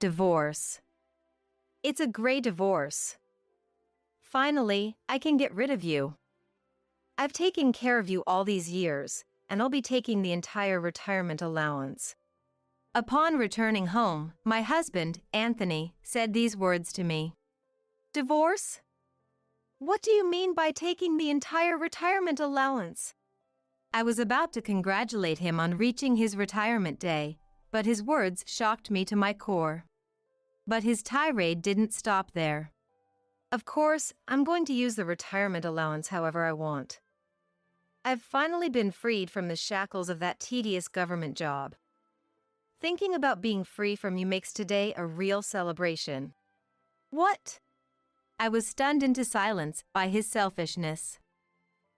Divorce. It's a great divorce. Finally, I can get rid of you. I've taken care of you all these years, and I'll be taking the entire retirement allowance. Upon returning home, my husband, Anthony, said these words to me. Divorce? What do you mean by taking the entire retirement allowance? I was about to congratulate him on reaching his retirement day, but his words shocked me to my core. But his tirade didn't stop there. Of course, I'm going to use the retirement allowance however I want. I've finally been freed from the shackles of that tedious government job. Thinking about being free from you makes today a real celebration. What? I was stunned into silence by his selfishness.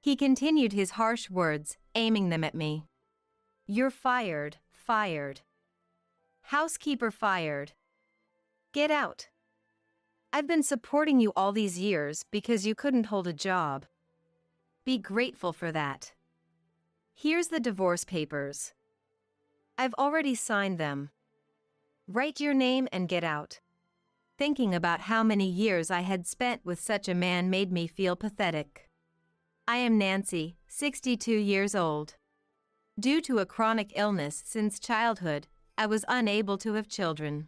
He continued his harsh words, aiming them at me. You're fired, fired. Housekeeper fired. Get out. I've been supporting you all these years because you couldn't hold a job. Be grateful for that. Here's the divorce papers. I've already signed them. Write your name and get out. Thinking about how many years I had spent with such a man made me feel pathetic. I am Nancy, 62 years old. Due to a chronic illness since childhood, I was unable to have children.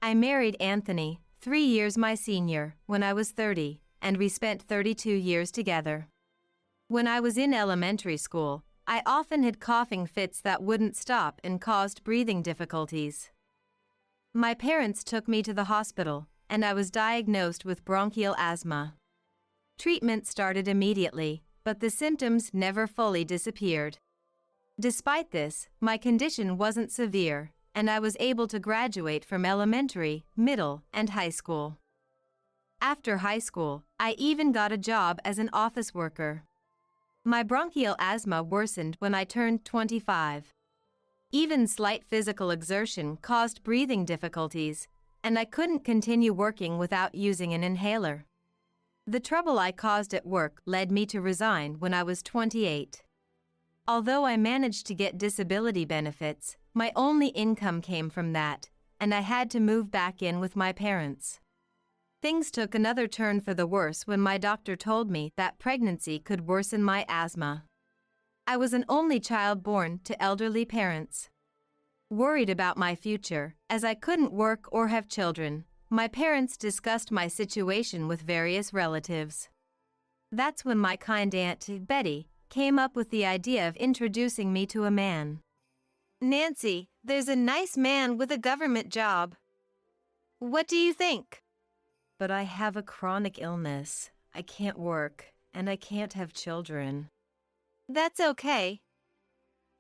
I married Anthony, 3 years my senior, when I was 30, and we spent 32 years together. When I was in elementary school, I often had coughing fits that wouldn't stop and caused breathing difficulties. My parents took me to the hospital, and I was diagnosed with bronchial asthma. Treatment started immediately, but the symptoms never fully disappeared. Despite this, my condition wasn't severe, and I was able to graduate from elementary, middle, and high school. After high school, I even got a job as an office worker. My bronchial asthma worsened when I turned 25. Even slight physical exertion caused breathing difficulties, and I couldn't continue working without using an inhaler. The trouble I caused at work led me to resign when I was 28. Although I managed to get disability benefits, my only income came from that, and I had to move back in with my parents. Things took another turn for the worse when my doctor told me that pregnancy could worsen my asthma. I was an only child born to elderly parents. Worried about my future, as I couldn't work or have children, my parents discussed my situation with various relatives. That's when my kind Aunt Betty came up with the idea of introducing me to a man. Nancy, there's a nice man with a government job. What do you think? But I have a chronic illness. I can't work, and I can't have children. That's okay.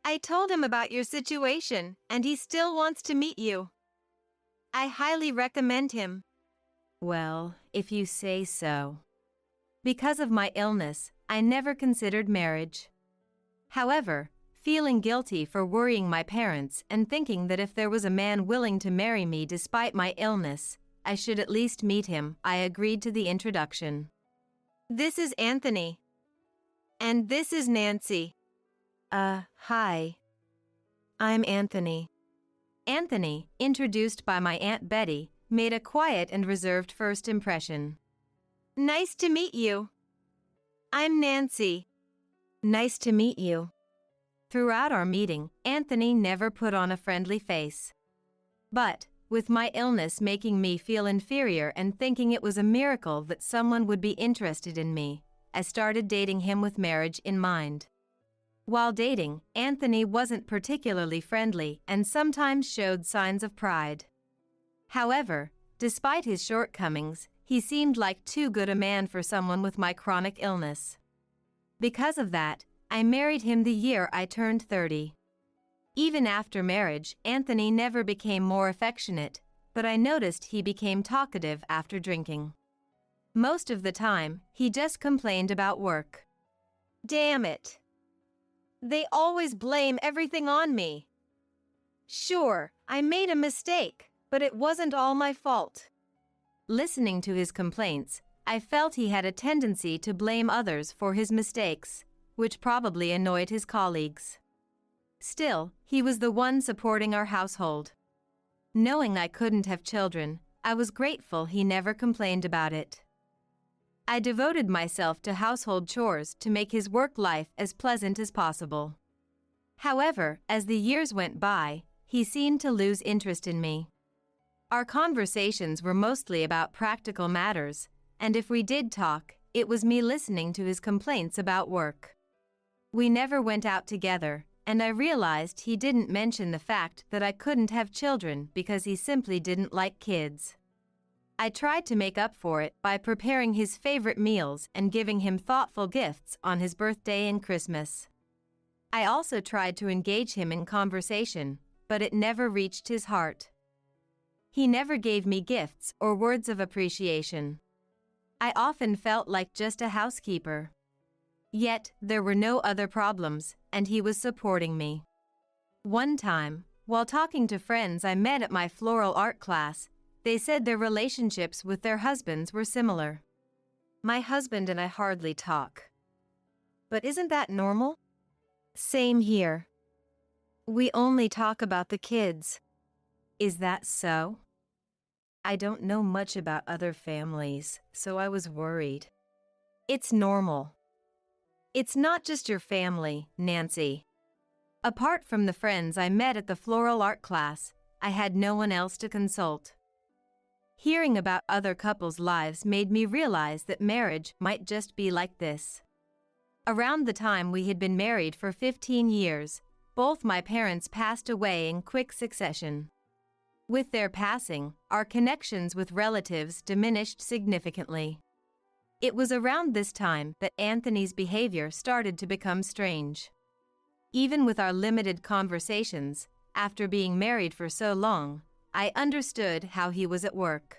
I told him about your situation, and he still wants to meet you. I highly recommend him. Well, if you say so. Because of my illness, I never considered marriage. However, feeling guilty for worrying my parents and thinking that if there was a man willing to marry me despite my illness, I should at least meet him, I agreed to the introduction. This is Anthony. And this is Nancy. Hi. I'm Anthony. Anthony, introduced by my Aunt Betty, made a quiet and reserved first impression. Nice to meet you. I'm Nancy. Nice to meet you. Throughout our meeting, Anthony never put on a friendly face. But, with my illness making me feel inferior and thinking it was a miracle that someone would be interested in me, I started dating him with marriage in mind. While dating, Anthony wasn't particularly friendly and sometimes showed signs of pride. However, despite his shortcomings, he seemed like too good a man for someone with my chronic illness. Because of that, I married him the year I turned 30. Even after marriage, Anthony never became more affectionate, but I noticed he became talkative after drinking. Most of the time, he just complained about work. Damn it. They always blame everything on me. Sure, I made a mistake, but it wasn't all my fault. Listening to his complaints, I felt he had a tendency to blame others for his mistakes, which probably annoyed his colleagues. Still, he was the one supporting our household. Knowing I couldn't have children, I was grateful he never complained about it. I devoted myself to household chores to make his work life as pleasant as possible. However, as the years went by, he seemed to lose interest in me. Our conversations were mostly about practical matters, and if we did talk, it was me listening to his complaints about work. We never went out together, and I realized he didn't mention the fact that I couldn't have children because he simply didn't like kids. I tried to make up for it by preparing his favorite meals and giving him thoughtful gifts on his birthday and Christmas. I also tried to engage him in conversation, but it never reached his heart. He never gave me gifts or words of appreciation. I often felt like just a housekeeper. Yet, there were no other problems, and he was supporting me. One time, while talking to friends I met at my floral art class, they said their relationships with their husbands were similar. My husband and I hardly talk. But isn't that normal? Same here. We only talk about the kids. Is that so? I don't know much about other families, so I was worried. It's normal. It's not just your family, Nancy. Apart from the friends I met at the floral art class, I had no one else to consult. Hearing about other couples' lives made me realize that marriage might just be like this. Around the time we had been married for 15 years, both my parents passed away in quick succession. With their passing, our connections with relatives diminished significantly. It was around this time that Anthony's behavior started to become strange. Even with our limited conversations, after being married for so long, I understood how he was at work.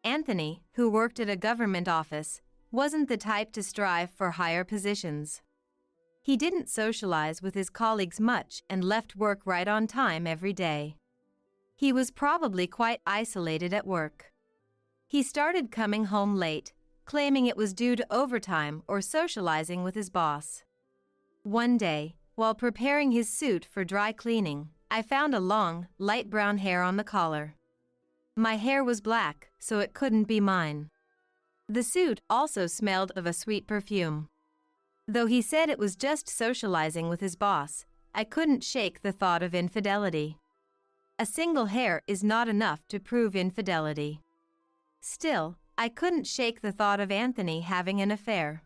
Anthony, who worked at a government office, wasn't the type to strive for higher positions. He didn't socialize with his colleagues much and left work right on time every day. He was probably quite isolated at work. He started coming home late, claiming it was due to overtime or socializing with his boss. One day, while preparing his suit for dry cleaning, I found a long, light brown hair on the collar. My hair was black, so it couldn't be mine. The suit also smelled of a sweet perfume. Though he said it was just socializing with his boss, I couldn't shake the thought of infidelity. A single hair is not enough to prove infidelity. Still, I couldn't shake the thought of Anthony having an affair.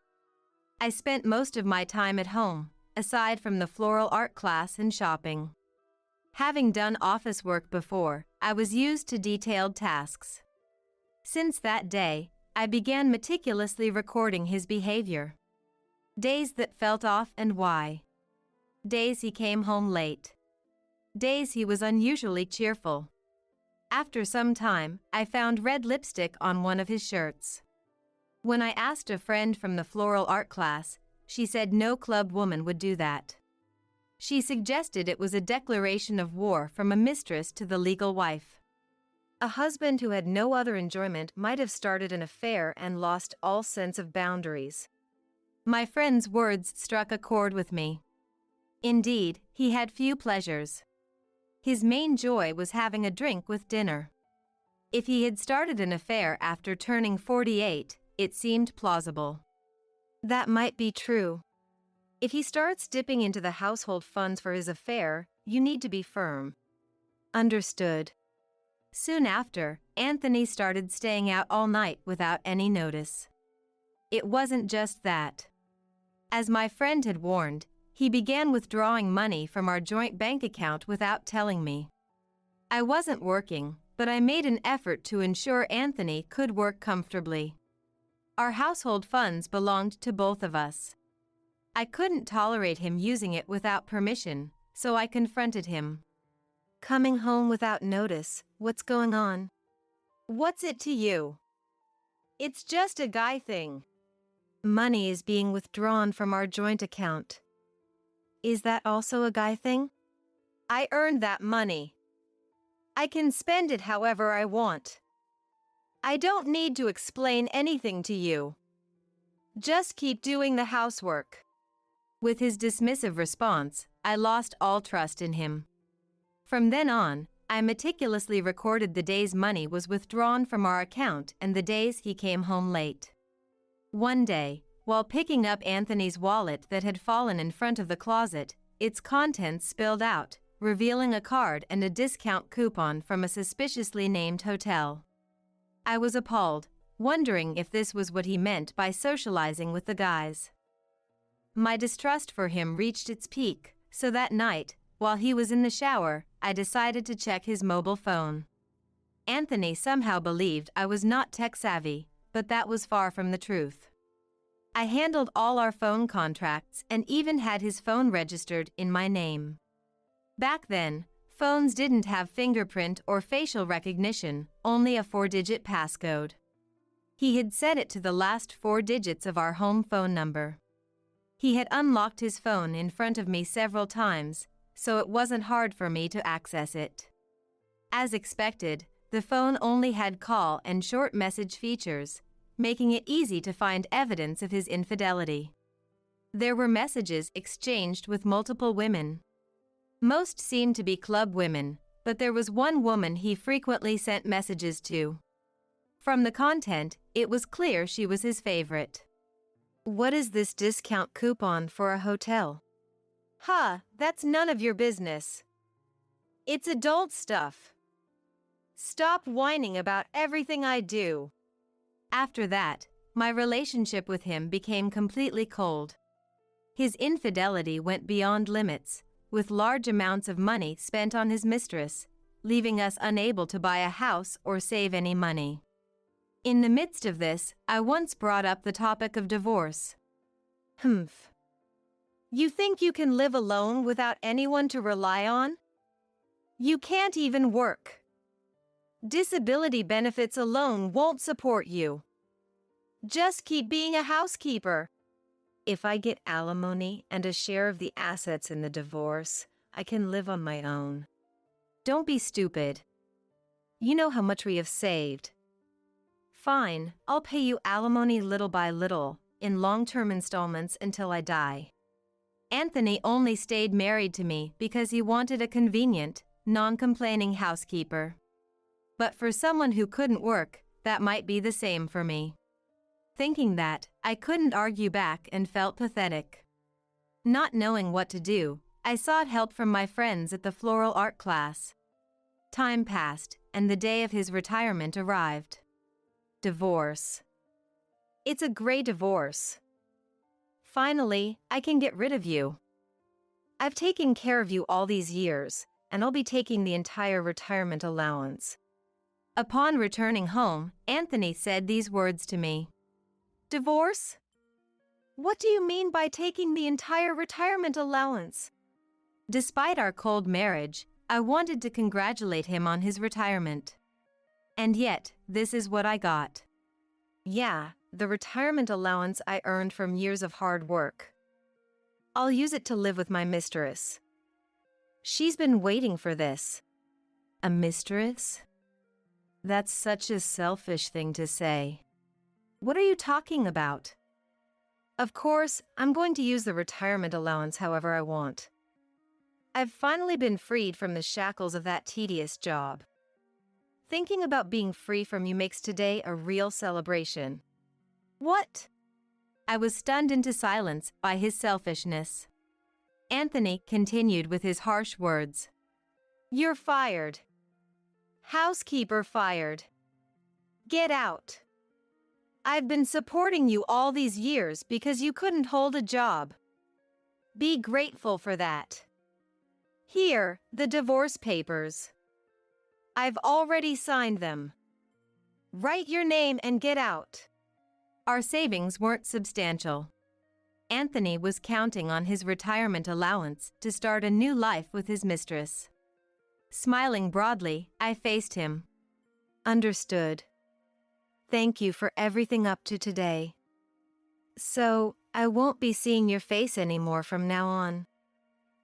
I spent most of my time at home, aside from the floral art class and shopping. Having done office work before, I was used to detailed tasks. Since that day, I began meticulously recording his behavior. Days that felt off and why. Days he came home late. Days he was unusually cheerful. After some time, I found red lipstick on one of his shirts. When I asked a friend from the floral art class, she said no club woman would do that. She suggested it was a declaration of war from a mistress to the legal wife. A husband who had no other enjoyment might have started an affair and lost all sense of boundaries. My friend's words struck a chord with me. Indeed, he had few pleasures. His main joy was having a drink with dinner. If he had started an affair after turning 48, it seemed plausible. That might be true. If he starts dipping into the household funds for his affair, you need to be firm. Understood. Soon after, Anthony started staying out all night without any notice. It wasn't just that. As my friend had warned, he began withdrawing money from our joint bank account without telling me. I wasn't working, but I made an effort to ensure Anthony could work comfortably. Our household funds belonged to both of us. I couldn't tolerate him using it without permission, so I confronted him. Coming home without notice, what's going on? What's it to you? It's just a guy thing. Money is being withdrawn from our joint account. Is that also a guy thing? I earned that money. I can spend it however I want. I don't need to explain anything to you. Just keep doing the housework. With his dismissive response, I lost all trust in him. From then on, I meticulously recorded the days money was withdrawn from our account and the days he came home late. One day, while picking up Anthony's wallet that had fallen in front of the closet, its contents spilled out, revealing a card and a discount coupon from a suspiciously named hotel. I was appalled, wondering if this was what he meant by socializing with the guys. My distrust for him reached its peak, so that night, while he was in the shower, I decided to check his mobile phone. Anthony somehow believed I was not tech-savvy, but that was far from the truth. I handled all our phone contracts and even had his phone registered in my name. Back then, phones didn't have fingerprint or facial recognition, only a 4-digit passcode. He had set it to the last 4 digits of our home phone number. He had unlocked his phone in front of me several times, so it wasn't hard for me to access it. As expected, the phone only had call and short message features, making it easy to find evidence of his infidelity. There were messages exchanged with multiple women. Most seemed to be club women, but there was one woman he frequently sent messages to. From the content, it was clear she was his favorite. "What is this discount coupon for a hotel?" That's none of your business. It's adult stuff. Stop whining about everything I do. After that, my relationship with him became completely cold. His infidelity went beyond limits, with large amounts of money spent on his mistress, leaving us unable to buy a house or save any money. In the midst of this, I once brought up the topic of divorce. You think you can live alone without anyone to rely on? You can't even work. Disability benefits alone won't support you. Just keep being a housekeeper. If I get alimony and a share of the assets in the divorce, I can live on my own. Don't be stupid. You know how much we have saved. Fine, I'll pay you alimony little by little, in long-term installments until I die. Anthony only stayed married to me because he wanted a convenient, non-complaining housekeeper. But for someone who couldn't work, that might be the same for me. Thinking that, I couldn't argue back and felt pathetic. Not knowing what to do, I sought help from my friends at the floral art class. Time passed, and the day of his retirement arrived. Divorce. It's a gray divorce. Finally, I can get rid of you. I've taken care of you all these years, and I'll be taking the entire retirement allowance. Upon returning home, Anthony said these words to me. Divorce? What do you mean by taking the entire retirement allowance? Despite our cold marriage, I wanted to congratulate him on his retirement. And yet, this is what I got. Yeah, the retirement allowance I earned from years of hard work. I'll use it to live with my mistress. She's been waiting for this. A mistress? That's such a selfish thing to say. What are you talking about? Of course, I'm going to use the retirement allowance however I want. I've finally been freed from the shackles of that tedious job. Thinking about being free from you makes today a real celebration. What? I was stunned into silence by his selfishness. Anthony continued with his harsh words. You're fired. Housekeeper fired. Get out. I've been supporting you all these years because you couldn't hold a job. Be grateful for that. Here, the divorce papers. I've already signed them. Write your name and get out. Our savings weren't substantial. Anthony was counting on his retirement allowance to start a new life with his mistress. Smiling broadly, I faced him. Understood. Thank you for everything up to today. So, I won't be seeing your face anymore from now on.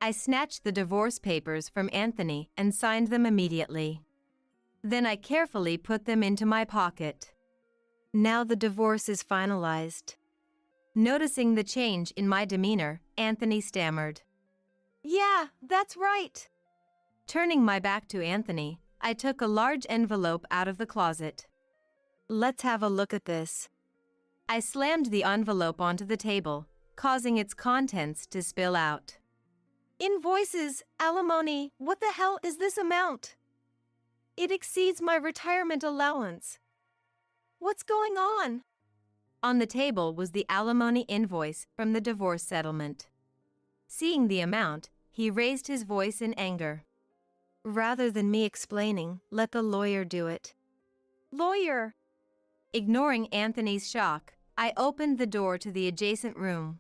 I snatched the divorce papers from Anthony and signed them immediately. Then I carefully put them into my pocket. Now the divorce is finalized. Noticing the change in my demeanor, Anthony stammered. Yeah, that's right. Turning my back to Anthony, I took a large envelope out of the closet. Let's have a look at this. I slammed the envelope onto the table, causing its contents to spill out. Invoices, alimony, what the hell is this amount? It exceeds my retirement allowance. What's going on? On the table was the alimony invoice from the divorce settlement. Seeing the amount, he raised his voice in anger. Rather than me explaining, let the lawyer do it. Lawyer! Ignoring Anthony's shock, I opened the door to the adjacent room.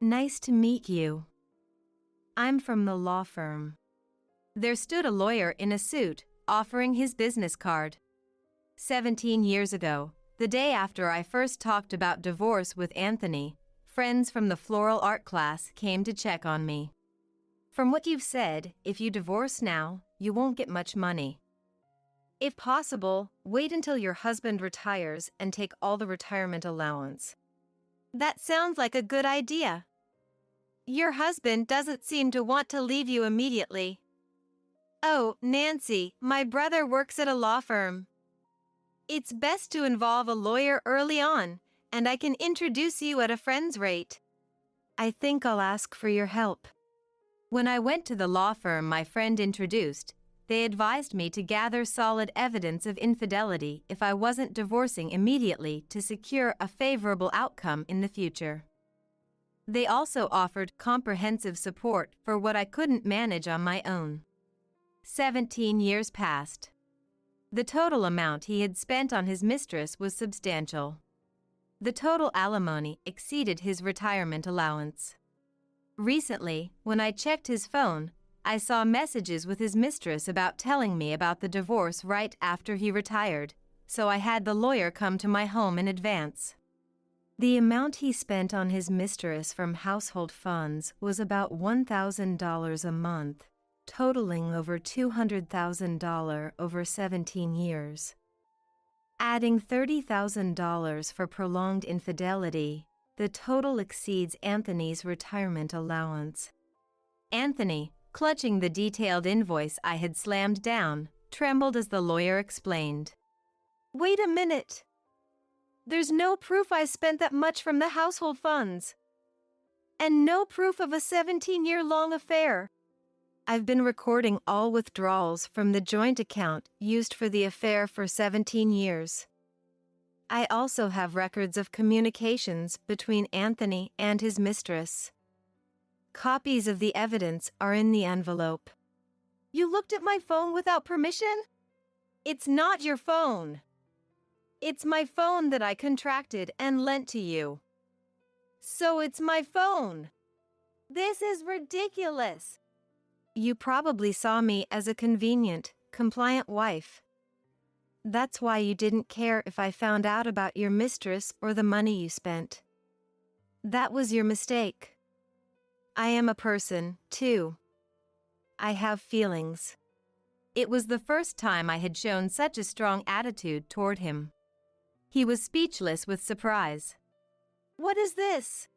Nice to meet you. I'm from the law firm. There stood a lawyer in a suit, offering his business card. 17 years ago, the day after I first talked about divorce with Anthony, friends from the floral art class came to check on me. From what you've said, if you divorce now, you won't get much money. If possible, wait until your husband retires and take all the retirement allowance. That sounds like a good idea. Your husband doesn't seem to want to leave you immediately. Oh, Nancy, my brother works at a law firm. It's best to involve a lawyer early on, and I can introduce you at a friend's rate. I think I'll ask for your help. When I went to the law firm my friend introduced, they advised me to gather solid evidence of infidelity if I wasn't divorcing immediately to secure a favorable outcome in the future. They also offered comprehensive support for what I couldn't manage on my own. 17 years passed. The total amount he had spent on his mistress was substantial. The total alimony exceeded his retirement allowance. Recently, when I checked his phone, I saw messages with his mistress about telling me about the divorce right after he retired, so I had the lawyer come to my home in advance. The amount he spent on his mistress from household funds was about $1,000 a month, totaling over $200,000 over 17 years. Adding $30,000 for prolonged infidelity, the total exceeds Anthony's retirement allowance. Anthony, clutching the detailed invoice I had slammed down, trembled as the lawyer explained. Wait a minute. There's no proof I spent that much from the household funds. And no proof of a 17-year-long affair. I've been recording all withdrawals from the joint account used for the affair for 17 years. I also have records of communications between Anthony and his mistress. Copies of the evidence are in the envelope. You looked at my phone without permission? It's not your phone. It's my phone that I contracted and lent to you. So it's my phone. This is ridiculous. You probably saw me as a convenient, compliant wife. That's why you didn't care if I found out about your mistress or the money you spent. That was your mistake. I am a person, too. I have feelings. It was the first time I had shown such a strong attitude toward him. He was speechless with surprise. What is this?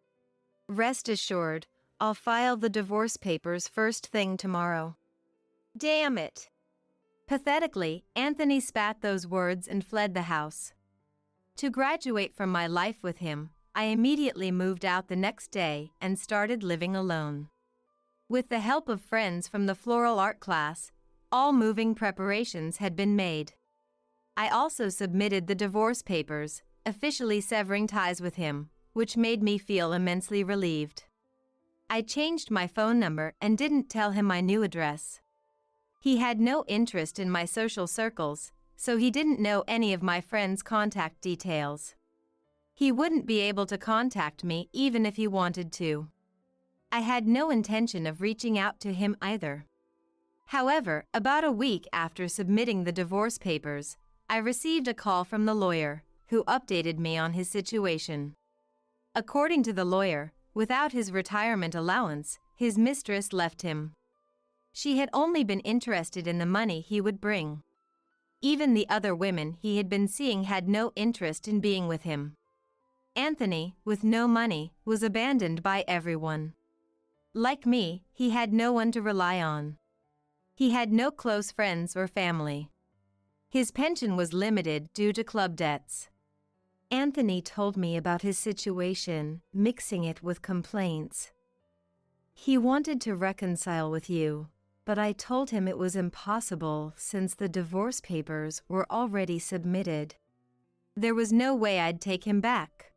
Rest assured, I'll file the divorce papers first thing tomorrow. Damn it. Pathetically, Anthony spat those words and fled the house. To graduate from my life with him, I immediately moved out the next day and started living alone. With the help of friends from the floral art class, all moving preparations had been made. I also submitted the divorce papers, officially severing ties with him, which made me feel immensely relieved. I changed my phone number and didn't tell him my new address. He had no interest in my social circles, so he didn't know any of my friends' contact details. He wouldn't be able to contact me even if he wanted to. I had no intention of reaching out to him either. However, about a week after submitting the divorce papers, I received a call from the lawyer, who updated me on his situation. According to the lawyer, without his retirement allowance, his mistress left him. She had only been interested in the money he would bring. Even the other women he had been seeing had no interest in being with him. Anthony, with no money, was abandoned by everyone. Like me, he had no one to rely on. He had no close friends or family. His pension was limited due to club debts. Anthony told me about his situation, mixing it with complaints. He wanted to reconcile with you, but I told him it was impossible since the divorce papers were already submitted. There was no way I'd take him back.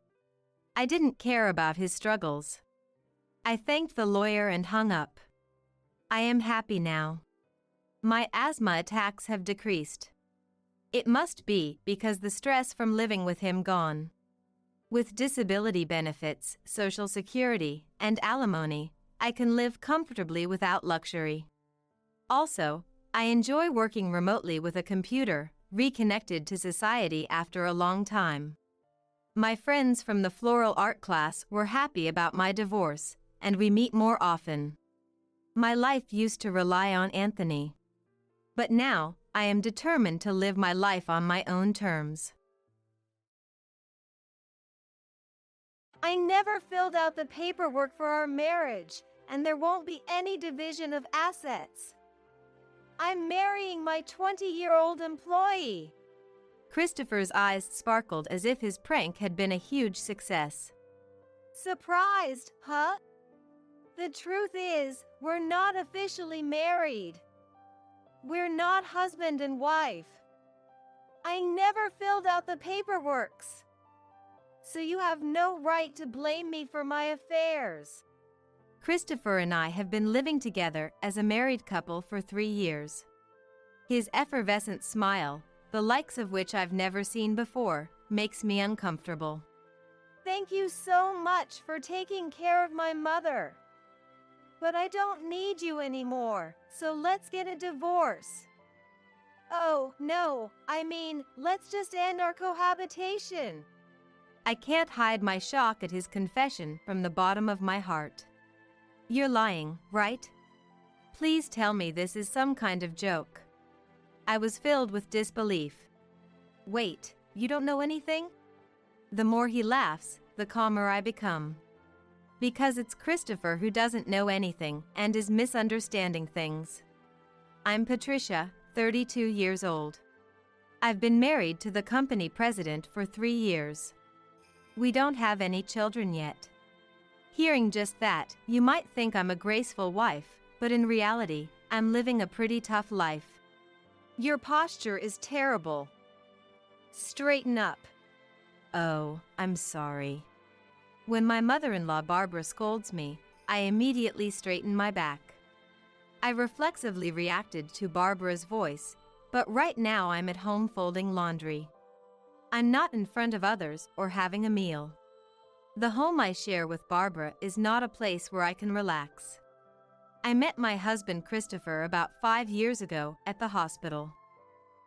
I didn't care about his struggles. I thanked the lawyer and hung up. I am happy now. My asthma attacks have decreased. It must be because the stress from living with him gone. With disability benefits, Social Security, and alimony, I can live comfortably without luxury. Also, I enjoy working remotely with a computer, reconnected to society after a long time. My friends from the floral art class were happy about my divorce, and we meet more often. My life used to rely on Anthony. But now, I am determined to live my life on my own terms. I never filled out the paperwork for our marriage, and there won't be any division of assets. I'm marrying my 20-year-old employee. Christopher's eyes sparkled as if his prank had been a huge success. Surprised, huh? The truth is, we're not officially married. We're not husband and wife. I never filled out the paperwork. So you have no right to blame me for my affairs. Christopher and I have been living together as a married couple for 3 years. His effervescent smile, the likes of which I've never seen before, makes me uncomfortable. Thank you so much for taking care of my mother. But I don't need you anymore, so let's get a divorce. Oh, no, I mean, let's just end our cohabitation. I can't hide my shock at his confession from the bottom of my heart. You're lying, right? Please tell me this is some kind of joke. I was filled with disbelief. Wait, you don't know anything? The more he laughs, the calmer I become. Because it's Christopher who doesn't know anything and is misunderstanding things. I'm Patricia, 32 years old. I've been married to the company president for 3 years. We don't have any children yet. Hearing just that, you might think I'm a graceful wife, but in reality, I'm living a pretty tough life. Your posture is terrible. Straighten up. Oh, I'm sorry. When my mother-in-law Barbara scolds me, I immediately straighten my back. I reflexively reacted to Barbara's voice, but right now I'm at home folding laundry. I'm not in front of others or having a meal. The home I share with Barbara is not a place where I can relax. I met my husband Christopher about 5 years ago at the hospital.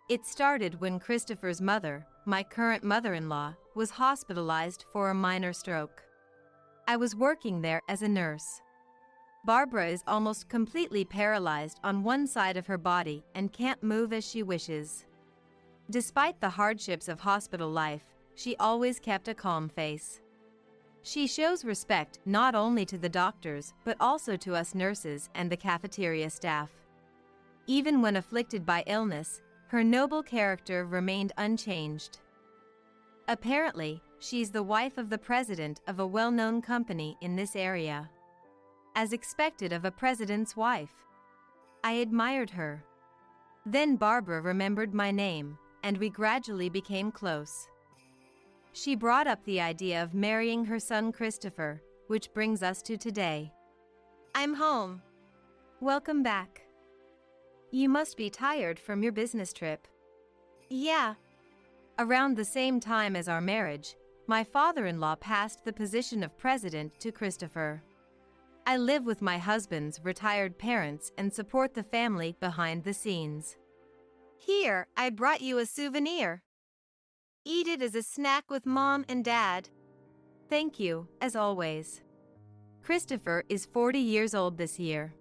It started when Christopher's mother, my current mother-in-law, was hospitalized for a minor stroke. I was working there as a nurse. Barbara is almost completely paralyzed on one side of her body and can't move as she wishes. Despite the hardships of hospital life, she always kept a calm face. She shows respect not only to the doctors but also to us nurses and the cafeteria staff. Even when afflicted by illness, her noble character remained unchanged. Apparently, she's the wife of the president of a well-known company in this area. As expected of a president's wife. I admired her. Then Barbara remembered my name, and we gradually became close. She brought up the idea of marrying her son Christopher, which brings us to today. I'm home. Welcome back. You must be tired from your business trip. Yeah. Around the same time as our marriage, my father-in-law passed the position of president to Christopher. I live with my husband's retired parents and support the family behind the scenes. Here, I brought you a souvenir. Eat it as a snack with Mom and Dad. Thank you, as always. Christopher is 40 years old this year.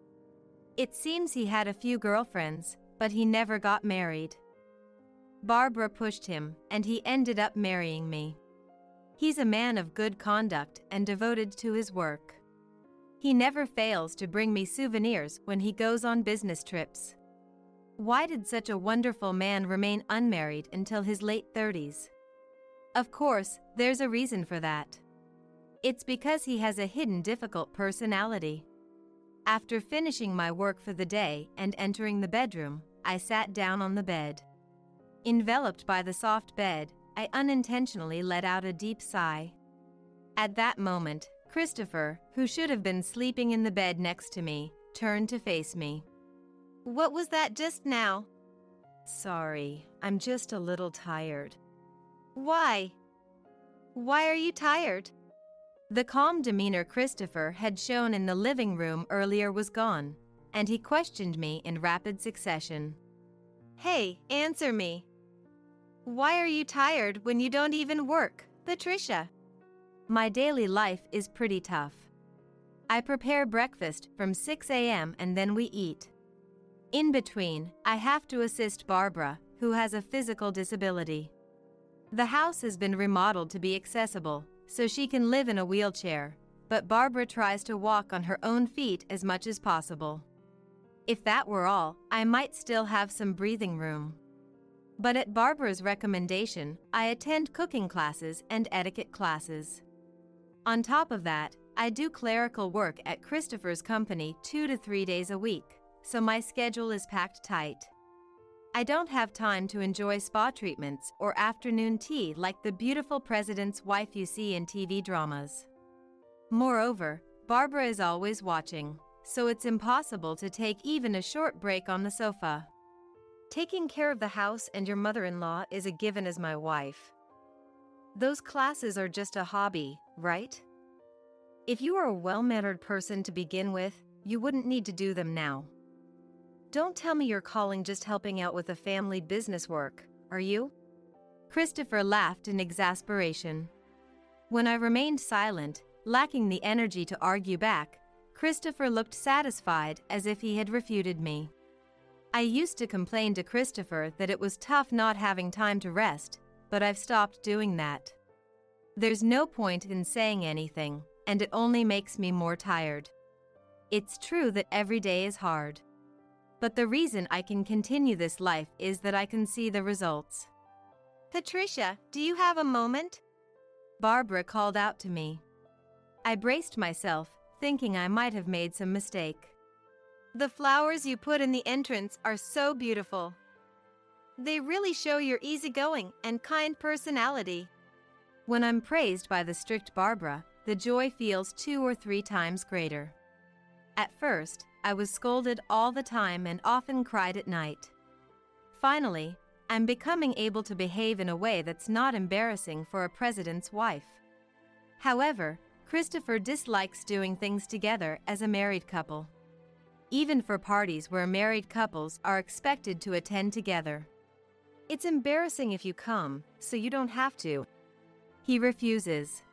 It seems he had a few girlfriends, but he never got married. Barbara pushed him, and he ended up marrying me. He's a man of good conduct and devoted to his work. He never fails to bring me souvenirs when he goes on business trips. Why did such a wonderful man remain unmarried until his late 30s? Of course, there's a reason for that. It's because he has a hidden difficult personality. After finishing my work for the day and entering the bedroom, I sat down on the bed. Enveloped by the soft bed, I unintentionally let out a deep sigh. At that moment, Christopher, who should have been sleeping in the bed next to me, turned to face me. What was that just now? Sorry, I'm just a little tired. Why? Why are you tired? The calm demeanor Christopher had shown in the living room earlier was gone, and he questioned me in rapid succession. Hey, answer me. Why are you tired when you don't even work, Patricia? My daily life is pretty tough. I prepare breakfast from 6 a.m. and then we eat. In between, I have to assist Barbara, who has a physical disability. The house has been remodeled to be accessible, so she can live in a wheelchair, but Barbara tries to walk on her own feet as much as possible. If that were all, I might still have some breathing room. But at Barbara's recommendation, I attend cooking classes and etiquette classes. On top of that, I do clerical work at Christopher's company 2 to 3 days a week, so my schedule is packed tight. I don't have time to enjoy spa treatments or afternoon tea like the beautiful president's wife you see in TV dramas. Moreover, Barbara is always watching, so it's impossible to take even a short break on the sofa. Taking care of the house and your mother-in-law is a given as my wife. Those classes are just a hobby, right? If you are a well-mannered person to begin with, you wouldn't need to do them now. Don't tell me you're calling just helping out with the family business work, are you? Christopher laughed in exasperation. When I remained silent, lacking the energy to argue back, Christopher looked satisfied as if he had refuted me. I used to complain to Christopher that it was tough not having time to rest, but I've stopped doing that. There's no point in saying anything, and it only makes me more tired. It's true that every day is hard. But the reason I can continue this life is that I can see the results. Patricia, do you have a moment? Barbara called out to me. I braced myself, thinking I might have made some mistake. The flowers you put in the entrance are so beautiful. They really show your easygoing and kind personality. When I'm praised by the strict Barbara, the joy feels 2 or 3 times greater. At first, I was scolded all the time and often cried at night. Finally, I'm becoming able to behave in a way that's not embarrassing for a president's wife. However, Christopher dislikes doing things together as a married couple. Even for parties where married couples are expected to attend together. It's embarrassing if you come, so you don't have to. He refuses.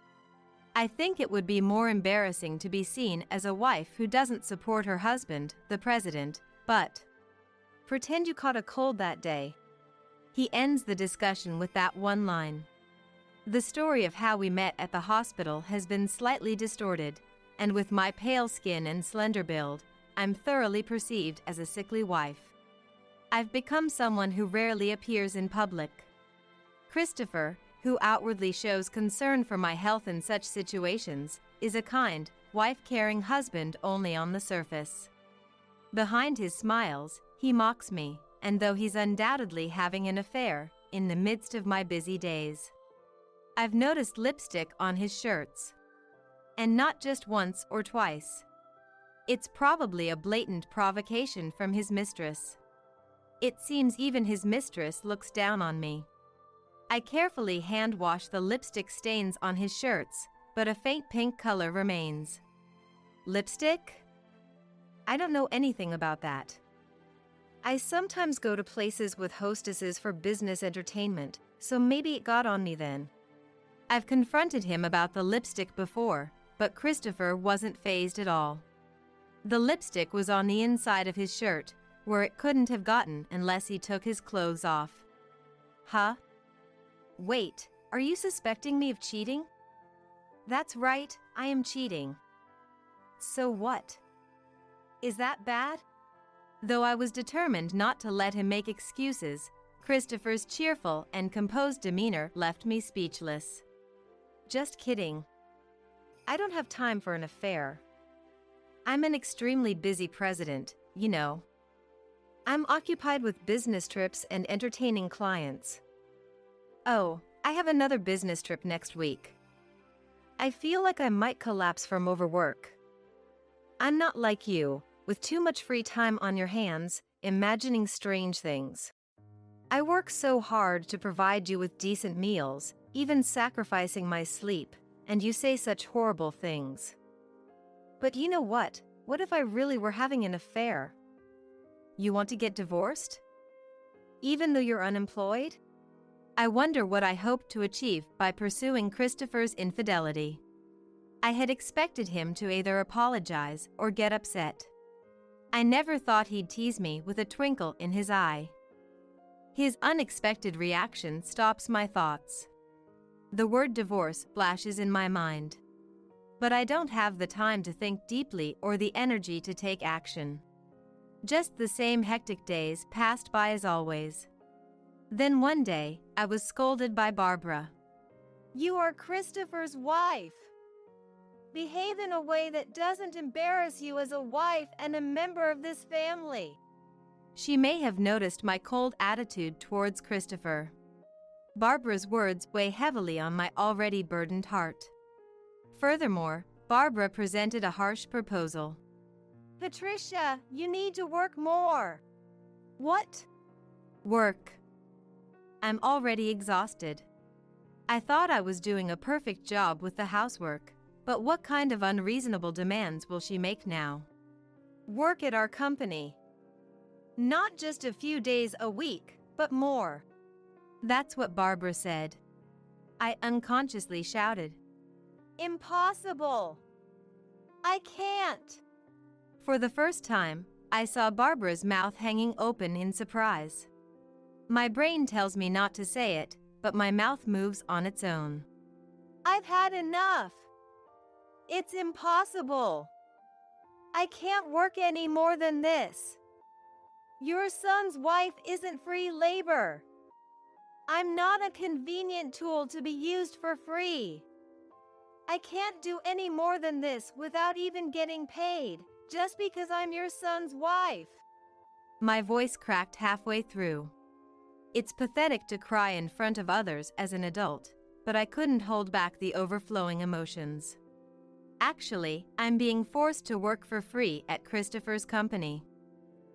I think it would be more embarrassing to be seen as a wife who doesn't support her husband, the president, but pretend you caught a cold that day. He ends the discussion with that one line. The story of how we met at the hospital has been slightly distorted, and with my pale skin and slender build, I'm thoroughly perceived as a sickly wife. I've become someone who rarely appears in public. Christopher, who outwardly shows concern for my health in such situations, is a kind, wife-caring husband only on the surface. Behind his smiles, he mocks me, and though he's undoubtedly having an affair, in the midst of my busy days. I've noticed lipstick on his shirts. And not just once or twice. It's probably a blatant provocation from his mistress. It seems even his mistress looks down on me. I carefully hand-wash the lipstick stains on his shirts, but a faint pink color remains. Lipstick? I don't know anything about that. I sometimes go to places with hostesses for business entertainment, so maybe it got on me then. I've confronted him about the lipstick before, but Christopher wasn't fazed at all. The lipstick was on the inside of his shirt, where it couldn't have gotten unless he took his clothes off. Huh? Wait, are you suspecting me of cheating? That's right, I am cheating. So what? Is that bad? Though I was determined not to let him make excuses, Christopher's cheerful and composed demeanor left me speechless. Just kidding. I don't have time for an affair. I'm an extremely busy president, you know. I'm occupied with business trips and entertaining clients. Oh, I have another business trip next week. I feel like I might collapse from overwork. I'm not like you, with too much free time on your hands, imagining strange things. I work so hard to provide you with decent meals, even sacrificing my sleep, and you say such horrible things. But you know what? What if I really were having an affair? You want to get divorced? Even though you're unemployed? I wonder what I hoped to achieve by pursuing Christopher's infidelity. I had expected him to either apologize or get upset. I never thought he'd tease me with a twinkle in his eye. His unexpected reaction stops my thoughts. The word divorce flashes in my mind. But I don't have the time to think deeply or the energy to take action. Just the same hectic days passed by as always. Then one day, I was scolded by Barbara. You are Christopher's wife. Behave in a way that doesn't embarrass you as a wife and a member of this family. She may have noticed my cold attitude towards Christopher. Barbara's words weigh heavily on my already burdened heart. Furthermore, Barbara presented a harsh proposal. Patricia, you need to work more. What? Work. I'm already exhausted. I thought I was doing a perfect job with the housework, but what kind of unreasonable demands will she make now? Work at our company. Not just a few days a week, but more. That's what Barbara said. I unconsciously shouted. Impossible. I can't. For the first time, I saw Barbara's mouth hanging open in surprise. My brain tells me not to say it, but my mouth moves on its own. I've had enough. It's impossible. I can't work any more than this. Your son's wife isn't free labor. I'm not a convenient tool to be used for free. I can't do any more than this without even getting paid, just because I'm your son's wife. My voice cracked halfway through. It's pathetic to cry in front of others as an adult, but I couldn't hold back the overflowing emotions. Actually, I'm being forced to work for free at Christopher's company.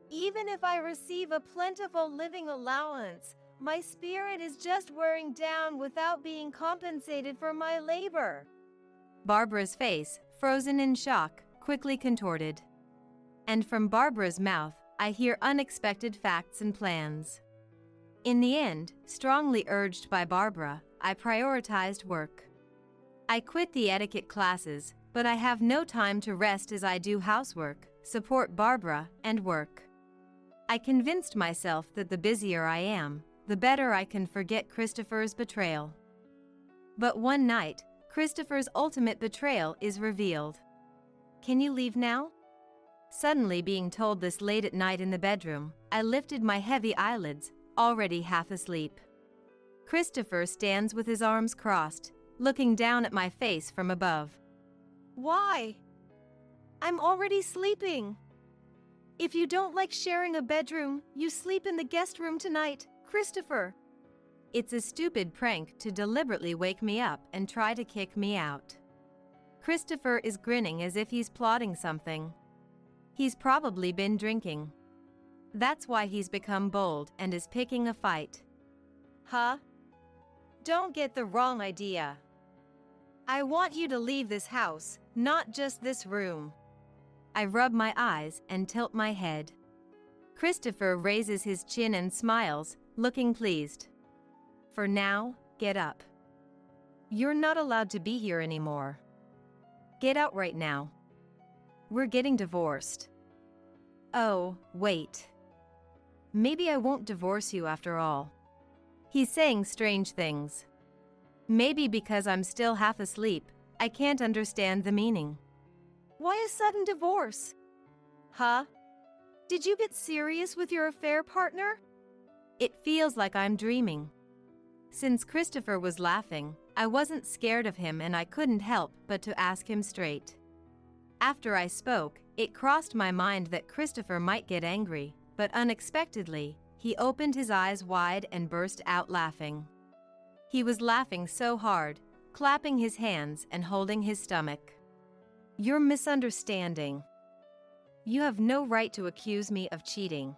Even if I receive a plentiful living allowance, my spirit is just wearing down without being compensated for my labor. Barbara's face, frozen in shock, quickly contorted. And from Barbara's mouth, I hear unexpected facts and plans. In the end, strongly urged by Barbara, I prioritized work. I quit the etiquette classes, but I have no time to rest as I do housework, support Barbara, and work. I convinced myself that the busier I am, the better I can forget Christopher's betrayal. But one night, Christopher's ultimate betrayal is revealed. Can you leave now? Suddenly being told this late at night in the bedroom, I lifted my heavy eyelids, already half asleep. Christopher stands with his arms crossed, looking down at my face from above. Why? I'm already sleeping. If you don't like sharing a bedroom, you sleep in the guest room tonight, Christopher. It's a stupid prank to deliberately wake me up and try to kick me out. Christopher is grinning as if he's plotting something. He's probably been drinking. That's why he's become bold and is picking a fight. Huh? Don't get the wrong idea. I want you to leave this house, not just this room. I rub my eyes and tilt my head. Christopher raises his chin and smiles, looking pleased. For now, get up. You're not allowed to be here anymore. Get out right now. We're getting divorced. Oh, wait. Maybe I won't divorce you after all. He's saying strange things. Maybe because I'm still half asleep, I can't understand the meaning. Why a sudden divorce? Huh? Did you get serious with your affair partner? It feels like I'm dreaming. Since Christopher was laughing, I wasn't scared of him and I couldn't help but to ask him straight. After I spoke, it crossed my mind that Christopher might get angry, but unexpectedly, he opened his eyes wide and burst out laughing. He was laughing so hard, clapping his hands and holding his stomach. You're misunderstanding. You have no right to accuse me of cheating.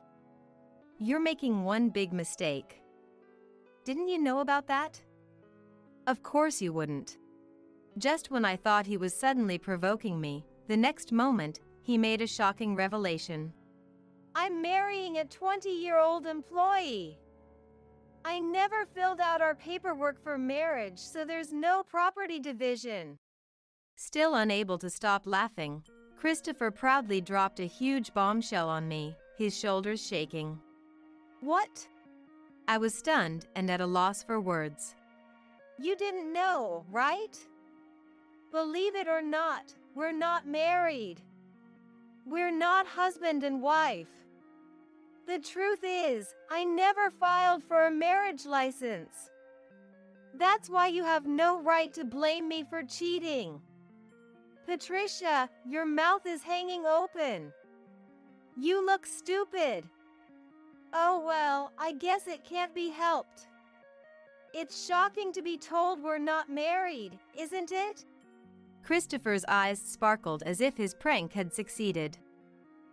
You're making one big mistake. Didn't you know about that? Of course you wouldn't. Just when I thought he was suddenly provoking me, the next moment, he made a shocking revelation. I'm marrying a 20-year-old employee. I never filled out our paperwork for marriage, so there's no property division. Still unable to stop laughing, Christopher proudly dropped a huge bombshell on me, his shoulders shaking. What? I was stunned and at a loss for words. You didn't know, right? Believe it or not, we're not married. We're not husband and wife. The truth is, I never filed for a marriage license. That's why you have no right to blame me for cheating. Patricia, your mouth is hanging open. You look stupid. Oh well, I guess it can't be helped. It's shocking to be told we're not married, isn't it? Christopher's eyes sparkled as if his prank had succeeded.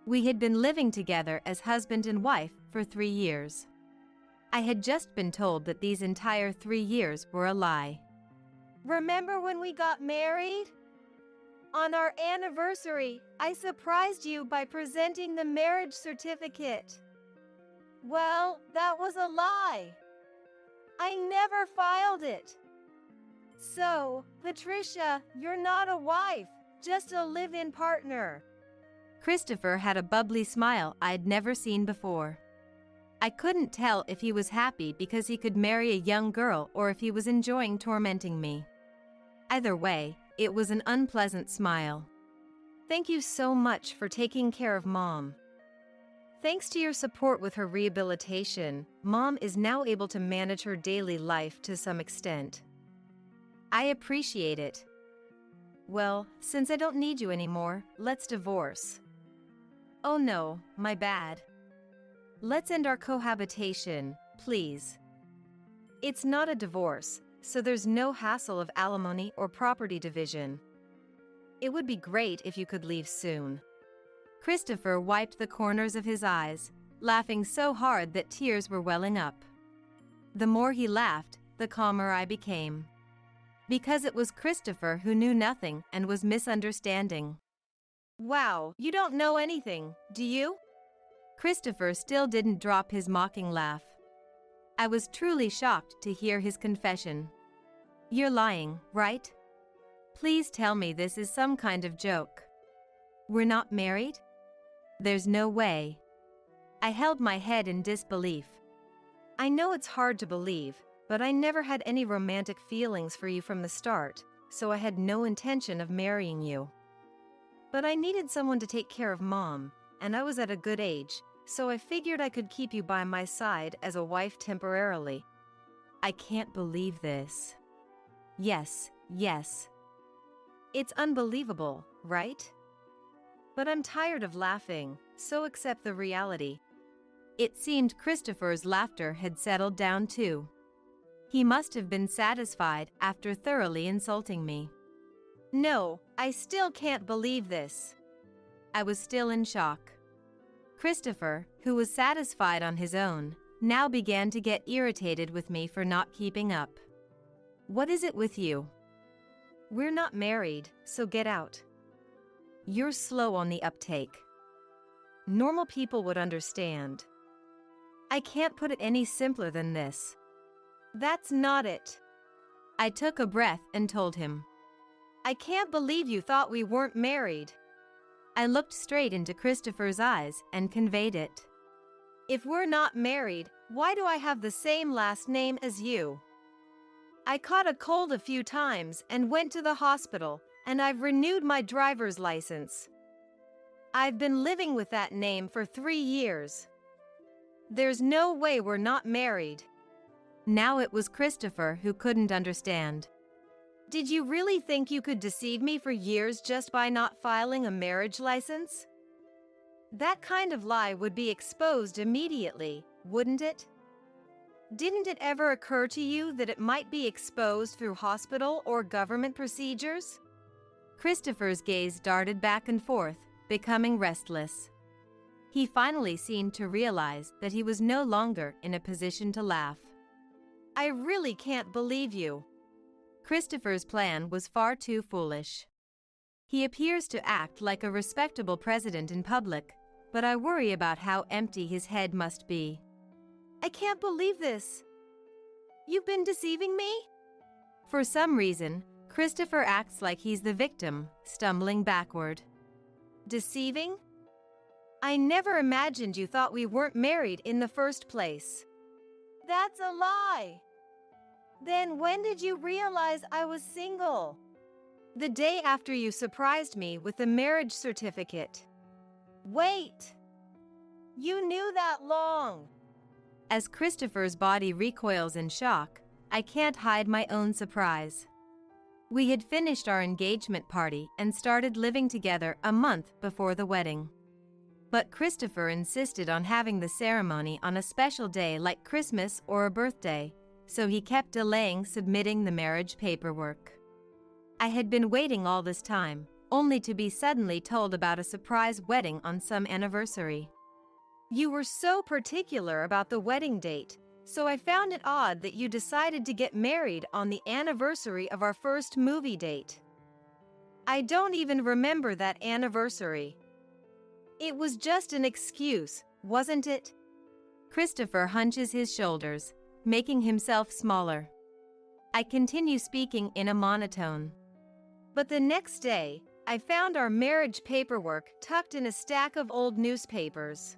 We had been living together as husband and wife for 3 years. I had just been told that these entire 3 years were a lie. Remember when we got married? On our anniversary, I surprised you by presenting the marriage certificate. Well, that was a lie. I never filed it. So, Patricia, you're not a wife, just a live-in partner. Christopher had a bubbly smile I'd never seen before. I couldn't tell if he was happy because he could marry a young girl or if he was enjoying tormenting me. Either way, it was an unpleasant smile. Thank you so much for taking care of Mom. Thanks to your support with her rehabilitation, Mom is now able to manage her daily life to some extent. I appreciate it. Well, since I don't need you anymore, let's divorce. Oh no, my bad. Let's end our cohabitation, please. It's not a divorce, so there's no hassle of alimony or property division. It would be great if you could leave soon. Christopher wiped the corners of his eyes, laughing so hard that tears were welling up. The more he laughed, the calmer I became. Because it was Christopher who knew nothing and was misunderstanding. Wow, you don't know anything, do you? Christopher still didn't drop his mocking laugh. I was truly shocked to hear his confession. You're lying, right? Please tell me this is some kind of joke. We're not married? There's no way. I held my head in disbelief. I know it's hard to believe, but I never had any romantic feelings for you from the start, so I had no intention of marrying you. But I needed someone to take care of Mom, and I was at a good age, so I figured I could keep you by my side as a wife temporarily. I can't believe this. Yes. It's unbelievable, right? But I'm tired of laughing, so accept the reality. It seemed Christopher's laughter had settled down too. He must have been satisfied after thoroughly insulting me. No, I still can't believe this. I was still in shock. Christopher, who was satisfied on his own, now began to get irritated with me for not keeping up. What is it with you? We're not married, so get out. You're slow on the uptake. Normal people would understand. I can't put it any simpler than this. That's not it. I took a breath and told him. I can't believe you thought we weren't married. I looked straight into Christopher's eyes and conveyed it. If we're not married, why do I have the same last name as you? I caught a cold a few times and went to the hospital, and I've renewed my driver's license. I've been living with that name for 3 years. There's no way we're not married. Now it was Christopher who couldn't understand. Did you really think you could deceive me for years just by not filing a marriage license? That kind of lie would be exposed immediately, wouldn't it? Didn't it ever occur to you that it might be exposed through hospital or government procedures? Christopher's gaze darted back and forth, becoming restless. He finally seemed to realize that he was no longer in a position to laugh. I really can't believe you. Christopher's plan was far too foolish. He appears to act like a respectable president in public, but I worry about how empty his head must be. I can't believe this. You've been deceiving me? For some reason, Christopher acts like he's the victim, stumbling backward. Deceiving? I never imagined you thought we weren't married in the first place. That's a lie. Then when did you realize I was single? The day after you surprised me with the marriage certificate. Wait. You knew that long. As Christopher's body recoils in shock, I can't hide my own surprise. We had finished our engagement party and started living together a month before the wedding. But Christopher insisted on having the ceremony on a special day like Christmas or a birthday, so he kept delaying submitting the marriage paperwork. I had been waiting all this time, only to be suddenly told about a surprise wedding on some anniversary. You were so particular about the wedding date, so I found it odd that you decided to get married on the anniversary of our first movie date. I don't even remember that anniversary. It was just an excuse, wasn't it? Christopher hunches his shoulders, making himself smaller. I continue speaking in a monotone. But the next day, I found our marriage paperwork tucked in a stack of old newspapers.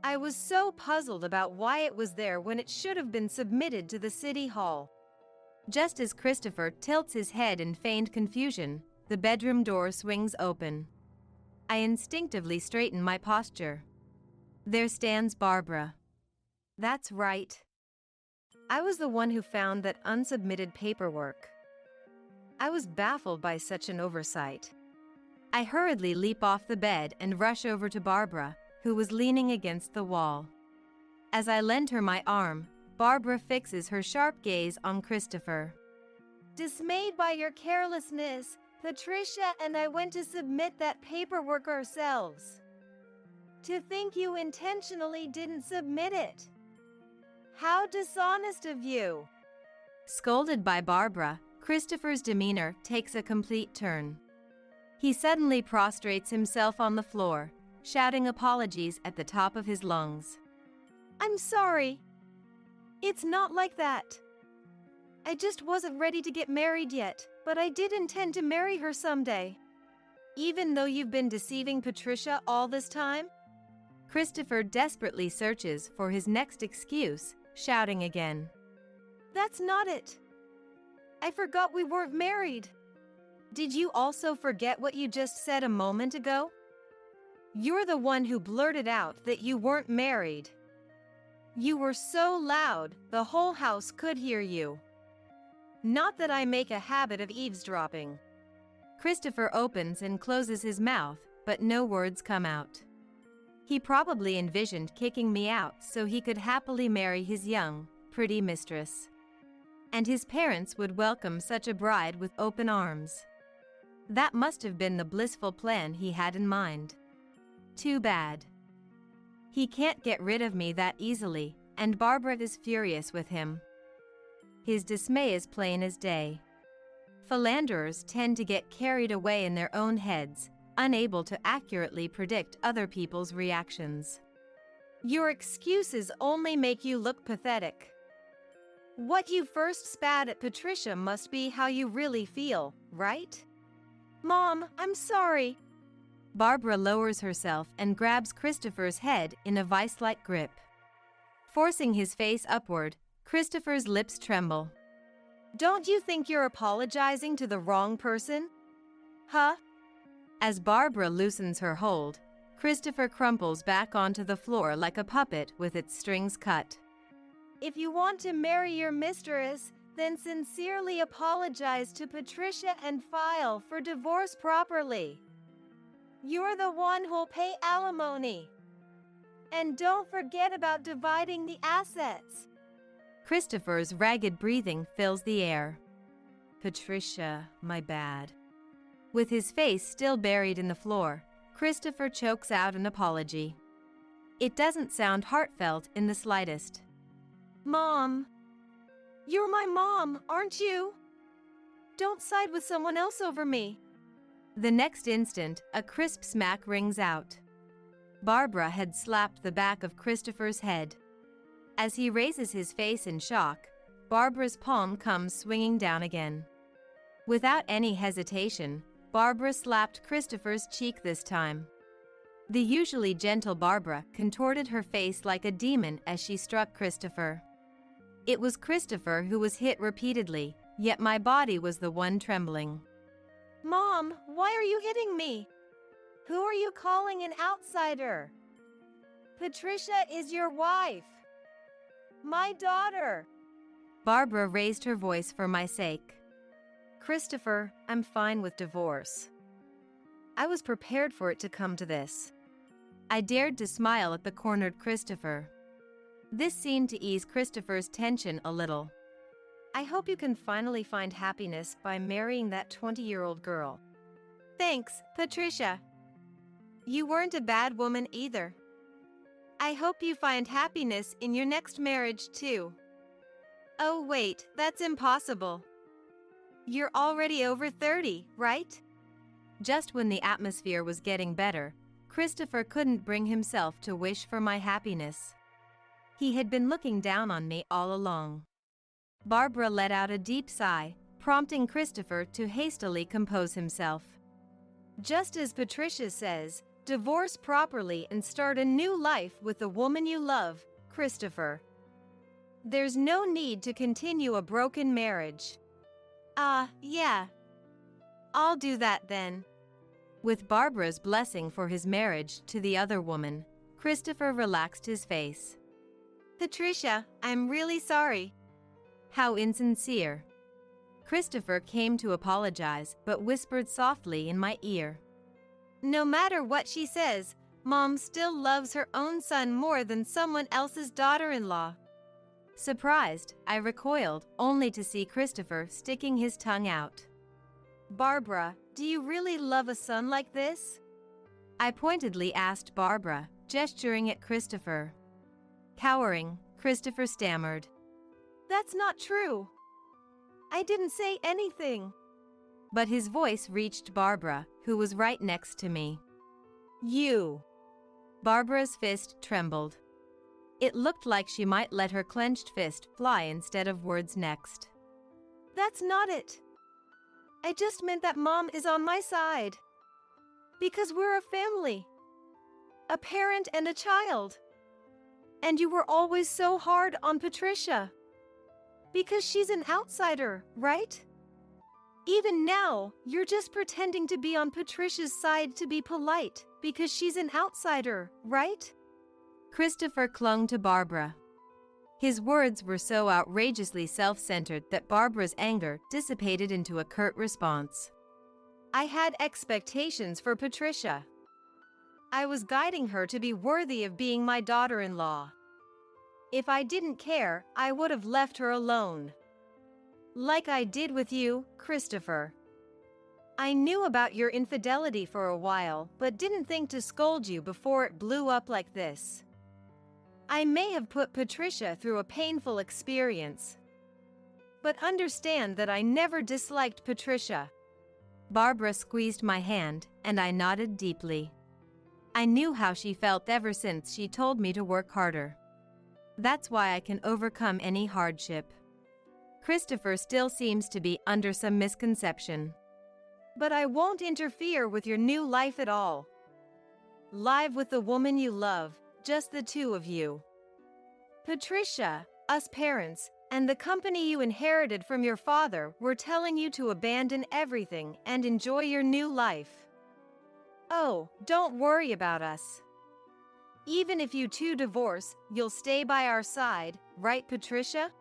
I was so puzzled about why it was there when it should have been submitted to the city hall. Just as Christopher tilts his head in feigned confusion, the bedroom door swings open. I instinctively straighten my posture. There stands Barbara. That's right. I was the one who found that unsubmitted paperwork. I was baffled by such an oversight. I hurriedly leap off the bed and rush over to Barbara, who was leaning against the wall. As I lend her my arm, Barbara fixes her sharp gaze on Christopher. Dismayed by your carelessness, Patricia and I went to submit that paperwork ourselves. To think you intentionally didn't submit it. How dishonest of you! Scolded by Barbara, Christopher's demeanor takes a complete turn. He suddenly prostrates himself on the floor, shouting apologies at the top of his lungs. I'm sorry. It's not like that. I just wasn't ready to get married yet, but I did intend to marry her someday. Even though you've been deceiving Patricia all this time? Christopher desperately searches for his next excuse, shouting again. That's not it. I forgot we weren't married. Did you also forget what you just said a moment ago? You're the one who blurted out that you weren't married. You were so loud, the whole house could hear you. Not that I make a habit of eavesdropping. Christopher opens and closes his mouth, but no words come out. He probably envisioned kicking me out so he could happily marry his young, pretty mistress. And his parents would welcome such a bride with open arms. That must have been the blissful plan he had in mind. Too bad. He can't get rid of me that easily, and Barbara is furious with him. His dismay is plain as day. Philanderers tend to get carried away in their own heads, unable to accurately predict other people's reactions. Your excuses only make you look pathetic. What you first spat at Patricia must be how you really feel, right? Mom, I'm sorry. Barbara lowers herself and grabs Christopher's head in a vice-like grip. Forcing his face upward, Christopher's lips tremble. Don't you think you're apologizing to the wrong person? Huh? As Barbara loosens her hold, Christopher crumples back onto the floor like a puppet with its strings cut. If you want to marry your mistress, then sincerely apologize to Patricia and file for divorce properly. You're the one who'll pay alimony. And don't forget about dividing the assets. Christopher's ragged breathing fills the air. Patricia, my bad. With his face still buried in the floor, Christopher chokes out an apology. It doesn't sound heartfelt in the slightest. Mom. You're my mom, aren't you? Don't side with someone else over me. The next instant, a crisp smack rings out. Barbara had slapped the back of Christopher's head. As he raises his face in shock, Barbara's palm comes swinging down again. Without any hesitation, Barbara slapped Christopher's cheek this time. The usually gentle Barbara contorted her face like a demon as she struck Christopher. It was Christopher who was hit repeatedly, yet my body was the one trembling. Mom, why are you hitting me? Who are you calling an outsider? Patricia is your wife. My daughter. Barbara raised her voice for my sake. Christopher, I'm fine with divorce. I was prepared for it to come to this. I dared to smile at the cornered Christopher. This seemed to ease Christopher's tension a little. I hope you can finally find happiness by marrying that 20-year-old girl. Thanks, Patricia. You weren't a bad woman either. I hope you find happiness in your next marriage too. Oh wait, that's impossible. You're already over 30, right? Just when the atmosphere was getting better, Christopher couldn't bring himself to wish for my happiness. He had been looking down on me all along. Barbara let out a deep sigh, prompting Christopher to hastily compose himself. Just as Patricia says, divorce properly and start a new life with the woman you love, Christopher. There's no need to continue a broken marriage. Yeah. I'll do that then. With Barbara's blessing for his marriage to the other woman, Christopher relaxed his face. Patricia, I'm really sorry. How insincere. Christopher came to apologize but whispered softly in my ear. No matter what she says, Mom still loves her own son more than someone else's daughter-in-law. Surprised, I recoiled, only to see Christopher sticking his tongue out. Barbara, do you really love a son like this? I pointedly asked Barbara, gesturing at Christopher. Cowering, Christopher stammered. That's not true. I didn't say anything. But his voice reached Barbara, who was right next to me. You. Barbara's fist trembled. It looked like she might let her clenched fist fly instead of words next. That's not it. I just meant that Mom is on my side. Because we're a family. A parent and a child. And you were always so hard on Patricia. Because she's an outsider, right? Even now, you're just pretending to be on Patricia's side to be polite, because she's an outsider, right? Christopher clung to Barbara. His words were so outrageously self-centered that Barbara's anger dissipated into a curt response. I had expectations for Patricia. I was guiding her to be worthy of being my daughter-in-law. If I didn't care, I would have left her alone. Like I did with you, Christopher. I knew about your infidelity for a while, but didn't think to scold you before it blew up like this. I may have put Patricia through a painful experience. But understand that I never disliked Patricia. Barbara squeezed my hand, and I nodded deeply. I knew how she felt ever since she told me to work harder. That's why I can overcome any hardship. Christopher still seems to be under some misconception. But I won't interfere with your new life at all. Live with the woman you love, just the two of you. Patricia, us parents, and the company you inherited from your father were telling you to abandon everything and enjoy your new life. Oh, don't worry about us. Even if you two divorce, you'll stay by our side, right, Patricia?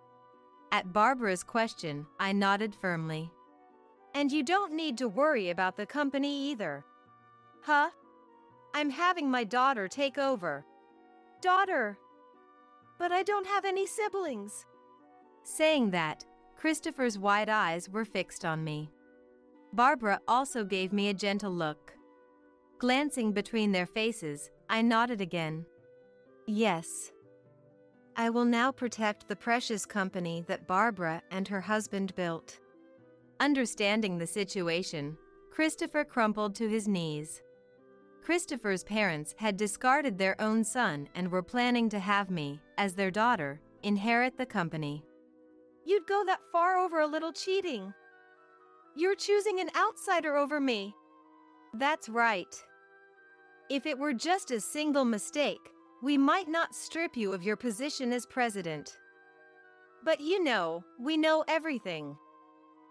At Barbara's question, I nodded firmly. And you don't need to worry about the company either. Huh? I'm having my daughter take over. Daughter? But I don't have any siblings. Saying that, Christopher's wide eyes were fixed on me. Barbara also gave me a gentle look. Glancing between their faces, I nodded again. Yes. I will now protect the precious company that Barbara and her husband built. Understanding the situation, Christopher crumpled to his knees. Christopher's parents had discarded their own son and were planning to have me, as their daughter, inherit the company. You'd go that far over a little cheating. You're choosing an outsider over me. That's right. If it were just a single mistake, we might not strip you of your position as president. But you know, we know everything.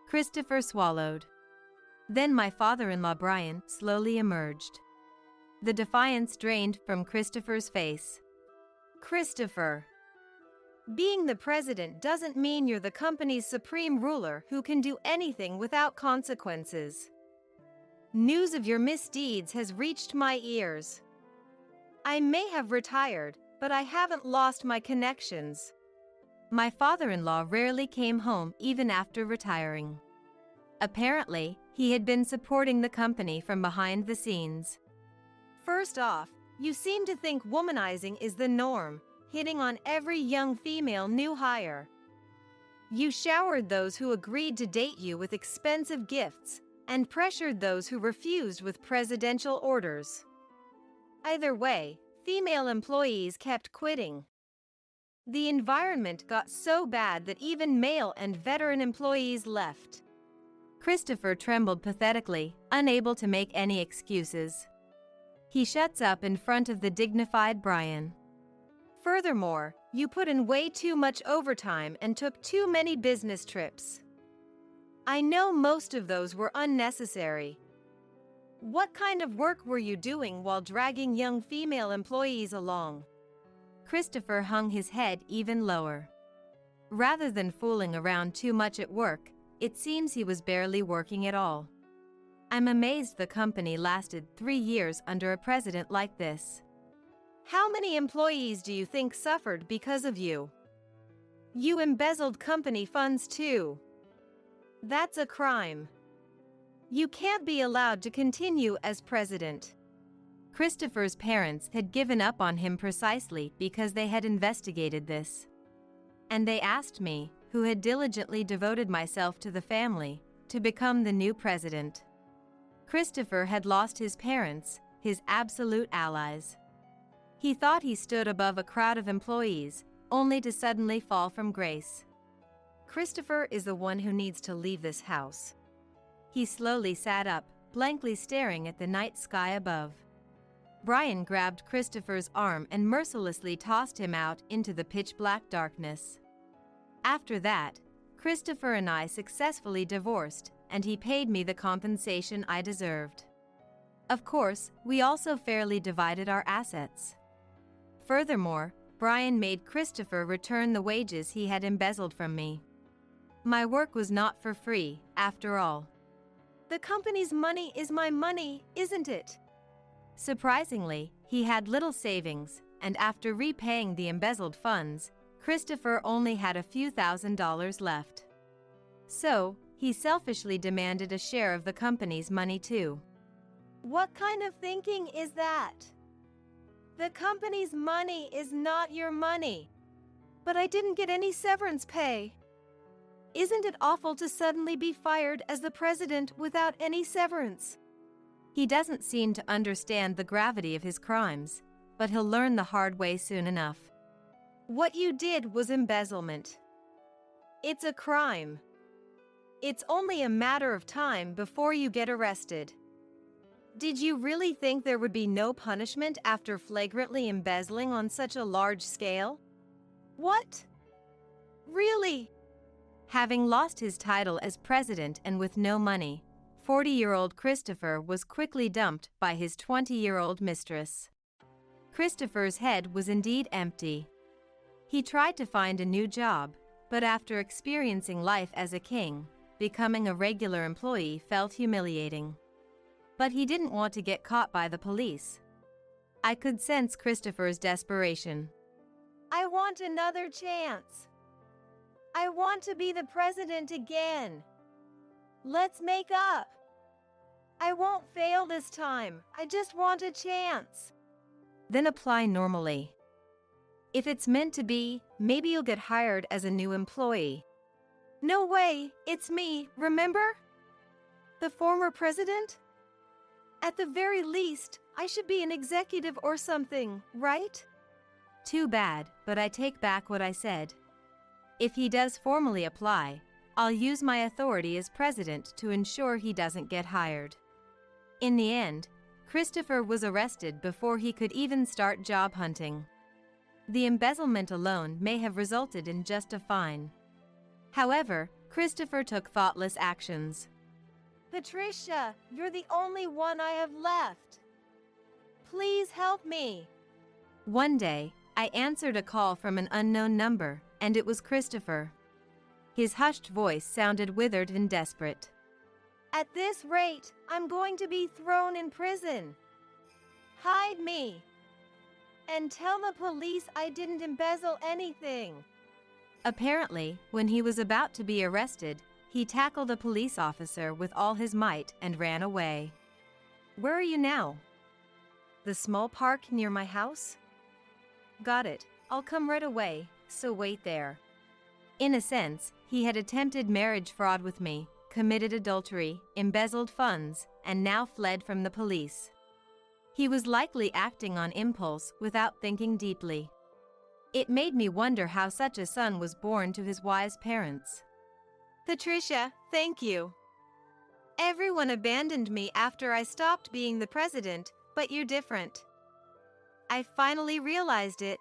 Christopher swallowed. Then my father-in-law Brian slowly emerged. The defiance drained from Christopher's face. Christopher, being the president doesn't mean you're the company's supreme ruler who can do anything without consequences. News of your misdeeds has reached my ears. I may have retired, but I haven't lost my connections. My father-in-law rarely came home even after retiring. Apparently, he had been supporting the company from behind the scenes. First off, you seem to think womanizing is the norm, hitting on every young female new hire. You showered those who agreed to date you with expensive gifts and pressured those who refused with presidential orders. Either way, female employees kept quitting. The environment got so bad that even male and veteran employees left. Christopher trembled pathetically, unable to make any excuses. He shuts up in front of the dignified Brian. Furthermore, you put in way too much overtime and took too many business trips. I know most of those were unnecessary. What kind of work were you doing while dragging young female employees along? Christopher hung his head even lower. Rather than fooling around too much at work, it seems he was barely working at all. I'm amazed the company lasted 3 years under a president like this. How many employees do you think suffered because of you? You embezzled company funds too. That's a crime. You can't be allowed to continue as president. Christopher's parents had given up on him precisely because they had investigated this. And they asked me, who had diligently devoted myself to the family, to become the new president. Christopher had lost his parents, his absolute allies. He thought he stood above a crowd of employees, only to suddenly fall from grace. Christopher is the one who needs to leave this house. He slowly sat up, blankly staring at the night sky above. Brian grabbed Christopher's arm and mercilessly tossed him out into the pitch-black darkness. After that, Christopher and I successfully divorced, and he paid me the compensation I deserved. Of course, we also fairly divided our assets. Furthermore, Brian made Christopher return the wages he had embezzled from me. My work was not for free, after all. The company's money is my money, isn't it? Surprisingly, he had little savings, and after repaying the embezzled funds, Christopher only had a few $1,000s left. So, he selfishly demanded a share of the company's money too. What kind of thinking is that? The company's money is not your money. But I didn't get any severance pay. Isn't it awful to suddenly be fired as the president without any severance? He doesn't seem to understand the gravity of his crimes, but he'll learn the hard way soon enough. What you did was embezzlement. It's a crime. It's only a matter of time before you get arrested. Did you really think there would be no punishment after flagrantly embezzling on such a large scale? What? Really? Having lost his title as president and with no money, 40-year-old Christopher was quickly dumped by his 20-year-old mistress. Christopher's head was indeed empty. He tried to find a new job, but after experiencing life as a king, becoming a regular employee felt humiliating. But he didn't want to get caught by the police. I could sense Christopher's desperation. I want another chance. I want to be the president again. Let's make up. I won't fail this time. I just want a chance. Then apply normally. If it's meant to be, maybe you'll get hired as a new employee. No way, it's me, remember? The former president? At the very least, I should be an executive or something, right? Too bad, but I take back what I said. If he does formally apply, I'll use my authority as president to ensure he doesn't get hired. In the end, Christopher was arrested before he could even start job hunting. The embezzlement alone may have resulted in just a fine. However, Christopher took thoughtless actions. Patricia, you're the only one I have left. Please help me. One day, I answered a call from an unknown number, and it was Christopher. His hushed voice sounded withered and desperate. At this rate, I'm going to be thrown in prison. Hide me. And tell the police I didn't embezzle anything. Apparently, when he was about to be arrested, he tackled a police officer with all his might and ran away. Where are you now? The small park near my house? Got it. I'll come right away, so wait there. In a sense, he had attempted marriage fraud with me, committed adultery, embezzled funds, and now fled from the police. He was likely acting on impulse without thinking deeply. It made me wonder how such a son was born to his wise parents. Patricia, thank you. Everyone abandoned me after I stopped being the president, but you're different. I finally realized it.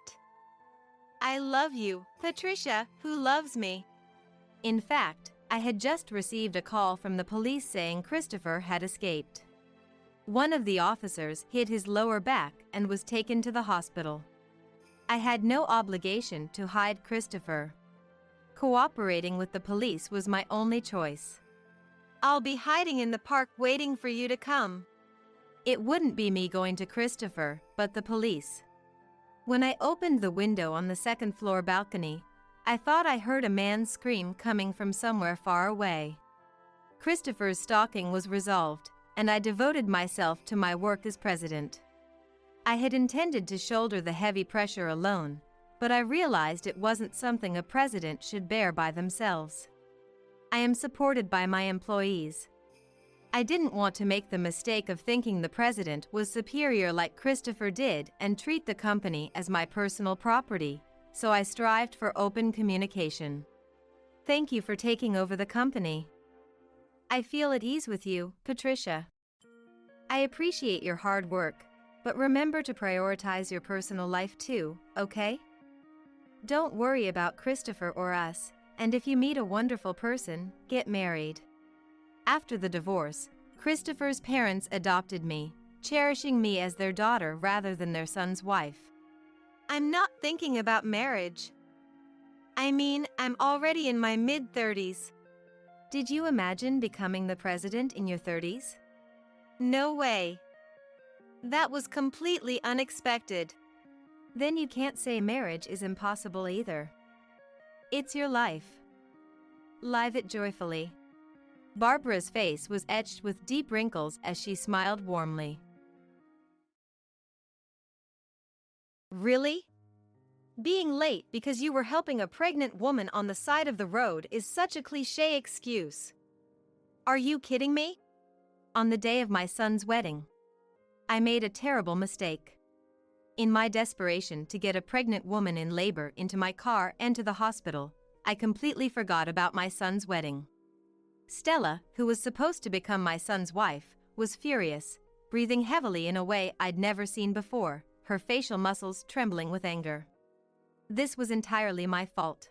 I love you, Patricia, who loves me. In fact, I had just received a call from the police saying Christopher had escaped. One of the officers hit his lower back and was taken to the hospital. I had no obligation to hide Christopher. Cooperating with the police was my only choice. I'll be hiding in the park waiting for you to come. It wouldn't be me going to Christopher, but the police. When I opened the window on the second-floor balcony, I thought I heard a man's scream coming from somewhere far away. Christopher's stalking was resolved, and I devoted myself to my work as president. I had intended to shoulder the heavy pressure alone, but I realized it wasn't something a president should bear by themselves. I am supported by my employees. I didn't want to make the mistake of thinking the president was superior like Christopher did and treat the company as my personal property, so I strived for open communication. Thank you for taking over the company. I feel at ease with you, Patricia. I appreciate your hard work, but remember to prioritize your personal life too, okay? Don't worry about Christopher or us, and if you meet a wonderful person, get married. After the divorce, Christopher's parents adopted me, cherishing me as their daughter rather than their son's wife. I'm not thinking about marriage. I mean, I'm already in my mid-30s. Did you imagine becoming the president in your 30s? No way. That was completely unexpected. Then you can't say marriage is impossible either. It's your life. Live it joyfully. Barbara's face was etched with deep wrinkles as she smiled warmly. Really? Being late because you were helping a pregnant woman on the side of the road is such a cliché excuse. Are you kidding me? On the day of my son's wedding, I made a terrible mistake. In my desperation to get a pregnant woman in labor into my car and to the hospital, I completely forgot about my son's wedding. Stella, who was supposed to become my son's wife, was furious, breathing heavily in a way I'd never seen before, her facial muscles trembling with anger. This was entirely my fault.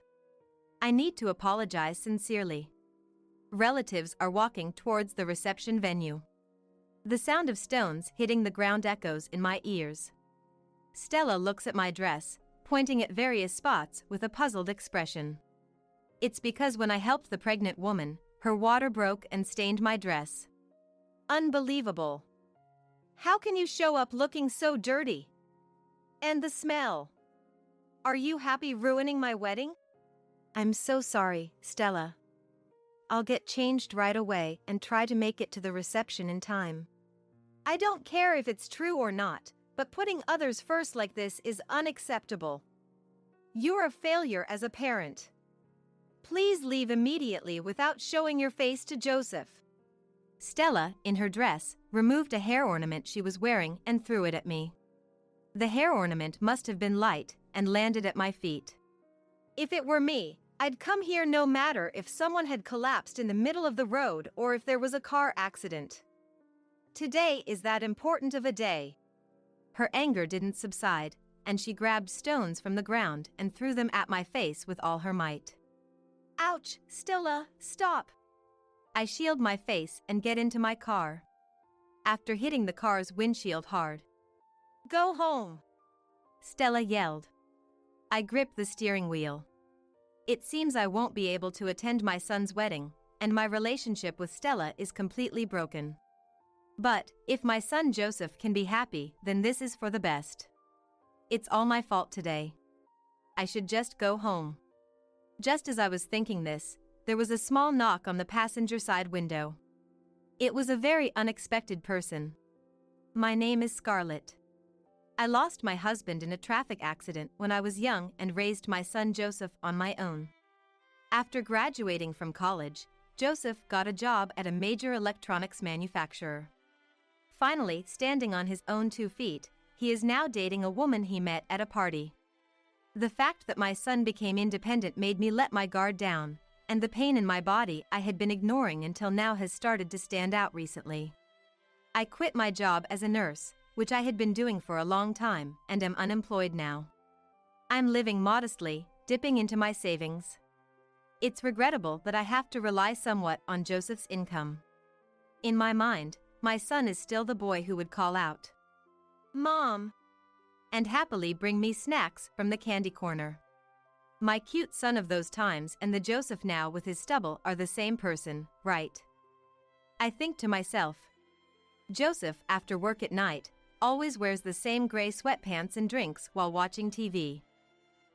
I need to apologize sincerely. Relatives are walking towards the reception venue. The sound of stones hitting the ground echoes in my ears. Stella looks at my dress, pointing at various spots with a puzzled expression. It's because when I helped the pregnant woman, her water broke and stained my dress. Unbelievable. How can you show up looking so dirty? And the smell. Are you happy ruining my wedding? I'm so sorry, Stella. I'll get changed right away and try to make it to the reception in time. I don't care if it's true or not, but putting others first like this is unacceptable. You're a failure as a parent. Please leave immediately without showing your face to Joseph. Stella, in her dress, removed a hair ornament she was wearing and threw it at me. The hair ornament must have been light and landed at my feet. If it were me, I'd come here no matter if someone had collapsed in the middle of the road or if there was a car accident. Today is that important of a day. Her anger didn't subside, and she grabbed stones from the ground and threw them at my face with all her might. Ouch, Stella, stop. I shield my face and get into my car. After hitting the car's windshield hard. Go home, Stella yelled. I gripped the steering wheel. It seems I won't be able to attend my son's wedding, and my relationship with Stella is completely broken. But, if my son Joseph can be happy, then this is for the best. It's all my fault today. I should just go home. Just as I was thinking this, there was a small knock on the passenger side window. It was a very unexpected person. My name is Scarlett. I lost my husband in a traffic accident when I was young and raised my son Joseph on my own. After graduating from college, Joseph got a job at a major electronics manufacturer. Finally, standing on his own 2 feet, he is now dating a woman he met at a party. The fact that my son became independent made me let my guard down, and the pain in my body I had been ignoring until now has started to stand out recently. I quit my job as a nurse, which I had been doing for a long time, and am unemployed now. I'm living modestly, dipping into my savings. It's regrettable that I have to rely somewhat on Joseph's income. In my mind, my son is still the boy who would call out, "Mom," and happily bring me snacks from the candy corner. My cute son of those times and the Joseph now with his stubble are the same person, right? I think to myself. Joseph, after work at night, always wears the same gray sweatpants and drinks while watching TV.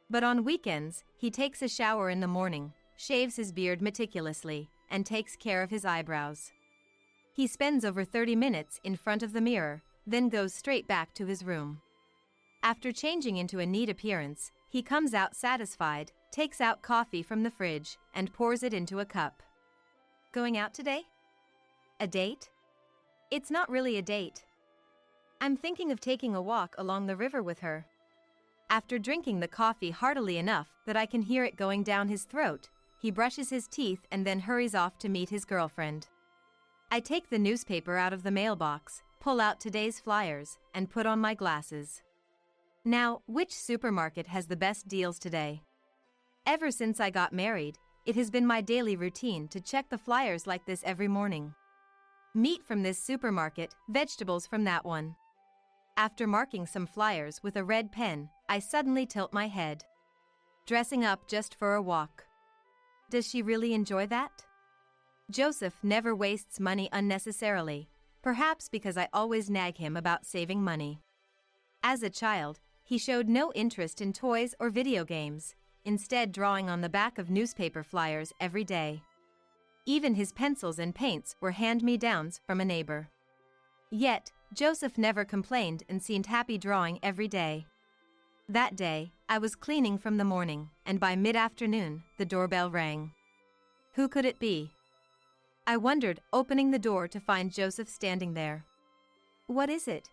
But on weekends, he takes a shower in the morning, shaves his beard meticulously, and takes care of his eyebrows. He spends over 30 minutes in front of the mirror, then goes straight back to his room. After changing into a neat appearance, he comes out satisfied, takes out coffee from the fridge, and pours it into a cup. Going out today? A date? It's not really a date. I'm thinking of taking a walk along the river with her. After drinking the coffee heartily enough that I can hear it going down his throat, he brushes his teeth and then hurries off to meet his girlfriend. I take the newspaper out of the mailbox, pull out today's flyers, and put on my glasses. Now, which supermarket has the best deals today? Ever since I got married, it has been my daily routine to check the flyers like this every morning. Meat from this supermarket, vegetables from that one. After marking some flyers with a red pen, I suddenly tilt my head. Dressing up just for a walk. Does she really enjoy that? Joseph never wastes money unnecessarily, perhaps because I always nag him about saving money. As a child, he showed no interest in toys or video games, instead drawing on the back of newspaper flyers every day. Even his pencils and paints were hand-me-downs from a neighbor. Yet, Joseph never complained and seemed happy drawing every day. That day, I was cleaning from the morning, and by mid-afternoon, the doorbell rang. Who could it be? I wondered, opening the door to find Joseph standing there. What is it?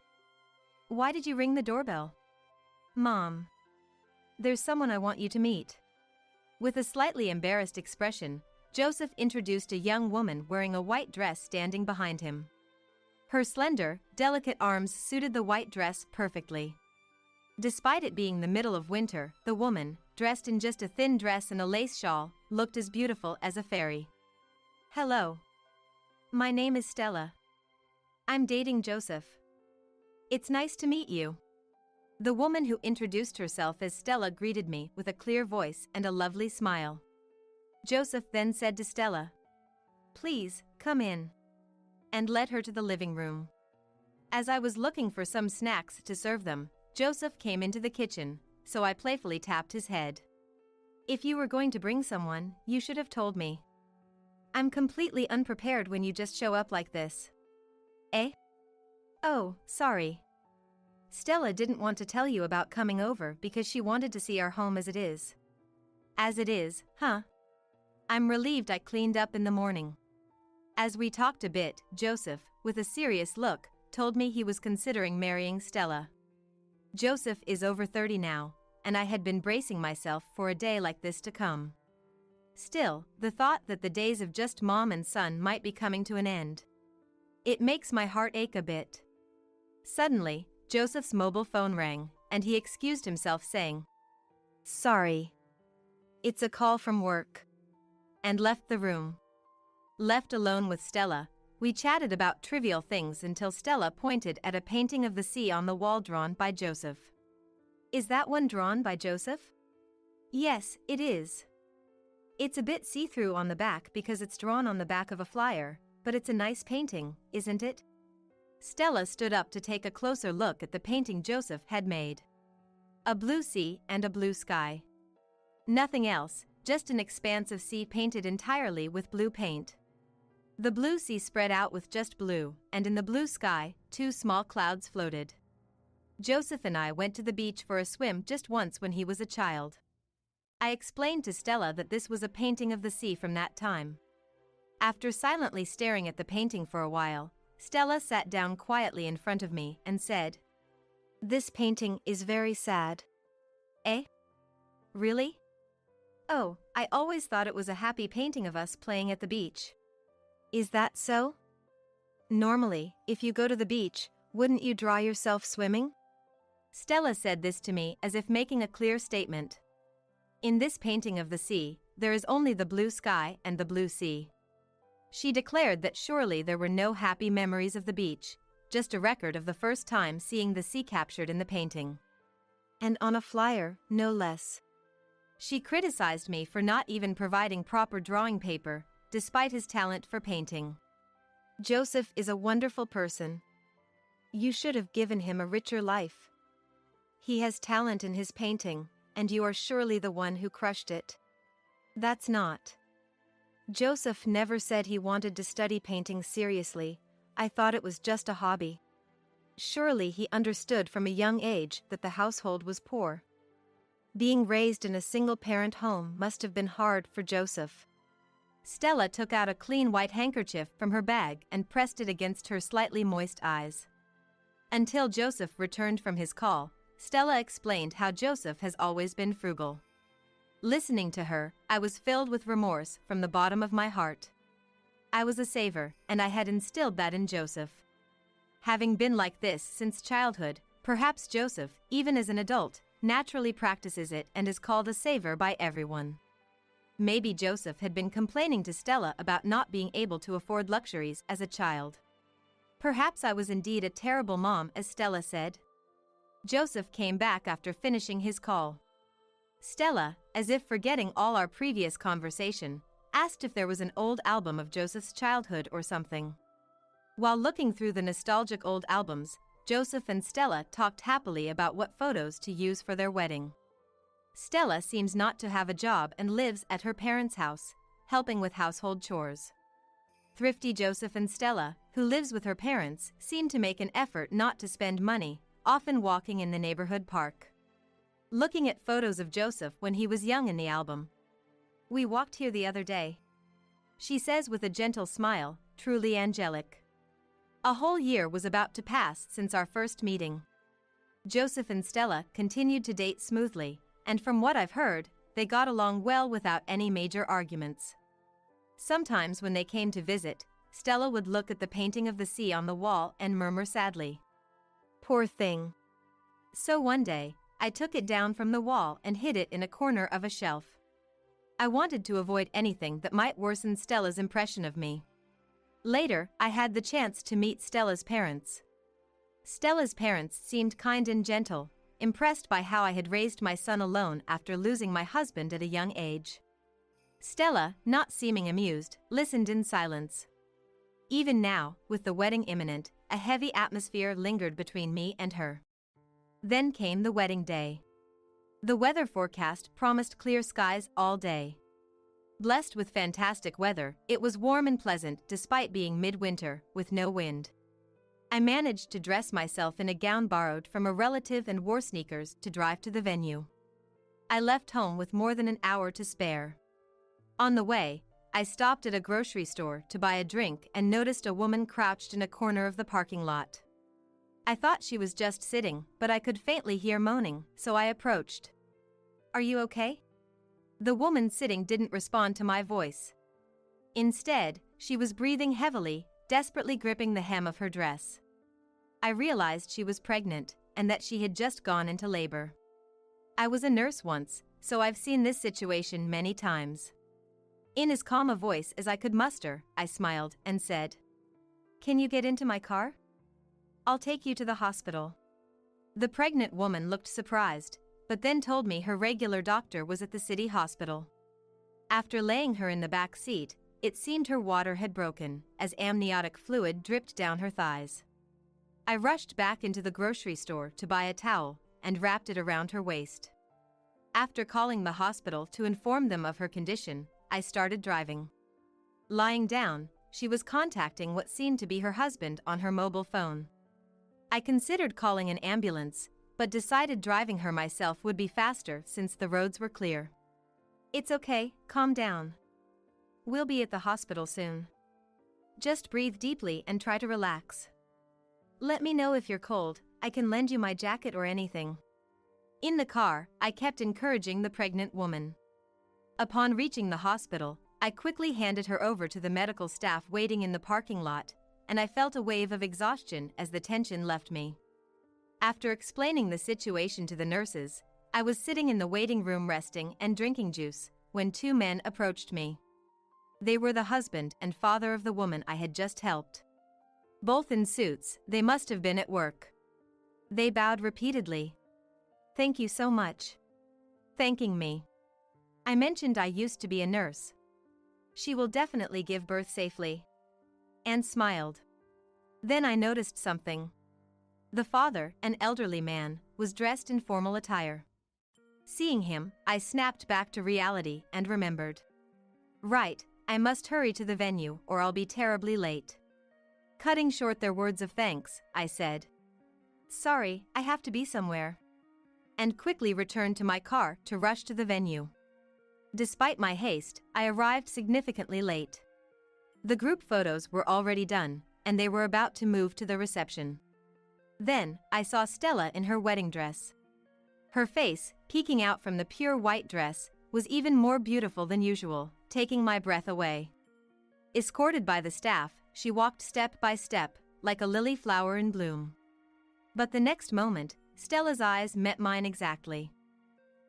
Why did you ring the doorbell? Mom. There's someone I want you to meet. With a slightly embarrassed expression, Joseph introduced a young woman wearing a white dress standing behind him. Her slender, delicate arms suited the white dress perfectly. Despite it being the middle of winter, the woman, dressed in just a thin dress and a lace shawl, looked as beautiful as a fairy. Hello. My name is Stella. I'm dating Joseph. It's nice to meet you. The woman who introduced herself as Stella greeted me with a clear voice and a lovely smile. Joseph then said to Stella, "Please, come in," and led her to the living room. As I was looking for some snacks to serve them, Joseph came into the kitchen, so I playfully tapped his head. "If you were going to bring someone, you should have told me. I'm completely unprepared when you just show up like this." "Eh? Oh, sorry. Stella didn't want to tell you about coming over because she wanted to see our home as it is." "As it is, huh? I'm relieved I cleaned up in the morning." As we talked a bit, Joseph, with a serious look, told me he was considering marrying Stella. Joseph is over 30 now, and I had been bracing myself for a day like this to come. Still, the thought that the days of just mom and son might be coming to an end. It makes my heart ache a bit. Suddenly, Joseph's mobile phone rang, and he excused himself saying, "Sorry. It's a call from work," and left the room. Left alone with Stella, we chatted about trivial things until Stella pointed at a painting of the sea on the wall drawn by Joseph. "Is that one drawn by Joseph?" "Yes, it is. It's a bit see-through on the back because it's drawn on the back of a flyer, but it's a nice painting, isn't it?" Stella stood up to take a closer look at the painting Joseph had made. A blue sea and a blue sky. Nothing else, just an expanse of sea painted entirely with blue paint. The blue sea spread out with just blue, and in the blue sky, 2 small clouds floated. Joseph and I went to the beach for a swim just once when he was a child. I explained to Stella that this was a painting of the sea from that time. After silently staring at the painting for a while, Stella sat down quietly in front of me and said, "This painting is very sad." "Eh? Really? Oh, I always thought it was a happy painting of us playing at the beach." "Is that so? Normally, if you go to the beach, wouldn't you draw yourself swimming?" Stella said this to me as if making a clear statement. In this painting of the sea, there is only the blue sky and the blue sea. She declared that surely there were no happy memories of the beach, just a record of the first time seeing the sea captured in the painting. And on a flyer, no less. She criticized me for not even providing proper drawing paper, despite his talent for painting. "Joseph is a wonderful person. You should have given him a richer life. He has talent in his painting, and you are surely the one who crushed it." "That's not. Joseph never said he wanted to study painting seriously. I thought it was just a hobby. Surely he understood from a young age that the household was poor. Being raised in a single-parent home must have been hard for Joseph." Stella took out a clean white handkerchief from her bag and pressed it against her slightly moist eyes. Until Joseph returned from his call, Stella explained how Joseph has always been frugal. Listening to her, I was filled with remorse from the bottom of my heart. I was a saver, and I had instilled that in Joseph. Having been like this since childhood, perhaps Joseph, even as an adult, naturally practices it and is called a saver by everyone. Maybe Joseph had been complaining to Stella about not being able to afford luxuries as a child. Perhaps I was indeed a terrible mom, as Stella said. Joseph came back after finishing his call. Stella, as if forgetting all our previous conversation, asked if there was an old album of Joseph's childhood or something. While looking through the nostalgic old albums, Joseph and Stella talked happily about what photos to use for their wedding. Stella seems not to have a job and lives at her parents' house, helping with household chores. Thrifty Joseph and Stella, who lives with her parents, seem to make an effort not to spend money, often walking in the neighborhood park. Looking at photos of Joseph when he was young in the album. "We walked here the other day," she says with a gentle smile, truly angelic. A whole year was about to pass since our first meeting. Joseph and Stella continued to date smoothly, and from what I've heard, they got along well without any major arguments. Sometimes when they came to visit, Stella would look at the painting of the sea on the wall and murmur sadly, "Poor thing." So one day, I took it down from the wall and hid it in a corner of a shelf. I wanted to avoid anything that might worsen Stella's impression of me. Later, I had the chance to meet Stella's parents. Stella's parents seemed kind and gentle, impressed by how I had raised my son alone after losing my husband at a young age. Stella, not seeming amused, listened in silence. Even now, with the wedding imminent, a heavy atmosphere lingered between me and her. Then came the wedding day. The weather forecast promised clear skies all day. Blessed with fantastic weather, it was warm and pleasant despite being midwinter, with no wind. I managed to dress myself in a gown borrowed from a relative and wore sneakers to drive to the venue. I left home with more than an hour to spare. On the way, I stopped at a grocery store to buy a drink and noticed a woman crouched in a corner of the parking lot. I thought she was just sitting, but I could faintly hear moaning, so I approached. "Are you okay?" The woman sitting didn't respond to my voice. Instead, she was breathing heavily, desperately gripping the hem of her dress. I realized she was pregnant, and that she had just gone into labor. I was a nurse once, so I've seen this situation many times. In as calm a voice as I could muster, I smiled and said, "Can you get into my car? I'll take you to the hospital." The pregnant woman looked surprised, but then told me her regular doctor was at the city hospital. After laying her in the back seat, it seemed her water had broken, as amniotic fluid dripped down her thighs. I rushed back into the grocery store to buy a towel and wrapped it around her waist. After calling the hospital to inform them of her condition, I started driving. Lying down, she was contacting what seemed to be her husband on her mobile phone. I considered calling an ambulance, but decided driving her myself would be faster since the roads were clear. "It's okay, calm down. We'll be at the hospital soon. Just breathe deeply and try to relax. Let me know if you're cold, I can lend you my jacket or anything." In the car, I kept encouraging the pregnant woman. Upon reaching the hospital, I quickly handed her over to the medical staff waiting in the parking lot, and I felt a wave of exhaustion as the tension left me. After explaining the situation to the nurses, I was sitting in the waiting room resting and drinking juice, when two men approached me. They were the husband and father of the woman I had just helped. Both in suits, they must have been at work. They bowed repeatedly. "Thank you so much." Thanking me. I mentioned I used to be a nurse. "She will definitely give birth safely." And smiled. Then I noticed something. The father, an elderly man, was dressed in formal attire. Seeing him, I snapped back to reality and remembered. Right, I must hurry to the venue or I'll be terribly late. Cutting short their words of thanks, I said, "Sorry, I have to be somewhere," and quickly returned to my car to rush to the venue. Despite my haste, I arrived significantly late. The group photos were already done, and they were about to move to the reception. Then, I saw Stella in her wedding dress. Her face, peeking out from the pure white dress, was even more beautiful than usual, taking my breath away. Escorted by the staff, she walked step by step, like a lily flower in bloom. But the next moment, Stella's eyes met mine exactly.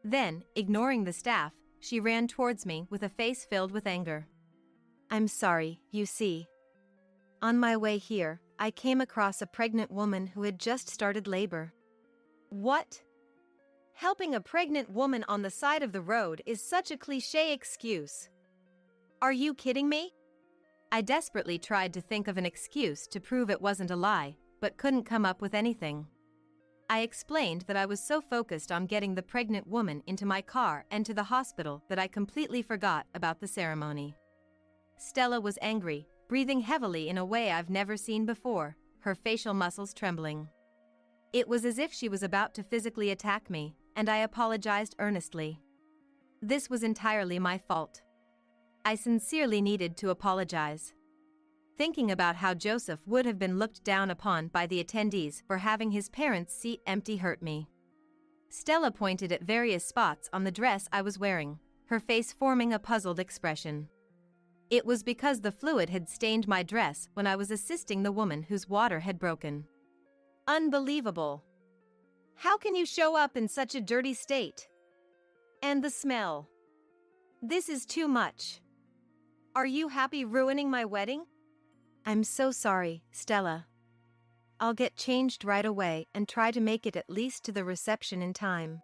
Then, ignoring the staff, she ran towards me with a face filled with anger. "I'm sorry, you see. On my way here, I came across a pregnant woman who had just started labor." "What? Helping a pregnant woman on the side of the road is such a cliché excuse. Are you kidding me?" I desperately tried to think of an excuse to prove it wasn't a lie, but couldn't come up with anything. I explained that I was so focused on getting the pregnant woman into my car and to the hospital that I completely forgot about the ceremony. Stella was angry, breathing heavily in a way I've never seen before, her facial muscles trembling. It was as if she was about to physically attack me, and I apologized earnestly. This was entirely my fault. I sincerely needed to apologize. Thinking about how Joseph would have been looked down upon by the attendees for having his parents' seat empty hurt me. Stella pointed at various spots on the dress I was wearing, her face forming a puzzled expression. It was because the fluid had stained my dress when I was assisting the woman whose water had broken. Unbelievable. How can you show up in such a dirty state? And the smell. This is too much. Are you happy ruining my wedding? I'm so sorry, Stella. I'll get changed right away and try to make it at least to the reception in time.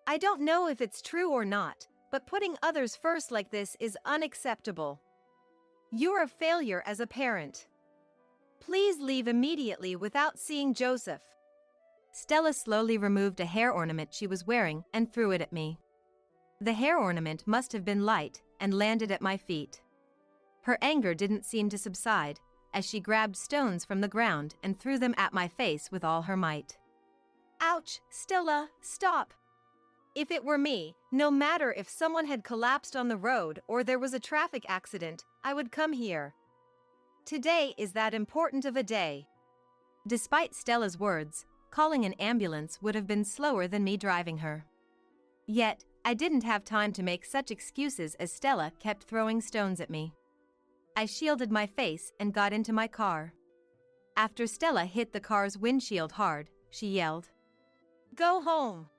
I don't know if it's true or not, but putting others first like this is unacceptable. You're a failure as a parent. Please leave immediately without seeing Joseph. Stella slowly removed a hair ornament she was wearing and threw it at me. The hair ornament must have been light and landed at my feet. Her anger didn't seem to subside, as she grabbed stones from the ground and threw them at my face with all her might. Ouch, Stella, stop! If it were me, no matter if someone had collapsed on the road or there was a traffic accident, I would come here. Today is that important of a day. Despite Stella's words, calling an ambulance would have been slower than me driving her. Yet, I didn't have time to make such excuses as Stella kept throwing stones at me. I shielded my face and got into my car. After Stella hit the car's windshield hard, she yelled, "Go home!"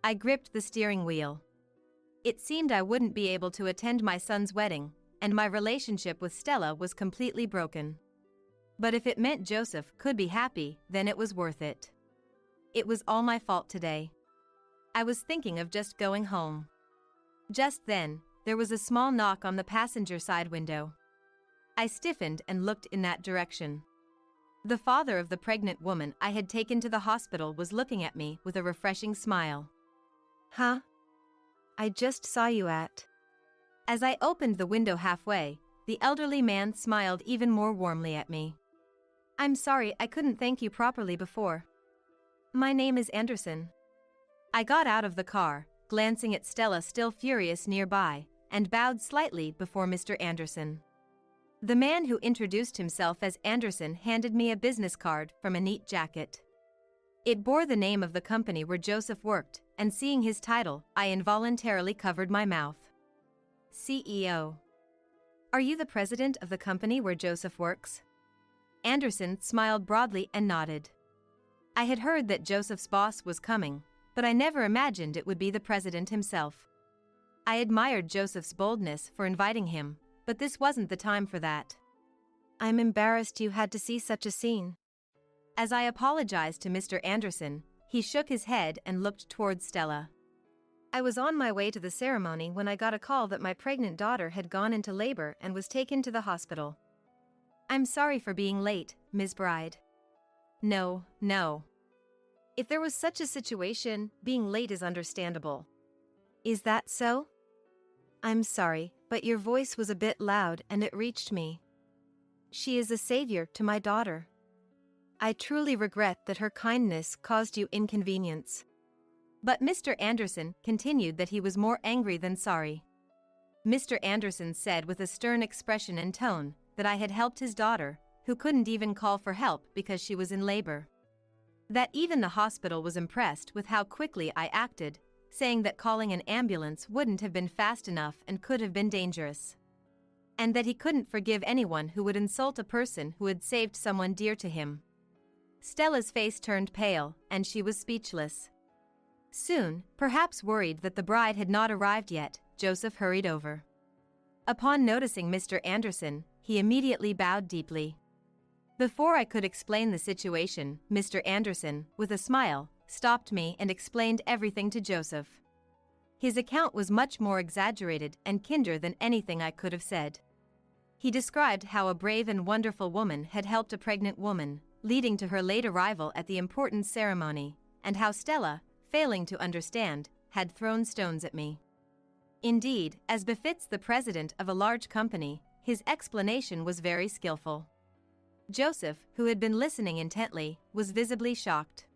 I gripped the steering wheel. It seemed I wouldn't be able to attend my son's wedding, and my relationship with Stella was completely broken. But if it meant Joseph could be happy, then it was worth it. It was all my fault today. I was thinking of just going home. Just then, there was a small knock on the passenger side window. I stiffened and looked in that direction. The father of the pregnant woman I had taken to the hospital was looking at me with a refreshing smile. Huh? I just saw you at. As I opened the window halfway, the elderly man smiled even more warmly at me. I'm sorry I couldn't thank you properly before. My name is Anderson. I got out of the car, glancing at Stella still furious nearby, and bowed slightly before Mr. Anderson. The man who introduced himself as Anderson handed me a business card from a neat jacket. It bore the name of the company where Joseph worked, and seeing his title, I involuntarily covered my mouth. CEO. Are you the president of the company where Joseph works? Anderson smiled broadly and nodded. I had heard that Joseph's boss was coming, but I never imagined it would be the president himself. I admired Joseph's boldness for inviting him, but this wasn't the time for that. I'm embarrassed you had to see such a scene. As I apologized to Mr. Anderson, he shook his head and looked towards Stella. I was on my way to the ceremony when I got a call that my pregnant daughter had gone into labor and was taken to the hospital. I'm sorry for being late, Ms. Bride. No. If there was such a situation, being late is understandable. Is that so? I'm sorry, but your voice was a bit loud and it reached me. She is a savior to my daughter. I truly regret that her kindness caused you inconvenience. But Mr. Anderson continued that he was more angry than sorry. Mr. Anderson said with a stern expression and tone that I had helped his daughter, who couldn't even call for help because she was in labor. That even the hospital was impressed with how quickly I acted, saying that calling an ambulance wouldn't have been fast enough and could have been dangerous. And that he couldn't forgive anyone who would insult a person who had saved someone dear to him. Stella's face turned pale, and she was speechless. Soon, perhaps worried that the bride had not arrived yet, Joseph hurried over. Upon noticing Mr. Anderson, he immediately bowed deeply. Before I could explain the situation, Mr. Anderson, with a smile, stopped me and explained everything to Joseph. His account was much more exaggerated and kinder than anything I could have said. He described how a brave and wonderful woman had helped a pregnant woman, leading to her late arrival at the important ceremony, and how Stella, failing to understand, had thrown stones at me. Indeed, as befits the president of a large company, his explanation was very skillful. Joseph, who had been listening intently, was visibly shocked.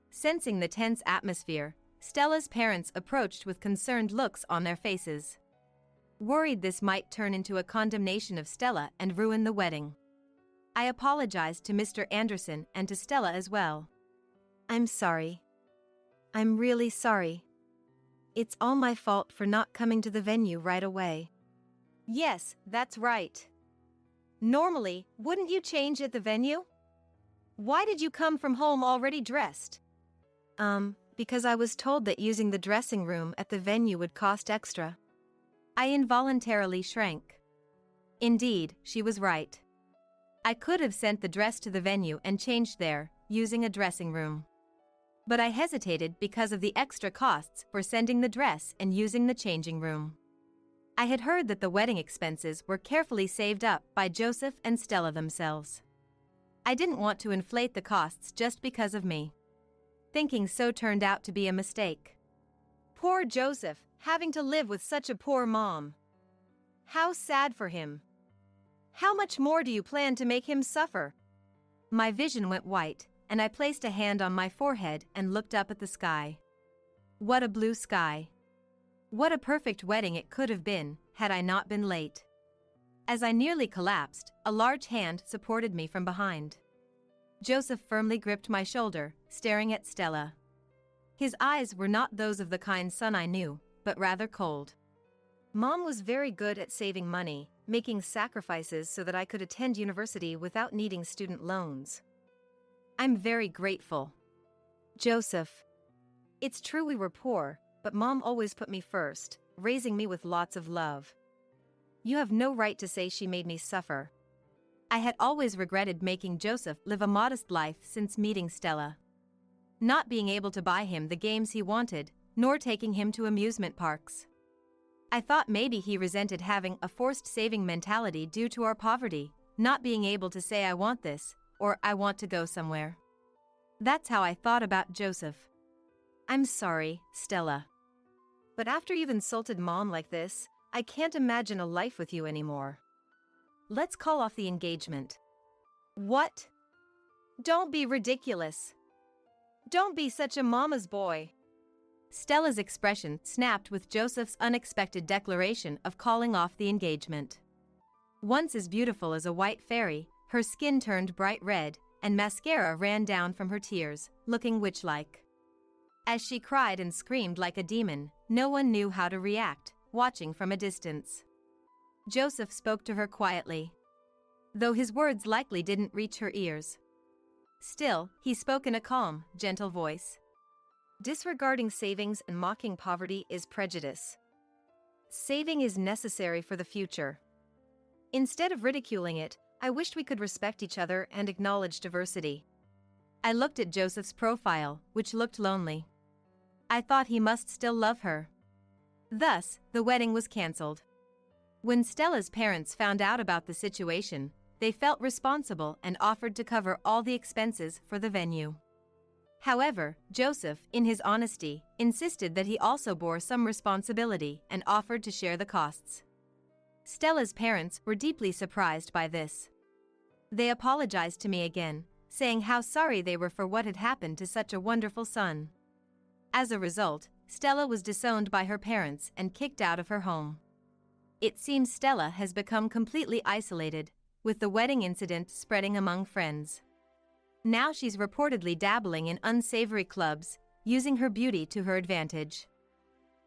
Sensing the tense atmosphere, Stella's parents approached with concerned looks on their faces. Worried this might turn into a condemnation of Stella and ruin the wedding. I apologized to Mr. Anderson and to Stella as well. I'm sorry. I'm really sorry. It's all my fault for not coming to the venue right away. Yes, that's right. Normally, wouldn't you change at the venue? Why did you come from home already dressed? Because I was told that using the dressing room at the venue would cost extra. I involuntarily shrank. Indeed, she was right. I could have sent the dress to the venue and changed there, using a dressing room. But I hesitated because of the extra costs for sending the dress and using the changing room. I had heard that the wedding expenses were carefully saved up by Joseph and Stella themselves. I didn't want to inflate the costs just because of me. Thinking so turned out to be a mistake. Poor Joseph, having to live with such a poor mom. How sad for him. How much more do you plan to make him suffer? My vision went white, and I placed a hand on my forehead and looked up at the sky. What a blue sky. What a perfect wedding it could have been, had I not been late. As I nearly collapsed, a large hand supported me from behind. Joseph firmly gripped my shoulder, staring at Stella. His eyes were not those of the kind son I knew, but rather cold. Mom was very good at saving money, making sacrifices so that I could attend university without needing student loans. I'm very grateful. Joseph. It's true we were poor, but Mom always put me first, raising me with lots of love. You have no right to say she made me suffer. I had always regretted making Joseph live a modest life since meeting Stella. Not being able to buy him the games he wanted, nor taking him to amusement parks. I thought maybe he resented having a forced saving mentality due to our poverty, not being able to say I want this, or I want to go somewhere. That's how I thought about Joseph. I'm sorry, Stella. But after you've insulted Mom like this, I can't imagine a life with you anymore. Let's call off the engagement. What? Don't be ridiculous. Don't be such a mama's boy. Stella's expression snapped with Joseph's unexpected declaration of calling off the engagement. Once as beautiful as a white fairy, her skin turned bright red, and mascara ran down from her tears, looking witch-like. As she cried and screamed like a demon, no one knew how to react, watching from a distance. Joseph spoke to her quietly, though his words likely didn't reach her ears. Still, he spoke in a calm, gentle voice. Disregarding savings and mocking poverty is prejudice. Saving is necessary for the future. Instead of ridiculing it, I wished we could respect each other and acknowledge diversity. I looked at Joseph's profile, which looked lonely. I thought he must still love her. Thus, the wedding was cancelled. When Stella's parents found out about the situation, they felt responsible and offered to cover all the expenses for the venue. However, Joseph, in his honesty, insisted that he also bore some responsibility and offered to share the costs. Stella's parents were deeply surprised by this. They apologized to me again, saying how sorry they were for what had happened to such a wonderful son. As a result, Stella was disowned by her parents and kicked out of her home. It seems Stella has become completely isolated, with the wedding incident spreading among friends. Now she's reportedly dabbling in unsavory clubs, using her beauty to her advantage.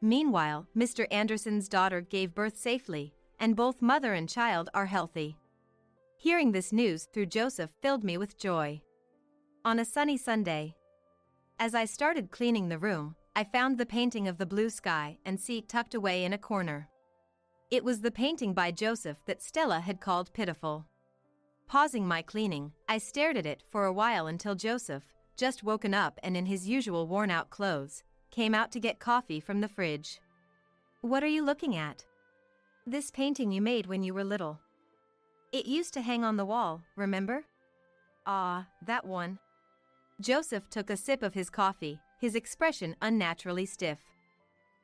Meanwhile, Mr. Anderson's daughter gave birth safely, and both mother and child are healthy. Hearing this news through Joseph filled me with joy. On a sunny Sunday, as I started cleaning the room, I found the painting of the blue sky and sea tucked away in a corner. It was the painting by Joseph that Stella had called pitiful. Pausing my cleaning, I stared at it for a while until Joseph, just woken up and in his usual worn-out clothes, came out to get coffee from the fridge. "What are you looking at?" "This painting you made when you were little. It used to hang on the wall, remember?" "Ah, that one." Joseph took a sip of his coffee, his expression unnaturally stiff.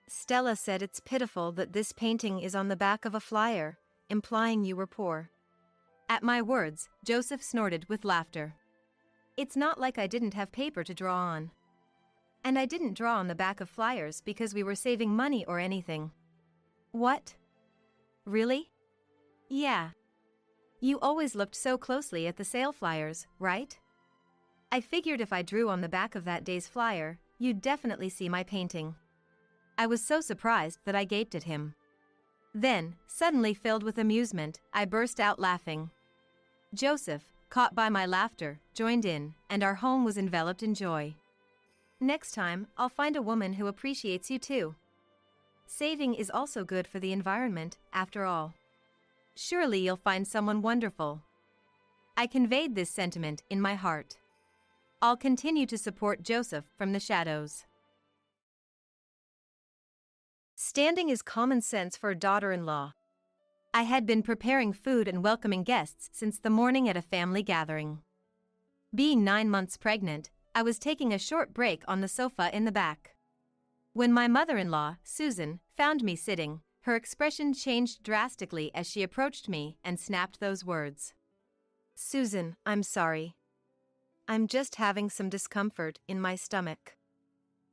"Stella said it's pitiful that this painting is on the back of a flyer, implying you were poor." At my words, Joseph snorted with laughter. "It's not like I didn't have paper to draw on. And I didn't draw on the back of flyers because we were saving money or anything." "What? Really?" "Yeah. You always looked so closely at the sale flyers, right? I figured if I drew on the back of that day's flyer, you'd definitely see my painting." I was so surprised that I gaped at him. Then, suddenly filled with amusement, I burst out laughing. Joseph, caught by my laughter, joined in, and our home was enveloped in joy. "Next time, I'll find a woman who appreciates you too." Saving is also good for the environment, after all. Surely you'll find someone wonderful. I conveyed this sentiment in my heart. I'll continue to support Joseph from the shadows. Standing is common sense for a daughter-in-law. I had been preparing food and welcoming guests since the morning at a family gathering. Being 9 months pregnant, I was taking a short break on the sofa in the back. When my mother-in-law, Susan, found me sitting, her expression changed drastically as she approached me and snapped those words. "Susan, I'm sorry. I'm just having some discomfort in my stomach."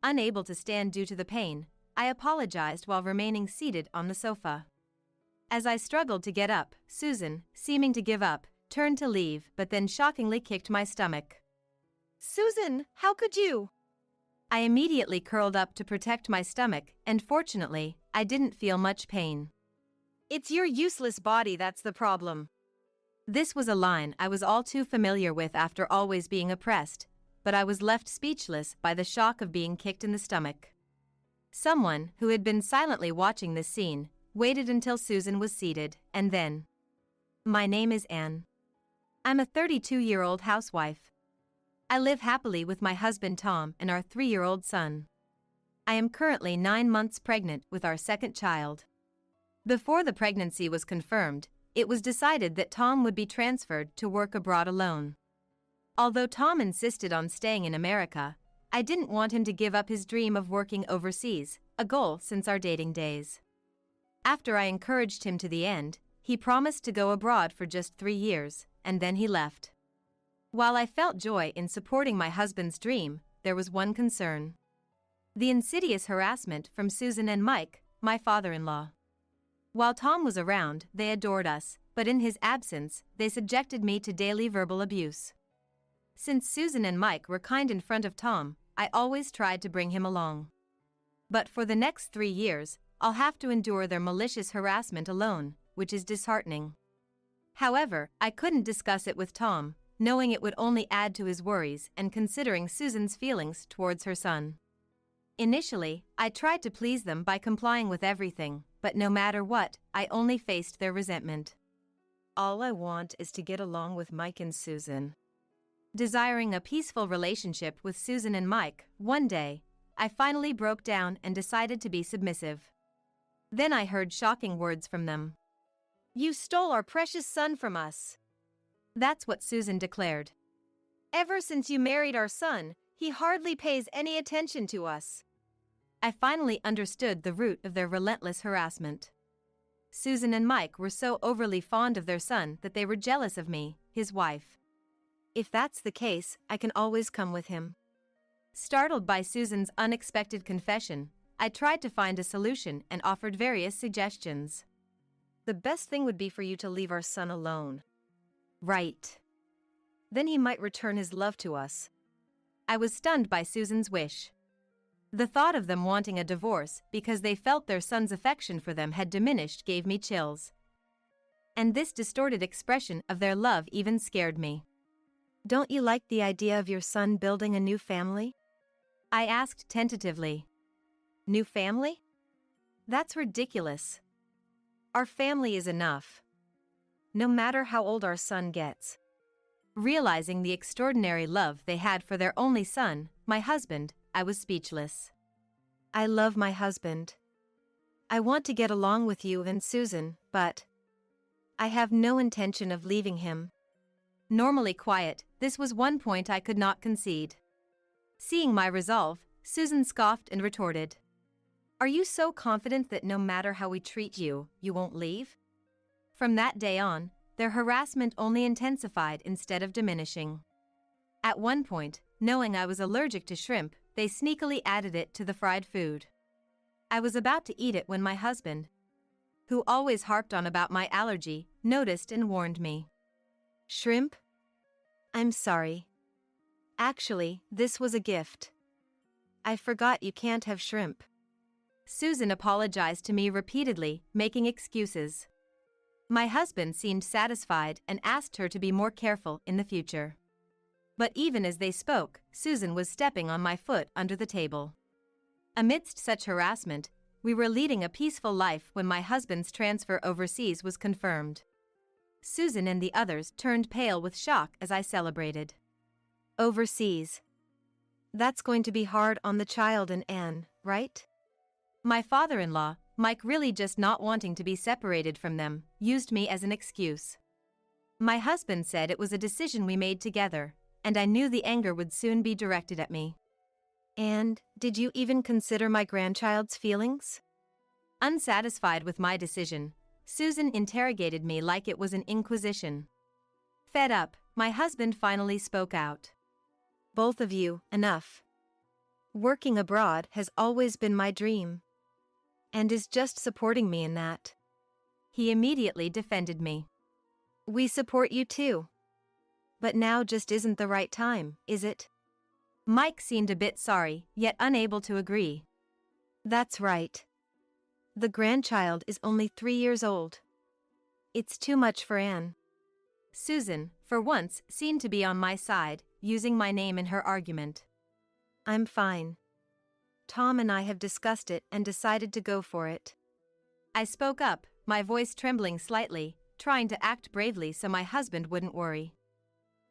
Unable to stand due to the pain, I apologized while remaining seated on the sofa. As I struggled to get up, Susan, seeming to give up, turned to leave but then shockingly kicked my stomach. "Susan, how could you?" I immediately curled up to protect my stomach, and fortunately, I didn't feel much pain. "It's your useless body that's the problem." This was a line I was all too familiar with after always being oppressed, but I was left speechless by the shock of being kicked in the stomach. Someone, who had been silently watching this scene, waited until Susan was seated, and then. "My name is Anne. I'm a 32-year-old housewife. I live happily with my husband Tom and our 3-year-old son. I am currently 9 months pregnant with our second child. Before the pregnancy was confirmed, it was decided that Tom would be transferred to work abroad alone. Although Tom insisted on staying in America, I didn't want him to give up his dream of working overseas, a goal since our dating days. After I encouraged him to the end, he promised to go abroad for just 3 years, and then he left. While I felt joy in supporting my husband's dream, there was one concern. The insidious harassment from Susan and Mike, my father-in-law. While Tom was around, they adored us, but in his absence, they subjected me to daily verbal abuse. Since Susan and Mike were kind in front of Tom, I always tried to bring him along. But for the next 3 years, I'll have to endure their malicious harassment alone, which is disheartening. However, I couldn't discuss it with Tom, knowing it would only add to his worries and considering Susan's feelings towards her son. Initially, I tried to please them by complying with everything, but no matter what, I only faced their resentment. All I want is to get along with Mike and Susan. Desiring a peaceful relationship with Susan and Mike, one day, I finally broke down and decided to be submissive. Then I heard shocking words from them. "You stole our precious son from us." That's what Susan declared. "Ever since you married our son, he hardly pays any attention to us." I finally understood the root of their relentless harassment. Susan and Mike were so overly fond of their son that they were jealous of me, his wife. "If that's the case, I can always come with him." Startled by Susan's unexpected confession, I tried to find a solution and offered various suggestions. "The best thing would be for you to leave our son alone." "Right. Then he might return his love to us." I was stunned by Susan's wish. The thought of them wanting a divorce because they felt their son's affection for them had diminished gave me chills. And this distorted expression of their love even scared me. "Don't you like the idea of your son building a new family?" I asked tentatively. "New family? That's ridiculous. Our family is enough. No matter how old our son gets." Realizing the extraordinary love they had for their only son, my husband, I was speechless. "I love my husband. I want to get along with you and Susan, but I have no intention of leaving him." Normally quiet, this was one point I could not concede. Seeing my resolve, Susan scoffed and retorted. "Are you so confident that no matter how we treat you, you won't leave?" From that day on, their harassment only intensified instead of diminishing. At one point, knowing I was allergic to shrimp, they sneakily added it to the fried food. I was about to eat it when my husband, who always harped on about my allergy, noticed and warned me. "Shrimp? I'm sorry. Actually, this was a gift. I forgot you can't have shrimp." Susan apologized to me repeatedly, making excuses. My husband seemed satisfied and asked her to be more careful in the future. But even as they spoke, Susan was stepping on my foot under the table. Amidst such harassment, we were leading a peaceful life when my husband's transfer overseas was confirmed. Susan and the others turned pale with shock as I celebrated. Overseas. That's going to be hard on the child and Anne, right? My father-in-law, Mike, really just not wanting to be separated from them, used me as an excuse. My husband said it was a decision we made together, and I knew the anger would soon be directed at me. And did you even consider my grandchild's feelings? Unsatisfied with my decision, Susan interrogated me like it was an inquisition. Fed up, my husband finally spoke out. Both of you, enough. Working abroad has always been my dream. And is just supporting me in that. He immediately defended me. We support you too. But now just isn't the right time, is it? Mike seemed a bit sorry, yet unable to agree. That's right. The grandchild is only 3 years old. It's too much for Anne. Susan, for once, seemed to be on my side, using my name in her argument. I'm fine. Tom and I have discussed it and decided to go for it. I spoke up, my voice trembling slightly, trying to act bravely so my husband wouldn't worry.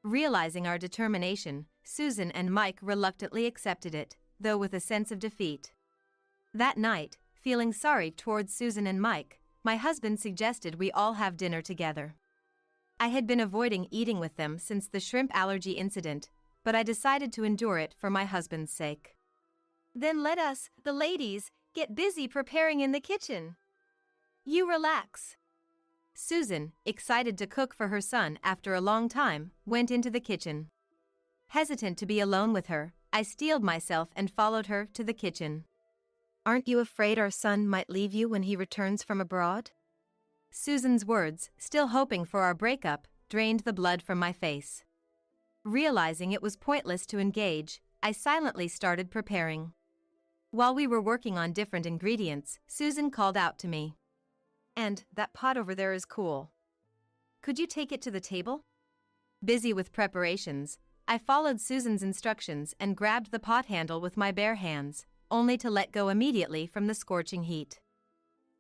Realizing our determination, Susan and Mike reluctantly accepted it, though with a sense of defeat. That night, feeling sorry towards Susan and Mike, my husband suggested we all have dinner together. I had been avoiding eating with them since the shrimp allergy incident, but I decided to endure it for my husband's sake. Then let us, the ladies, get busy preparing in the kitchen. You relax. Susan, excited to cook for her son after a long time, went into the kitchen. Hesitant to be alone with her, I steeled myself and followed her to the kitchen. Aren't you afraid our son might leave you when he returns from abroad? Susan's words, still hoping for our breakup, drained the blood from my face. Realizing it was pointless to engage, I silently started preparing. While we were working on different ingredients, Susan called out to me. And that pot over there is cool. Could you take it to the table? Busy with preparations, I followed Susan's instructions and grabbed the pot handle with my bare hands, only to let go immediately from the scorching heat.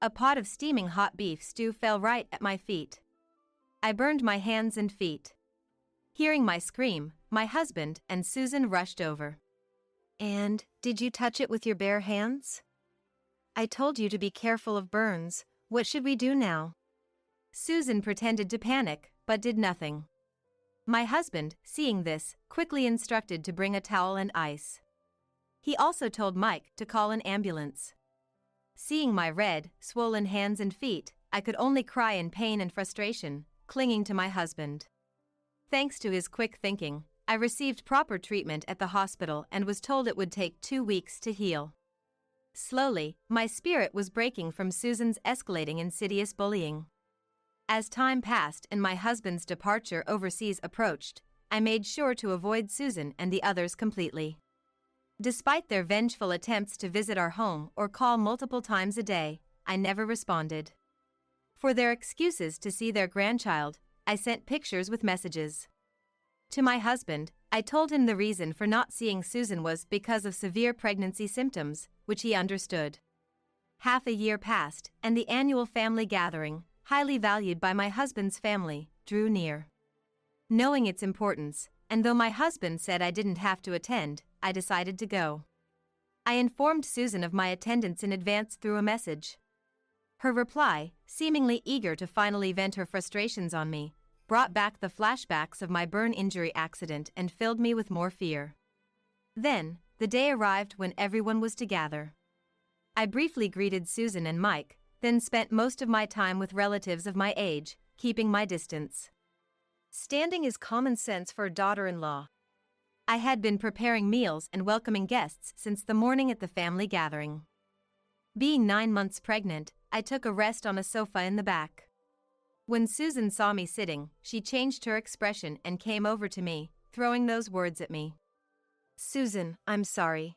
A pot of steaming hot beef stew fell right at my feet. I burned my hands and feet. Hearing my scream, my husband and Susan rushed over. And did you touch it with your bare hands? I told you to be careful of burns. What should we do now? Susan pretended to panic, but did nothing. My husband, seeing this, quickly instructed to bring a towel and ice. He also told Mike to call an ambulance. Seeing my red, swollen hands and feet, I could only cry in pain and frustration, clinging to my husband. Thanks to his quick thinking, I received proper treatment at the hospital and was told it would take 2 weeks to heal. Slowly, my spirit was breaking from Susan's escalating insidious bullying. As time passed and my husband's departure overseas approached, I made sure to avoid Susan and the others completely. Despite their vengeful attempts to visit our home or call multiple times a day, I never responded. For their excuses to see their grandchild, I sent pictures with messages. To my husband, I told him the reason for not seeing Susan was because of severe pregnancy symptoms, which he understood. Half a year passed, and the annual family gathering, highly valued by my husband's family, drew near. Knowing its importance, and though my husband said I didn't have to attend, I decided to go. I informed Susan of my attendance in advance through a message. Her reply, seemingly eager to finally vent her frustrations on me, brought back the flashbacks of my burn injury accident and filled me with more fear. Then, the day arrived when everyone was to gather. I briefly greeted Susan and Mike, then spent most of my time with relatives of my age, keeping my distance. Standing is common sense for a daughter-in-law. I had been preparing meals and welcoming guests since the morning at the family gathering. Being 9 months pregnant, I took a rest on a sofa in the back. When Susan saw me sitting, she changed her expression and came over to me, throwing those words at me. Susan, I'm sorry.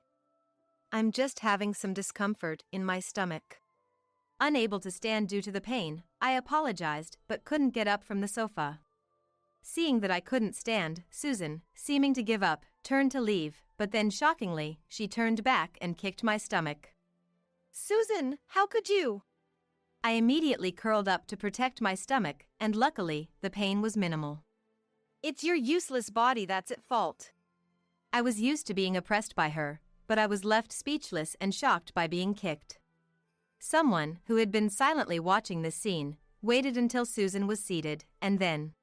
I'm just having some discomfort in my stomach. Unable to stand due to the pain, I apologized but couldn't get up from the sofa. Seeing that I couldn't stand, Susan, seeming to give up, turned to leave, but then shockingly, she turned back and kicked my stomach. Susan, how could you? I immediately curled up to protect my stomach, and luckily, the pain was minimal. It's your useless body that's at fault. I was used to being oppressed by her, but I was left speechless and shocked by being kicked. Someone, who had been silently watching this scene, waited until Susan was seated, and then,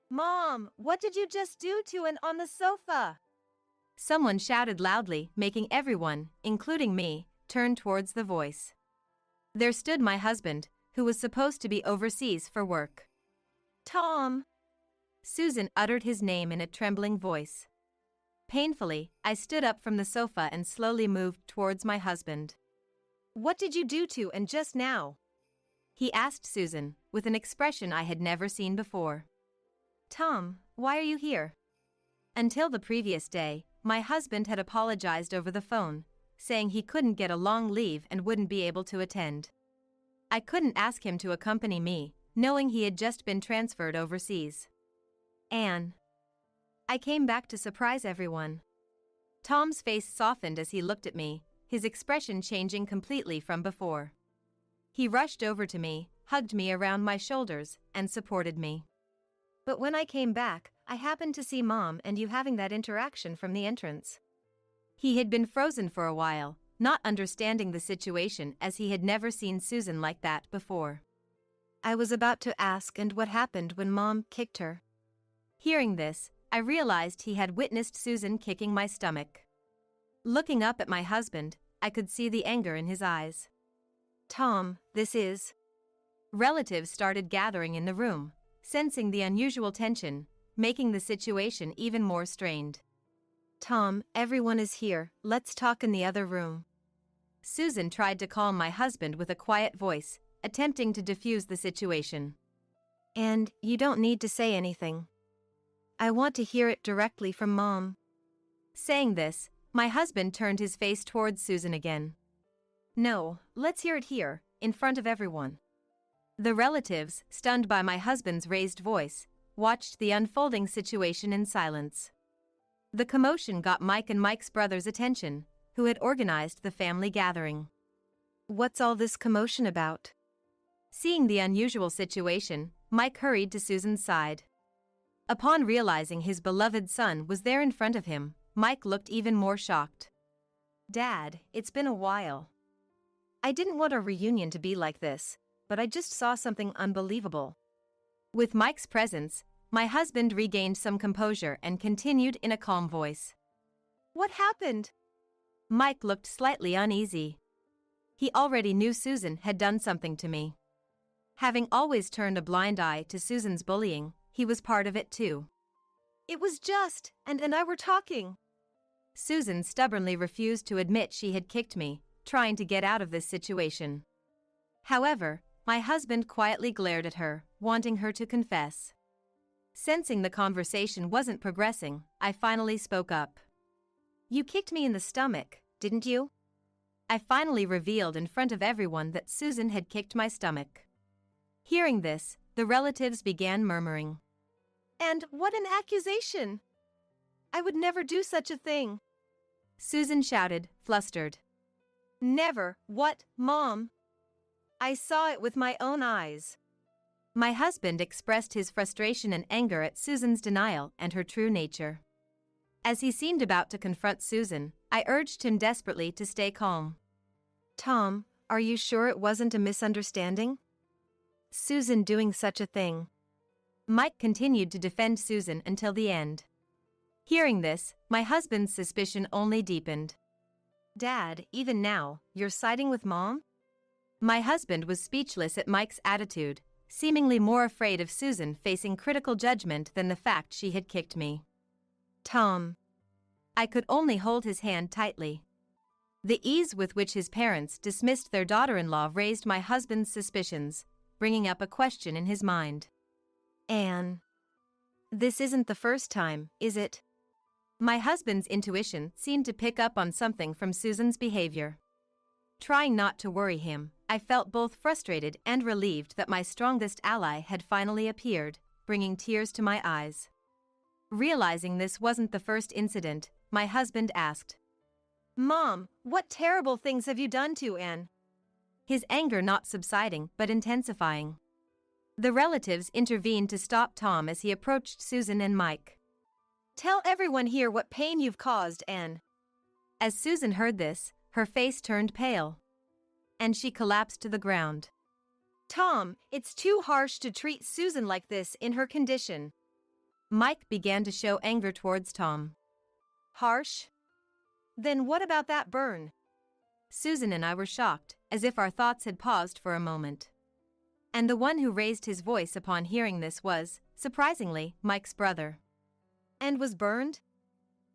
Mom, what did you just do to Ann on the sofa? someone shouted loudly, making everyone, including me, turn towards the voice. There stood my husband, who was supposed to be overseas for work. Tom. Susan uttered his name in a trembling voice. Painfully, I stood up from the sofa and slowly moved towards my husband. What did you do to Ann just now? He asked Susan, with an expression I had never seen before. Tom, why are you here? Until the previous day, my husband had apologized over the phone, saying he couldn't get a long leave and wouldn't be able to attend. I couldn't ask him to accompany me, knowing he had just been transferred overseas. Anne. I came back to surprise everyone. Tom's face softened as he looked at me, his expression changing completely from before. He rushed over to me, hugged me around my shoulders, and supported me. But when I came back, I happened to see Mom and you having that interaction from the entrance. He had been frozen for a while, not understanding the situation as he had never seen Susan like that before. I was about to ask and what happened when Mom kicked her. Hearing this, I realized he had witnessed Susan kicking my stomach. Looking up at my husband, I could see the anger in his eyes. Tom, this is... Relatives started gathering in the room, sensing the unusual tension, making the situation even more strained. Tom, everyone is here, let's talk in the other room. Susan tried to calm my husband with a quiet voice, attempting to diffuse the situation. And you don't need to say anything. I want to hear it directly from Mom. Saying this, my husband turned his face towards Susan again. No, let's hear it here, in front of everyone. The relatives, stunned by my husband's raised voice, watched the unfolding situation in silence. The commotion got Mike and Mike's brother's attention, who had organized the family gathering. What's all this commotion about? Seeing the unusual situation, Mike hurried to Susan's side. Upon realizing his beloved son was there in front of him, Mike looked even more shocked. Dad, it's been a while. I didn't want our reunion to be like this, but I just saw something unbelievable. With Mike's presence, my husband regained some composure and continued in a calm voice. What happened? Mike looked slightly uneasy. He already knew Susan had done something to me. Having always turned a blind eye to Susan's bullying, he was part of it too. It was just, and I were talking. Susan stubbornly refused to admit she had kicked me, trying to get out of this situation. However, my husband quietly glared at her, wanting her to confess. Sensing the conversation wasn't progressing, I finally spoke up. You kicked me in the stomach, didn't you? I finally revealed in front of everyone that Susan had kicked my stomach. Hearing this, the relatives began murmuring. And what an accusation! I would never do such a thing. Susan shouted, flustered. Never. What, Mom? I saw it with my own eyes. My husband expressed his frustration and anger at Susan's denial and her true nature. As he seemed about to confront Susan, I urged him desperately to stay calm. Tom, are you sure it wasn't a misunderstanding? Susan doing such a thing. Mike continued to defend Susan until the end. Hearing this, my husband's suspicion only deepened. Dad, even now, you're siding with Mom? My husband was speechless at Mike's attitude, seemingly more afraid of Susan facing critical judgment than the fact she had kicked me. Tom. I could only hold his hand tightly. The ease with which his parents dismissed their daughter-in-law raised my husband's suspicions, bringing up a question in his mind. Anne. This isn't the first time, is it? My husband's intuition seemed to pick up on something from Susan's behavior. Trying not to worry him, I felt both frustrated and relieved that my strongest ally had finally appeared, bringing tears to my eyes. Realizing this wasn't the first incident, my husband asked, Mom, what terrible things have you done to Anne? his anger not subsiding but intensifying. The relatives intervened to stop Tom as he approached Susan and Mike. Tell everyone here what pain you've caused, Anne. As Susan heard this, her face turned pale, and she collapsed to the ground. Tom, it's too harsh to treat Susan like this in her condition. Mike began to show anger towards Tom. Harsh? Then what about that burn? Susan and I were shocked, as if our thoughts had paused for a moment. And the one who raised his voice upon hearing this was, surprisingly, Mike's brother. And was burned?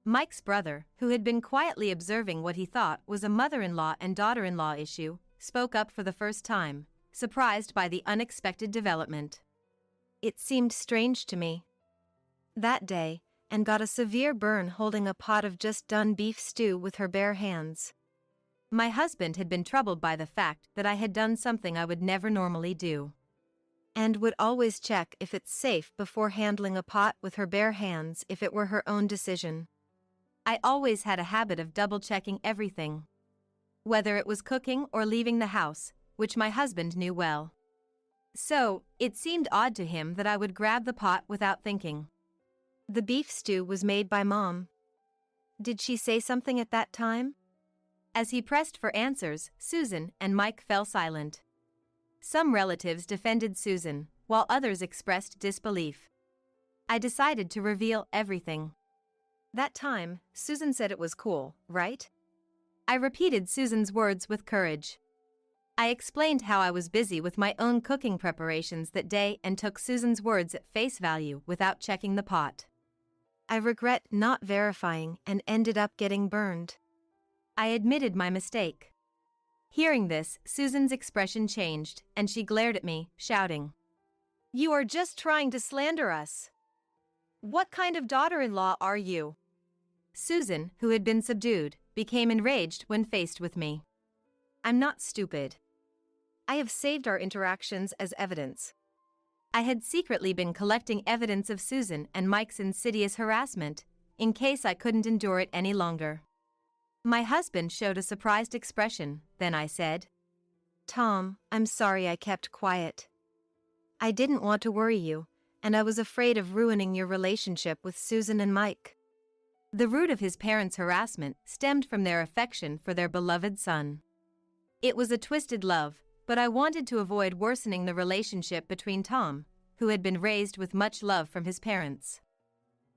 Mike's brother, who had been quietly observing what he thought was a mother-in-law and daughter-in-law issue, spoke up for the first time, surprised by the unexpected development. It seemed strange to me. That day, Anne got a severe burn holding a pot of just done beef stew with her bare hands. My husband had been troubled by the fact that I had done something I would never normally do. And would always check if it's safe before handling a pot with her bare hands if it were her own decision. I always had a habit of double-checking everything, whether it was cooking or leaving the house, which my husband knew well. So, it seemed odd to him that I would grab the pot without thinking. The beef stew was made by Mom. Did she say something at that time? As he pressed for answers, Susan and Mike fell silent. Some relatives defended Susan, while others expressed disbelief. I decided to reveal everything. That time, Susan said it was cool, right? I repeated Susan's words with courage. I explained how I was busy with my own cooking preparations that day and took Susan's words at face value without checking the pot. I regret not verifying and ended up getting burned. I admitted my mistake. Hearing this, Susan's expression changed, and she glared at me, shouting, "You are just trying to slander us. What kind of daughter-in-law are you?" Susan, who had been subdued, became enraged when faced with me. I'm not stupid. I have saved our interactions as evidence. I had secretly been collecting evidence of Susan and Mike's insidious harassment, in case I couldn't endure it any longer. My husband showed a surprised expression, then I said, "Tom, I'm sorry I kept quiet. I didn't want to worry you, and I was afraid of ruining your relationship with Susan and Mike." The root of his parents' harassment stemmed from their affection for their beloved son. It was a twisted love, but I wanted to avoid worsening the relationship between Tom, who had been raised with much love from his parents.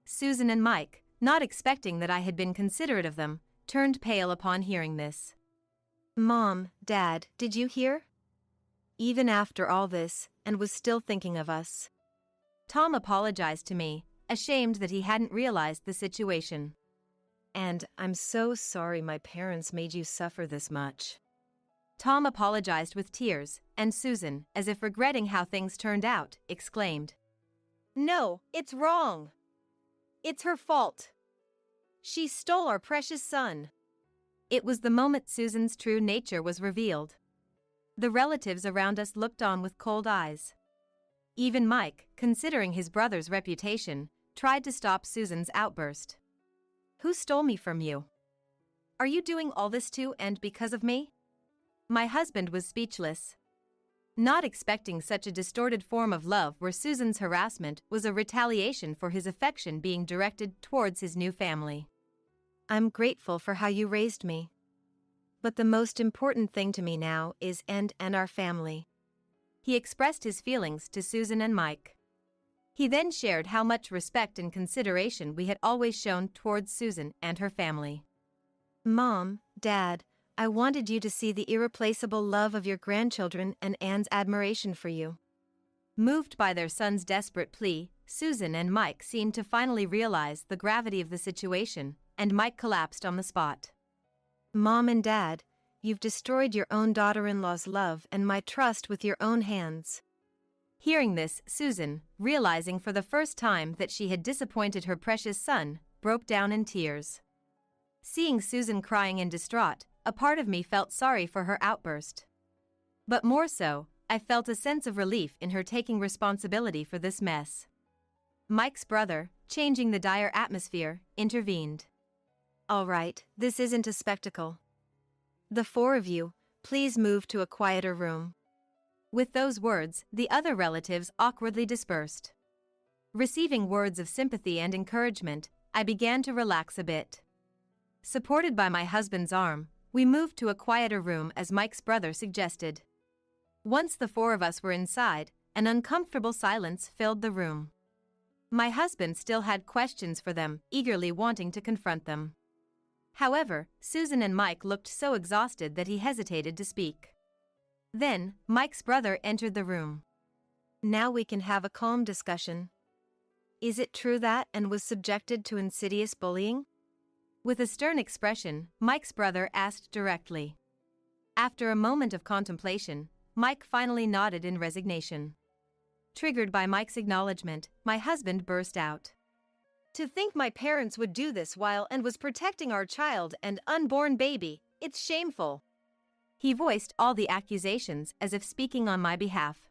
Susan and Mike, not expecting that I had been considerate of them, turned pale upon hearing this. "Mom, Dad, did you hear? Even after all this, and was still thinking of us." Tom apologized to me, ashamed that he hadn't realized the situation. "And I'm so sorry my parents made you suffer this much." Tom apologized with tears, and Susan, as if regretting how things turned out, exclaimed, "No, it's wrong. It's her fault. She stole our precious son." It was the moment Susan's true nature was revealed. The relatives around us looked on with cold eyes. Even Mike, considering his brother's reputation, tried to stop Susan's outburst. "Who stole me from you? Are you doing all this too and because of me?" My husband was speechless, not expecting such a distorted form of love where Susan's harassment was a retaliation for his affection being directed towards his new family. "I'm grateful for how you raised me. But the most important thing to me now is and our family." He expressed his feelings to Susan and Mike. He then shared how much respect and consideration we had always shown towards Susan and her family. "Mom, Dad, I wanted you to see the irreplaceable love of your grandchildren and Anne's admiration for you." Moved by their son's desperate plea, Susan and Mike seemed to finally realize the gravity of the situation, and Mike collapsed on the spot. "Mom and Dad, you've destroyed your own daughter-in-law's love and my trust with your own hands." Hearing this, Susan, realizing for the first time that she had disappointed her precious son, broke down in tears. Seeing Susan crying and distraught, a part of me felt sorry for her outburst. But more so, I felt a sense of relief in her taking responsibility for this mess. Mike's brother, changing the dire atmosphere, intervened. "All right, this isn't a spectacle. The four of you, Please move to a quieter room." With those words, the other relatives awkwardly dispersed. Receiving words of sympathy and encouragement, I began to relax a bit. Supported by my husband's arm, we moved to a quieter room as Mike's brother suggested. Once the four of us were inside, an uncomfortable silence filled the room. My husband still had questions for them, eagerly wanting to confront them. However, Susan and Mike looked so exhausted that he hesitated to speak. Then, Mike's brother entered the room. "Now we can have a calm discussion. Is it true that and was subjected to insidious bullying?" With a stern expression, Mike's brother asked directly. After a moment of contemplation, Mike finally nodded in resignation. Triggered by Mike's acknowledgement, my husband burst out. To think my parents would do this while and was protecting our child and unborn baby, it's shameful. He voiced all the accusations as if speaking on my behalf.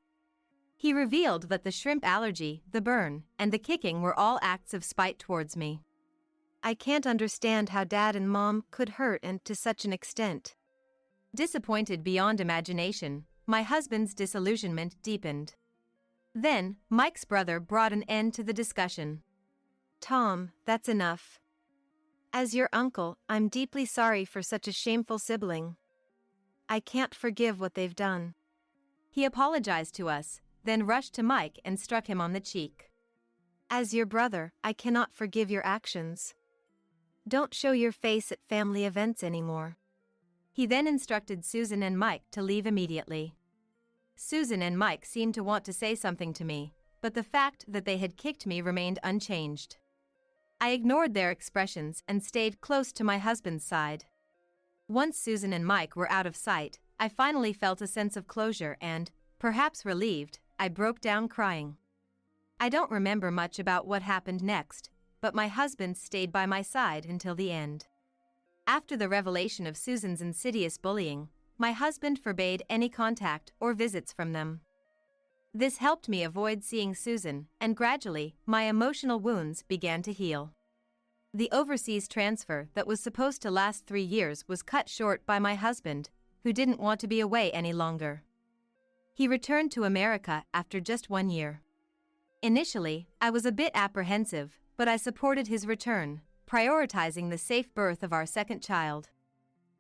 He revealed that the shrimp allergy, the burn, and the kicking were all acts of spite towards me. I can't understand how Dad and Mom could hurt and to such an extent. Disappointed beyond imagination, my husband's disillusionment deepened. Then, Mike's brother brought an end to the discussion. "Tom, that's enough. As your uncle, I'm deeply sorry for such a shameful sibling. I can't forgive what they've done." He apologized to us, then rushed to Mike and struck him on the cheek. "As your brother, I cannot forgive your actions. Don't show your face at family events anymore." He then instructed Susan and Mike to leave immediately. Susan and Mike seemed to want to say something to me, but the fact that they had kicked me remained unchanged. I ignored their expressions and stayed close to my husband's side. Once Susan and Mike were out of sight, I finally felt a sense of closure and, perhaps relieved, I broke down crying. I don't remember much about what happened next, but my husband stayed by my side until the end. After the revelation of Susan's insidious bullying, my husband forbade any contact or visits from them. This helped me avoid seeing Susan, and gradually, my emotional wounds began to heal. The overseas transfer that was supposed to last 3 years was cut short by my husband, who didn't want to be away any longer. He returned to America after just 1 year. Initially, I was a bit apprehensive, but I supported his return, prioritizing the safe birth of our second child.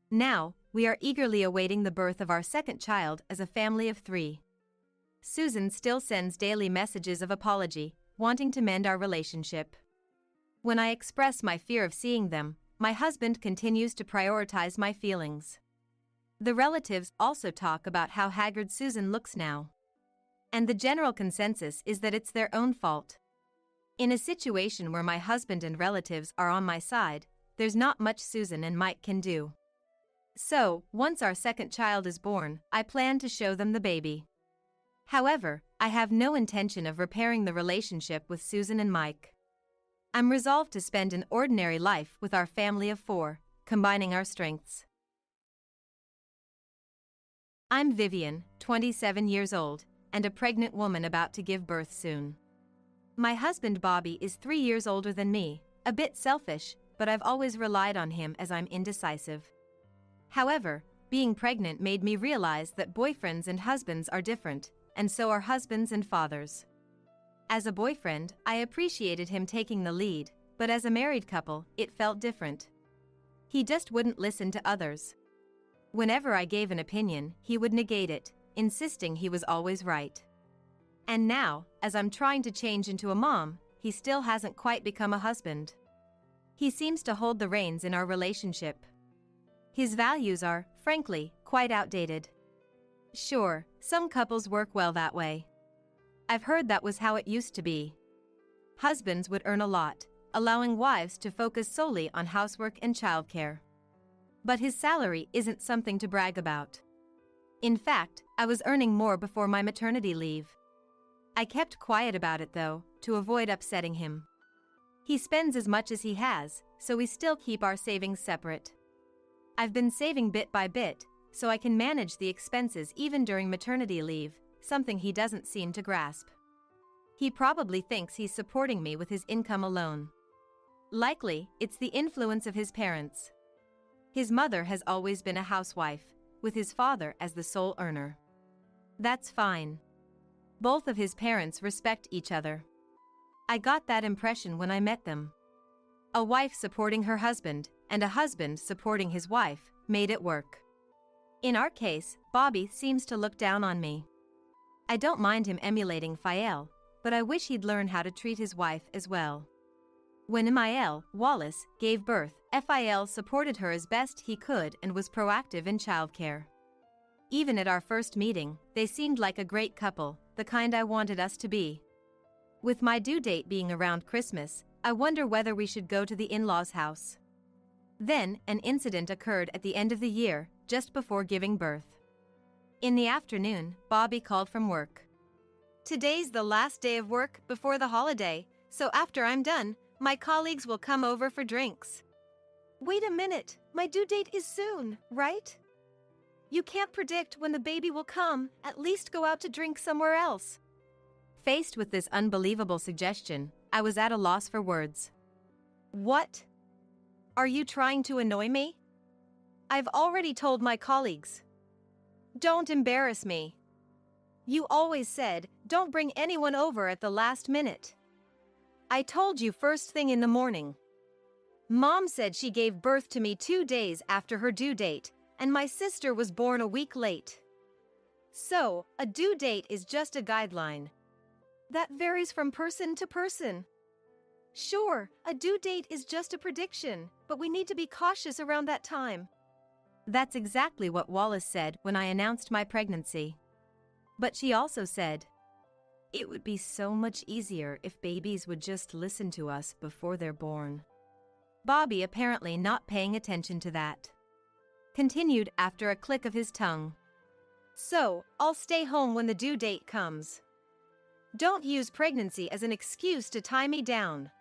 Now, we are eagerly awaiting the birth of our second child as a family of 3. Susan still sends daily messages of apology, wanting to mend our relationship. When I express my fear of seeing them, my husband continues to prioritize my feelings. The relatives also talk about how haggard Susan looks now. And the general consensus is that it's their own fault. In a situation where my husband and relatives are on my side, there's not much Susan and Mike can do. So, once our second child is born, I plan to show them the baby. However, I have no intention of repairing the relationship with Susan and Mike. I'm resolved to spend an ordinary life with our family of 4, combining our strengths. I'm Vivian, 27 years old, and a pregnant woman about to give birth soon. My husband Bobby is 3 years older than me, a bit selfish, but I've always relied on him as I'm indecisive. However, being pregnant made me realize that boyfriends and husbands are different, and so are husbands and fathers. As a boyfriend, I appreciated him taking the lead, but as a married couple, it felt different. He just wouldn't listen to others. Whenever I gave an opinion, he would negate it, insisting he was always right. And now, as I'm trying to change into a mom, he still hasn't quite become a husband. He seems to hold the reins in our relationship. His values are, frankly, quite outdated. Sure, some couples work well that way. I've heard that was how it used to be. Husbands would earn a lot, allowing wives to focus solely on housework and childcare. But his salary isn't something to brag about. In fact, I was earning more before my maternity leave. I kept quiet about it though, to avoid upsetting him. He spends as much as he has, so we still keep our savings separate. I've been saving bit by bit, so I can manage the expenses even during maternity leave, something he doesn't seem to grasp. He probably thinks he's supporting me with his income alone. Likely, it's the influence of his parents. His mother has always been a housewife, with his father as the sole earner. That's fine. Both of his parents respect each other. I got that impression when I met them. A wife supporting her husband, and a husband supporting his wife, made it work. In our case, Bobby seems to look down on me. I don't mind him emulating Fael, but I wish he'd learn how to treat his wife as well. When Emael, Wallace, gave birth, Fael supported her as best he could and was proactive in childcare. Even at our first meeting, they seemed like a great couple, the kind I wanted us to be. With my due date being around Christmas, I wonder whether we should go to the in-laws' house. Then, an incident occurred at the end of the year, just before giving birth. In the afternoon, Bobby called from work. Today's the last day of work before the holiday, so after I'm done, my colleagues will come over for drinks. Wait a minute, my due date is soon, right? You can't predict when the baby will come, at least go out to drink somewhere else. Faced with this unbelievable suggestion, I was at a loss for words. What? Are you trying to annoy me? I've already told my colleagues. Don't embarrass me. You always said, don't bring anyone over at the last minute. I told you first thing in the morning. Mom said she gave birth to me 2 days after her due date, and my sister was born a week late. So, a due date is just a guideline. That varies from person to person. Sure, a due date is just a prediction, but we need to be cautious around that time. That's exactly what Wallace said when I announced my pregnancy. But she also said, it would be so much easier if babies would just listen to us before they're born. Bobby apparently not paying attention to that. Continued after a click of his tongue. So, I'll stay home when the due date comes. Don't use pregnancy as an excuse to tie me down.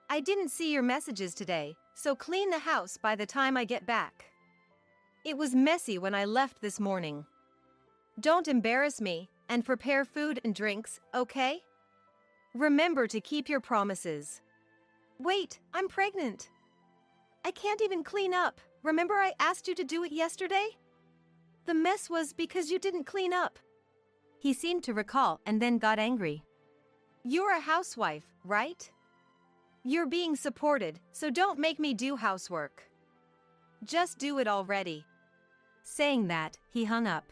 I didn't see your messages today, so clean the house by the time I get back. It was messy when I left this morning. Don't embarrass me, and prepare food and drinks, okay? Remember to keep your promises. Wait, I'm pregnant. I can't even clean up. Remember I asked you to do it yesterday? The mess was because you didn't clean up. He seemed to recall and then got angry. You're a housewife, right? You're being supported, so don't make me do housework. Just do it already. Saying that, he hung up.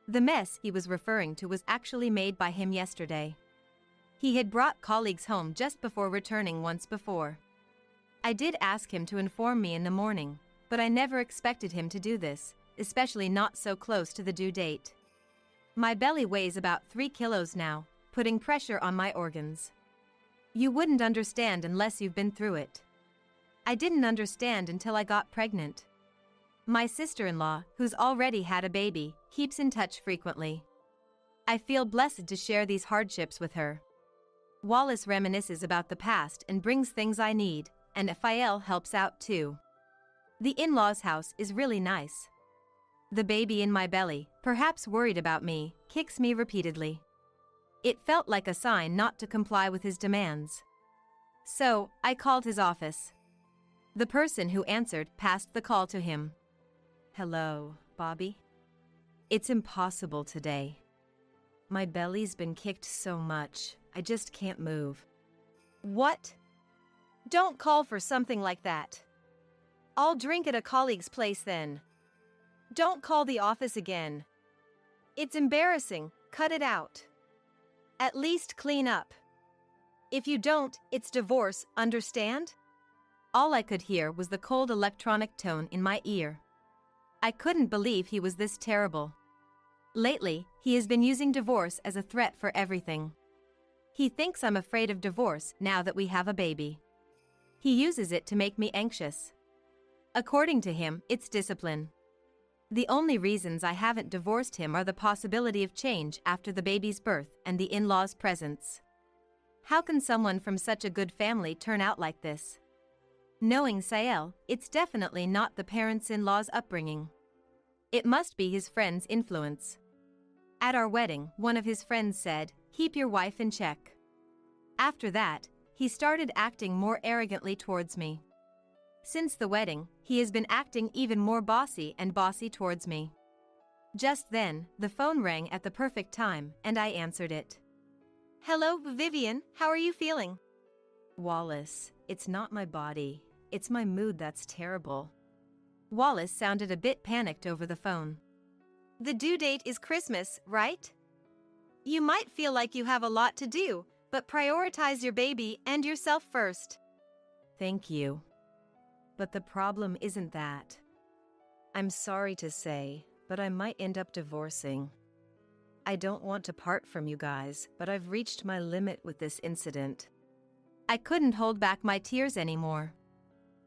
The mess he was referring to was actually made by him yesterday. He had brought colleagues home just before returning once before. I did ask him to inform me in the morning, but I never expected him to do this, especially not so close to the due date. My belly weighs about 3 kilos now, putting pressure on my organs. You wouldn't understand unless you've been through it. I didn't understand until I got pregnant. My sister-in-law, who's already had a baby, keeps in touch frequently. I feel blessed to share these hardships with her. Wallace reminisces about the past and brings things I need, and Fael helps out too. The in-laws' house is really nice. The baby in my belly, perhaps worried about me, kicks me repeatedly. It felt like a sign not to comply with his demands. So, I called his office. The person who answered passed the call to him. Hello, Bobby? It's impossible today. My belly's been kicked so much, I just can't move. What? Don't call for something like that. I'll drink at a colleague's place then. Don't call the office again. It's embarrassing, cut it out. At least clean up. If you don't, it's divorce, understand? All I could hear was the cold electronic tone in my ear. I couldn't believe he was this terrible. Lately, he has been using divorce as a threat for everything. He thinks I'm afraid of divorce now that we have a baby. He uses it to make me anxious. According to him, it's discipline. The only reasons I haven't divorced him are the possibility of change after the baby's birth and the in-laws' presence. How can someone from such a good family turn out like this? Knowing Sael, it's definitely not the parents-in-law's upbringing. It must be his friend's influence. At our wedding, one of his friends said, "Keep your wife in check." After that, he started acting more arrogantly towards me. Since the wedding, he has been acting even more bossy and bossy towards me. Just then, the phone rang at the perfect time, and I answered it. Hello, Vivian, how are you feeling? Wallace, it's not my body, it's my mood that's terrible. Wallace sounded a bit panicked over the phone. The due date is Christmas, right? You might feel like you have a lot to do, but prioritize your baby and yourself first. Thank you. But the problem isn't that. I'm sorry to say, but I might end up divorcing. I don't want to part from you guys, but I've reached my limit with this incident. I couldn't hold back my tears anymore.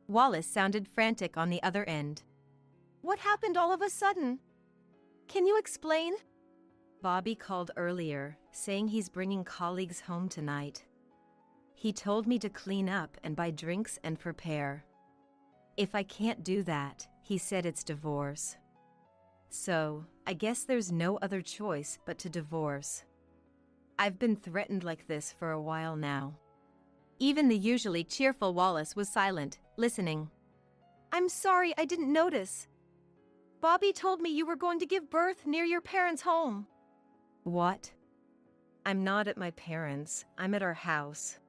Wallace sounded frantic on the other end. What happened all of a sudden? Can you explain? Bobby called earlier, saying he's bringing colleagues home tonight. He told me to clean up and buy drinks and prepare. If I can't do that, he said it's divorce. So, I guess there's no other choice but to divorce. I've been threatened like this for a while now. Even the usually cheerful Wallace was silent, listening. I'm sorry, I didn't notice. Bobby told me you were going to give birth near your parents' home. What? I'm not at my parents', I'm at our house.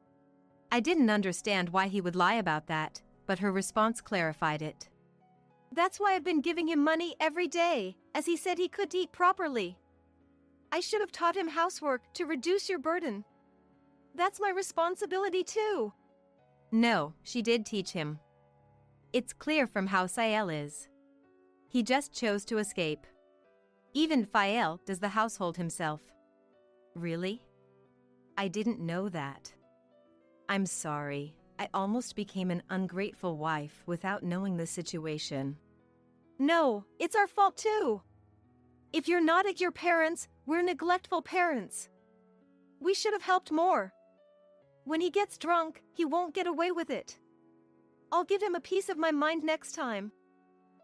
I didn't understand why he would lie about that, but her response clarified it. That's why I've been giving him money every day, as he said he couldn't eat properly. I should have taught him housework to reduce your burden. That's my responsibility too. No, she did teach him. It's clear from how Sael is. He just chose to escape. Even Fael does the household himself. Really? I didn't know that. I'm sorry, I almost became an ungrateful wife without knowing the situation. No, it's our fault too. If you're not at your parents', we're neglectful parents. We should have helped more. When he gets drunk, he won't get away with it. I'll give him a piece of my mind next time.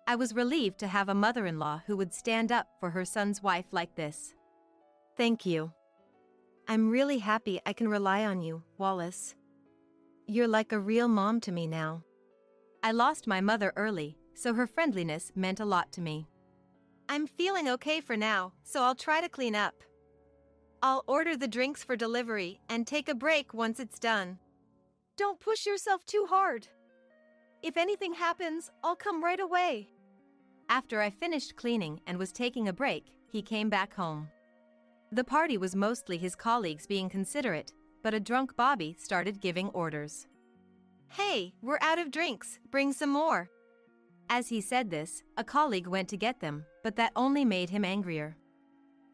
I was relieved to have a mother-in-law who would stand up for her son's wife like this. Thank you. I'm really happy I can rely on you, Wallace. You're like a real mom to me now. I lost my mother early, so her friendliness meant a lot to me. I'm feeling okay for now, so I'll try to clean up. I'll order the drinks for delivery and take a break once it's done. Don't push yourself too hard. If anything happens, I'll come right away. After I finished cleaning and was taking a break, he came back home. The party was mostly his colleagues being considerate, but a drunk Bobby started giving orders. Hey, we're out of drinks, bring some more. As he said this, a colleague went to get them, but that only made him angrier.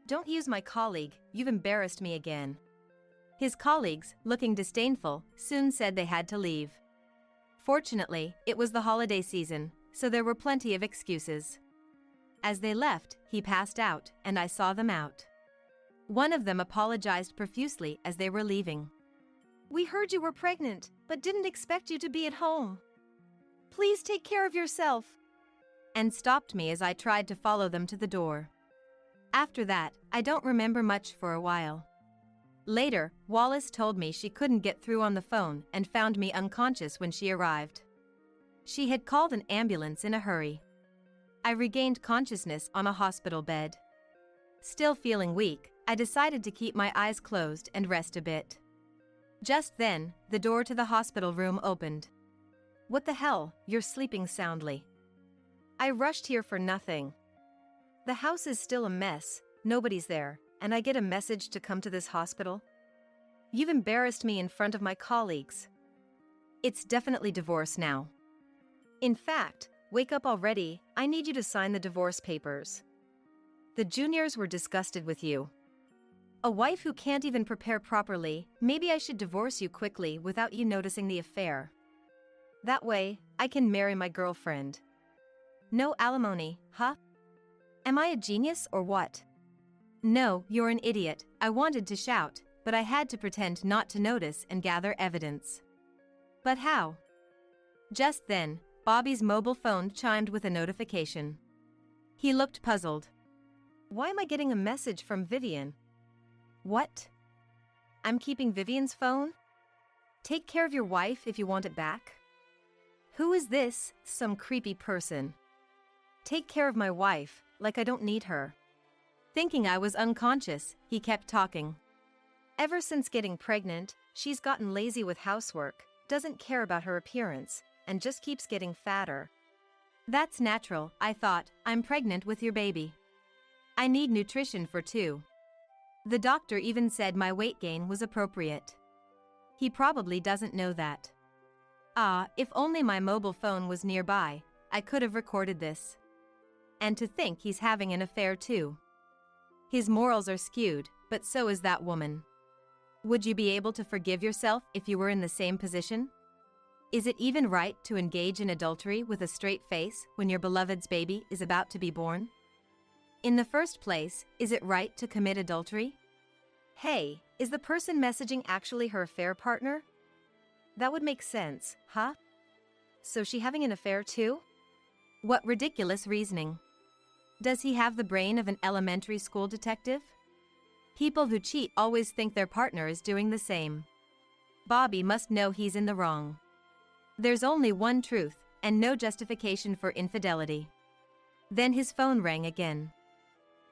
Don't use my colleague, you've embarrassed me again. His colleagues, looking disdainful, soon said they had to leave. Fortunately, it was the holiday season, so there were plenty of excuses. As they left, he passed out, and I saw them out. One of them apologized profusely as they were leaving. We heard you were pregnant, but didn't expect you to be at home. Please take care of yourself. And stopped me as I tried to follow them to the door. After that, I don't remember much for a while. Later, Wallace told me she couldn't get through on the phone and found me unconscious when she arrived. She had called an ambulance in a hurry. I regained consciousness on a hospital bed. Still feeling weak, I decided to keep my eyes closed and rest a bit. Just then, the door to the hospital room opened. What the hell, you're sleeping soundly. I rushed here for nothing. The house is still a mess, nobody's there, and I get a message to come to this hospital? You've embarrassed me in front of my colleagues. It's definitely divorce now. In fact, wake up already, I need you to sign the divorce papers. The juniors were disgusted with you. A wife who can't even prepare properly, maybe I should divorce you quickly without you noticing the affair. That way, I can marry my girlfriend. No alimony, huh? Am I a genius or what? No, you're an idiot, I wanted to shout, but I had to pretend not to notice and gather evidence. But how? Just then, Bobby's mobile phone chimed with a notification. He looked puzzled. Why am I getting a message from Vivian? What? I'm keeping Vivian's phone? Take care of your wife if you want it back? Who is this? Some creepy person. Take care of my wife, like I don't need her. Thinking I was unconscious, he kept talking. Ever since getting pregnant, she's gotten lazy with housework, doesn't care about her appearance, and just keeps getting fatter. That's natural, I thought. I'm pregnant with your baby. I need nutrition for two. The doctor even said my weight gain was appropriate. He probably doesn't know that. If only my mobile phone was nearby, I could have recorded this. And to think he's having an affair too. His morals are skewed, but so is that woman. Would you be able to forgive yourself if you were in the same position? Is it even right to engage in adultery with a straight face when your beloved's baby is about to be born? In the first place, is it right to commit adultery? Hey, is the person messaging actually her affair partner? That would make sense, huh? So she having an affair too? What ridiculous reasoning. Does he have the brain of an elementary school detective? People who cheat always think their partner is doing the same. Bobby must know he's in the wrong. There's only one truth, and no justification for infidelity. Then his phone rang again.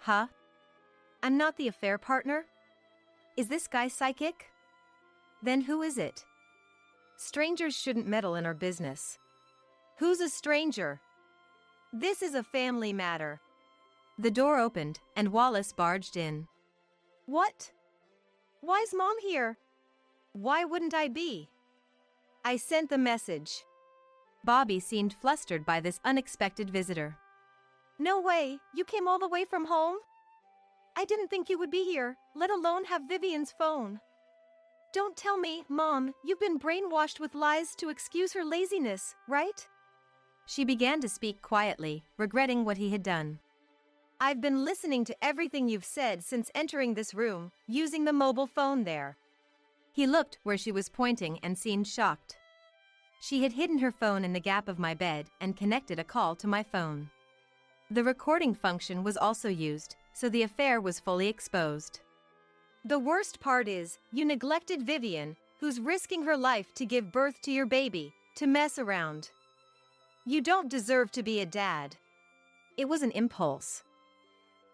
Huh? I'm not the affair partner? Is this guy psychic? Then who is it? Strangers shouldn't meddle in our business. Who's a stranger? This is a family matter. The door opened, and Wallace barged in. What? Why's Mom here? Why wouldn't I be? I sent the message. Bobby seemed flustered by this unexpected visitor. No way, you came all the way from home? I didn't think you would be here, let alone have Vivian's phone. Don't tell me, Mom, you've been brainwashed with lies to excuse her laziness, right? She began to speak quietly, regretting what he had done. I've been listening to everything you've said since entering this room, using the mobile phone there. He looked where she was pointing and seemed shocked. She had hidden her phone in the gap of my bed and connected a call to my phone. The recording function was also used, so the affair was fully exposed. The worst part is, you neglected Vivian, who's risking her life to give birth to your baby, to mess around. You don't deserve to be a dad. It was an impulse.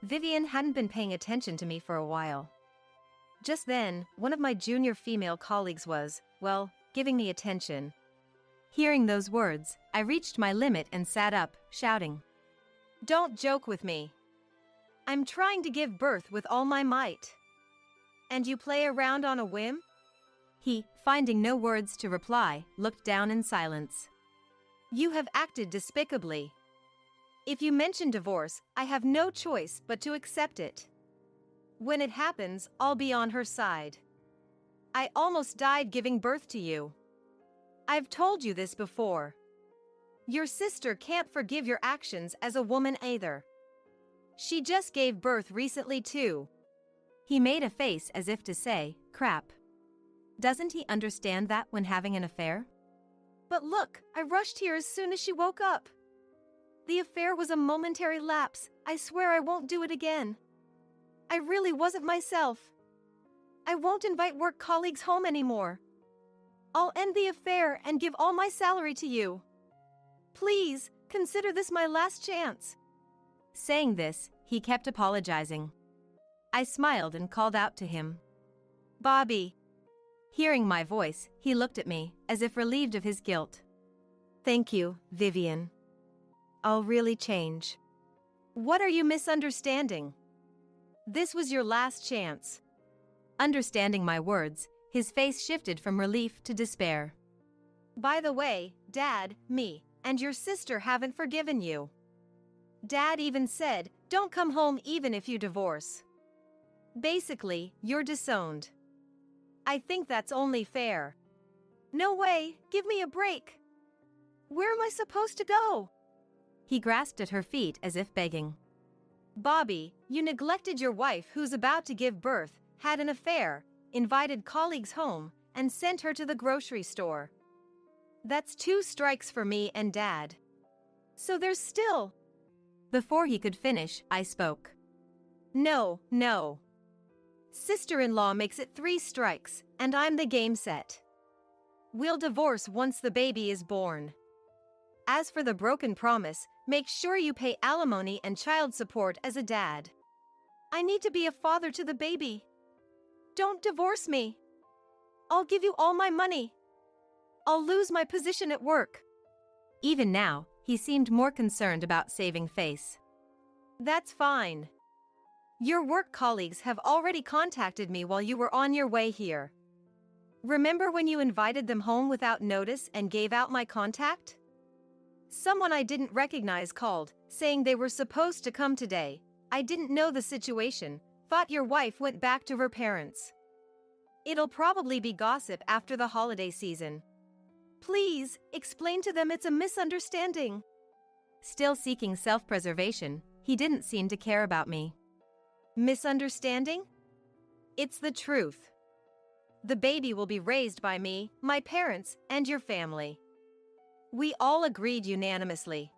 Vivian hadn't been paying attention to me for a while. Just then, one of my junior female colleagues was, well, giving me attention. Hearing those words, I reached my limit and sat up, shouting. Don't joke with me. I'm trying to give birth with all my might. And you play around on a whim? He, finding no words to reply, looked down in silence. You have acted despicably. If you mention divorce, I have no choice but to accept it. When it happens, I'll be on her side. I almost died giving birth to you. I've told you this before. Your sister can't forgive your actions as a woman either. She just gave birth recently too. He made a face as if to say, crap. Doesn't he understand that when having an affair? But look, I rushed here as soon as she woke up. The affair was a momentary lapse. I swear I won't do it again. I really wasn't myself. I won't invite work colleagues home anymore. I'll end the affair and give all my salary to you. Please, consider this my last chance. Saying this, he kept apologizing. I smiled and called out to him. Bobby. Hearing my voice, he looked at me, as if relieved of his guilt. Thank you, Vivian. I'll really change. What are you misunderstanding? This was your last chance. Understanding my words, his face shifted from relief to despair. By the way, Dad, me, and your sister haven't forgiven you. Dad even said, don't come home even if you divorce. Basically, you're disowned. I think that's only fair. No way, give me a break. Where am I supposed to go? He grasped at her feet as if begging. Bobby, you neglected your wife who's about to give birth, had an affair, invited colleagues home, and sent her to the grocery store. That's 2 strikes for me and Dad. So there's still... Before he could finish, I spoke. No. Sister-in-law makes it 3 strikes, and I'm the game set. We'll divorce once the baby is born. As for the broken promise, make sure you pay alimony and child support as a dad. I need to be a father to the baby. Don't divorce me. I'll give you all my money. I'll lose my position at work. Even now, he seemed more concerned about saving face. That's fine. Your work colleagues have already contacted me while you were on your way here. Remember when you invited them home without notice and gave out my contact? Someone I didn't recognize called, saying they were supposed to come today. I didn't know the situation, thought your wife went back to her parents. It'll probably be gossip after the holiday season. Please, explain to them it's a misunderstanding. Still seeking self-preservation, he didn't seem to care about me. Misunderstanding? It's the truth. The baby will be raised by me, my parents, and your family. We all agreed unanimously.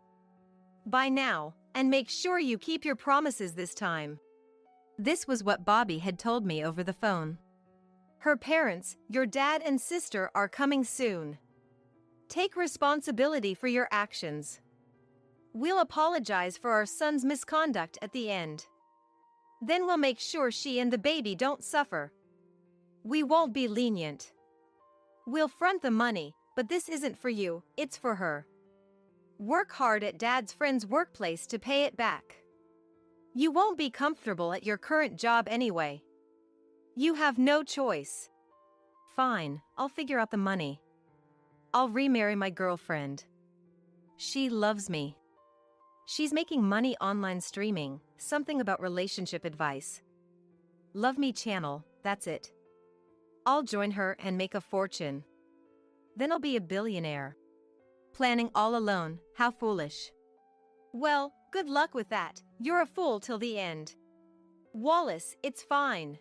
By now, and make sure you keep your promises this time. This was what Bobby had told me over the phone. Her parents, your dad and sister, are coming soon. Take responsibility for your actions. We'll apologize for our son's misconduct at the end. Then we'll make sure she and the baby don't suffer. We won't be lenient. We'll front the money, but this isn't for you, it's for her. Work hard at Dad's friend's workplace to pay it back. You won't be comfortable at your current job anyway. You have no choice. Fine, I'll figure out the money. I'll remarry my girlfriend. She loves me. She's making money online streaming, something about relationship advice. Love Me channel, that's it. I'll join her and make a fortune. Then I'll be a billionaire. Planning all alone, how foolish. Well, good luck with that, you're a fool till the end. Wallace, it's fine.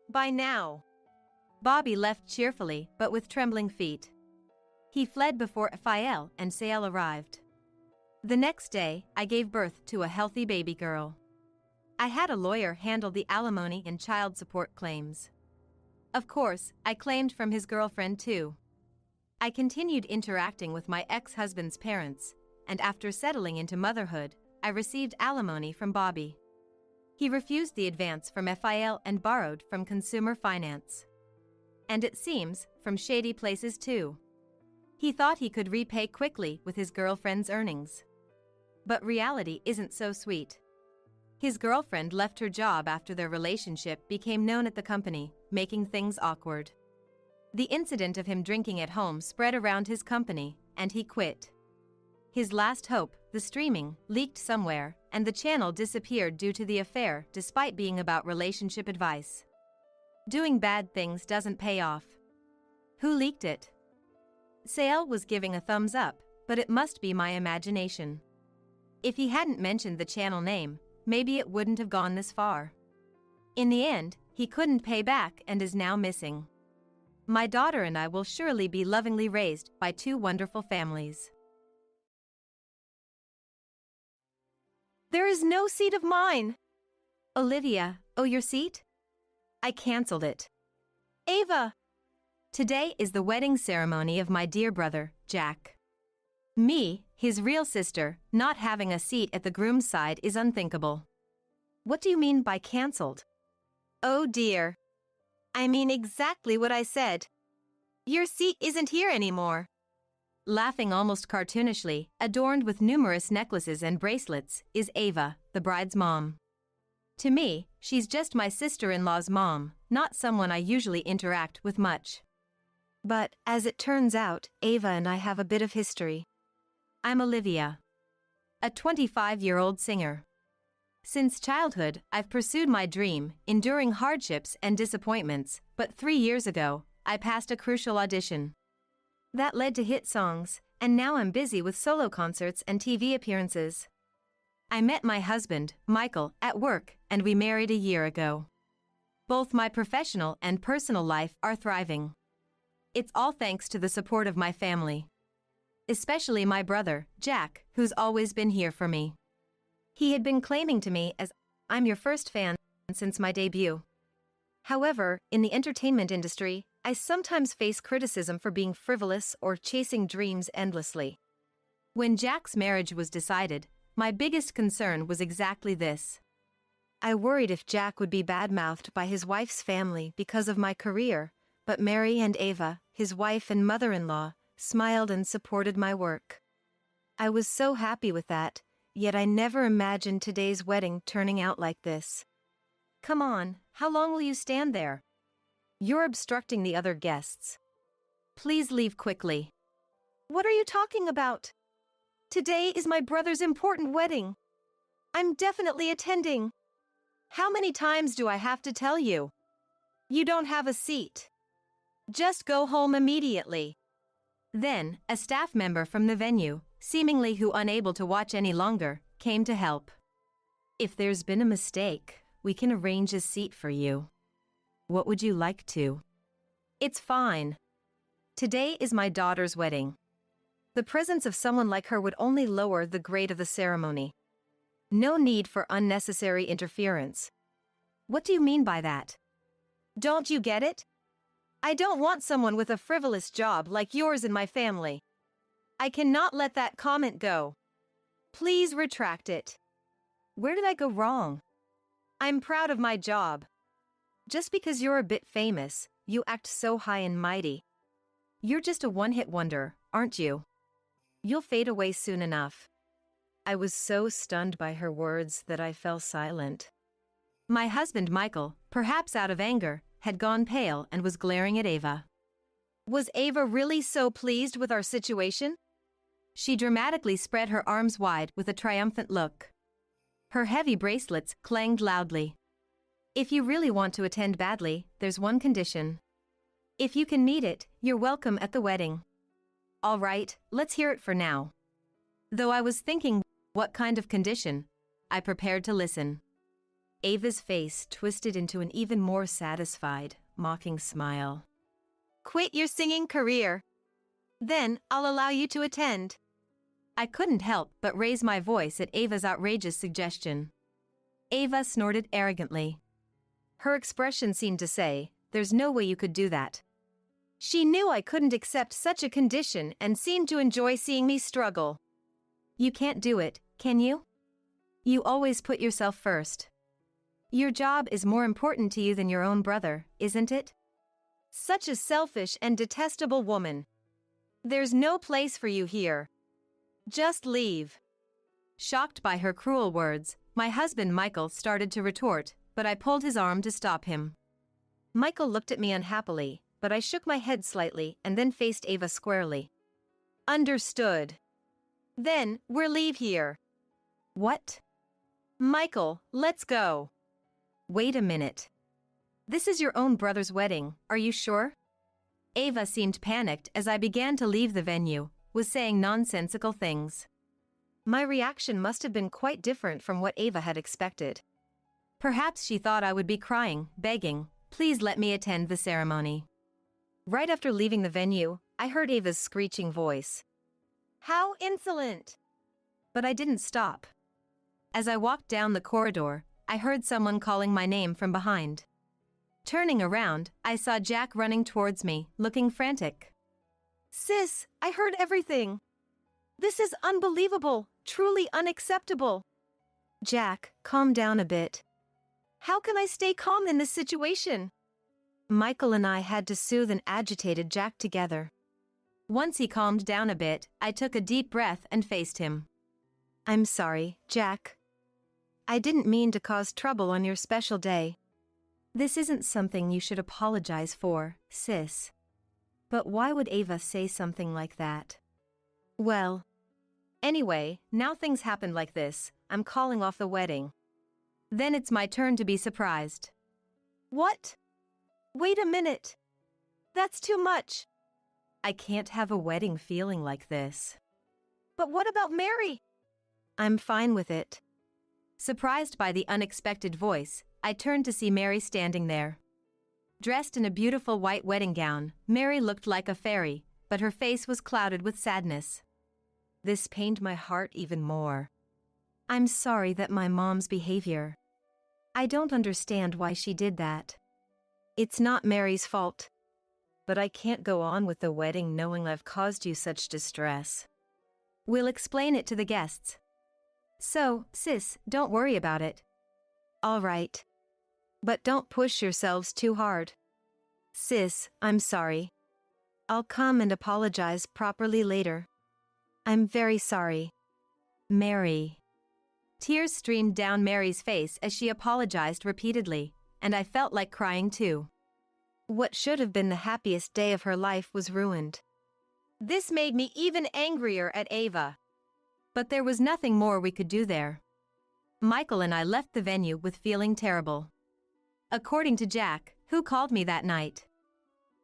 Bye now. Bobby left cheerfully, but with trembling feet. He fled before Fael and Sael arrived. The next day, I gave birth to a healthy baby girl. I had a lawyer handle the alimony and child support claims. Of course, I claimed from his girlfriend too. I continued interacting with my ex-husband's parents, and after settling into motherhood, I received alimony from Bobby. He refused the advance from FIL and borrowed from consumer finance. And it seems, from shady places too. He thought he could repay quickly with his girlfriend's earnings. But reality isn't so sweet. His girlfriend left her job after their relationship became known at the company, making things awkward. The incident of him drinking at home spread around his company, and he quit. His last hope, the streaming, leaked somewhere, and the channel disappeared due to the affair despite being about relationship advice. Doing bad things doesn't pay off. Who leaked it? Sael was giving a thumbs up, but it must be my imagination. If he hadn't mentioned the channel name, maybe it wouldn't have gone this far. In the end, he couldn't pay back and is now missing. My daughter and I will surely be lovingly raised by two wonderful families. There is no seat of mine. Olivia, oh, your seat? I canceled it. Ava. Today is the wedding ceremony of my dear brother, Jack. Me, his real sister, not having a seat at the groom's side is unthinkable. What do you mean by canceled? Oh dear. I mean exactly what I said. Your seat isn't here anymore. Laughing almost cartoonishly, adorned with numerous necklaces and bracelets, is Ava, the bride's mom. To me, she's just my sister-in-law's mom, not someone I usually interact with much. But, as it turns out, Ava and I have a bit of history. I'm Olivia, a 25-year-old singer. Since childhood, I've pursued my dream, enduring hardships and disappointments, but 3 years ago, I passed a crucial audition. That led to hit songs, and now I'm busy with solo concerts and TV appearances. I met my husband, Michael, at work, and we married a year ago. Both my professional and personal life are thriving. It's all thanks to the support of my family. Especially my brother, Jack, who's always been here for me. He had been claiming to me as, "I'm your first fan," since my debut. However, in the entertainment industry, I sometimes face criticism for being frivolous or chasing dreams endlessly. When Jack's marriage was decided, my biggest concern was exactly this. I worried if Jack would be badmouthed by his wife's family because of my career, but Mary and Ava, his wife and mother-in-law, smiled and supported my work. I was so happy with that, yet I never imagined today's wedding turning out like this. Come on, how long will you stand there? You're obstructing the other guests. Please leave quickly. What are you talking about? Today is my brother's important wedding. I'm definitely attending. How many times do I have to tell you? You don't have a seat. Just go home immediately. Then, a staff member from the venue, seemingly unable to watch any longer, came to help. If there's been a mistake, we can arrange a seat for you. What would you like to? It's fine. Today is my daughter's wedding. The presence of someone like her would only lower the grade of the ceremony. No need for unnecessary interference. What do you mean by that? Don't you get it? I don't want someone with a frivolous job like yours in my family. I cannot let that comment go. Please retract it. Where did I go wrong? I'm proud of my job. Just because you're a bit famous, you act so high and mighty. You're just a one-hit wonder, aren't you? You'll fade away soon enough. I was so stunned by her words that I fell silent. My husband Michael, perhaps out of anger, had gone pale and was glaring at Ava. Was Ava really so pleased with our situation? She dramatically spread her arms wide with a triumphant look. Her heavy bracelets clanged loudly. If you really want to attend badly, there's one condition. If you can meet it, you're welcome at the wedding. All right, let's hear it for now. Though I was thinking, what kind of condition? I prepared to listen. Ava's face twisted into an even more satisfied, mocking smile. Quit your singing career. Then I'll allow you to attend. I couldn't help but raise my voice at Ava's outrageous suggestion. Ava snorted arrogantly. Her expression seemed to say, there's no way you could do that. She knew I couldn't accept such a condition and seemed to enjoy seeing me struggle. You can't do it, can you? You always put yourself first. Your job is more important to you than your own brother, isn't it? Such a selfish and detestable woman. There's no place for you here. Just leave. Shocked by her cruel words, my husband Michael started to retort, but I pulled his arm to stop him. Michael looked at me unhappily, but I shook my head slightly and then faced Ava squarely. Understood. Then, we'll leave here. What? Michael, let's go. Wait a minute. This is your own brother's wedding, are you sure? Ava seemed panicked as I began to leave the venue, was saying nonsensical things. My reaction must have been quite different from what Ava had expected. Perhaps she thought I would be crying, begging, please let me attend the ceremony. Right after leaving the venue, I heard Ava's screeching voice. How insolent! But I didn't stop. As I walked down the corridor, I heard someone calling my name from behind. Turning around, I saw Jack running towards me, looking frantic. Sis, I heard everything. This is unbelievable, truly unacceptable. Jack, calm down a bit. How can I stay calm in this situation? Michael and I had to soothe an agitated Jack together. Once he calmed down a bit, I took a deep breath and faced him. I'm sorry, Jack. I didn't mean to cause trouble on your special day. This isn't something you should apologize for, sis. But why would Ava say something like that? Well, anyway, now things happened like this, I'm calling off the wedding. Then it's my turn to be surprised. What? Wait a minute. That's too much. I can't have a wedding feeling like this. But what about Mary? I'm fine with it. Surprised by the unexpected voice, I turned to see Mary standing there. Dressed in a beautiful white wedding gown, Mary looked like a fairy, but her face was clouded with sadness. This pained my heart even more. I'm sorry that my mom's behavior. I don't understand why she did that. It's not Mary's fault. But I can't go on with the wedding knowing I've caused you such distress. We'll explain it to the guests. So, sis, don't worry about it. All right. But don't push yourselves too hard. Sis, I'm sorry. I'll come and apologize properly later. I'm very sorry. Mary. Tears streamed down Mary's face as she apologized repeatedly, and I felt like crying too. What should have been the happiest day of her life was ruined. This made me even angrier at Ava. But there was nothing more we could do there. Michael and I left the venue with feeling terrible. According to Jack, who called me that night.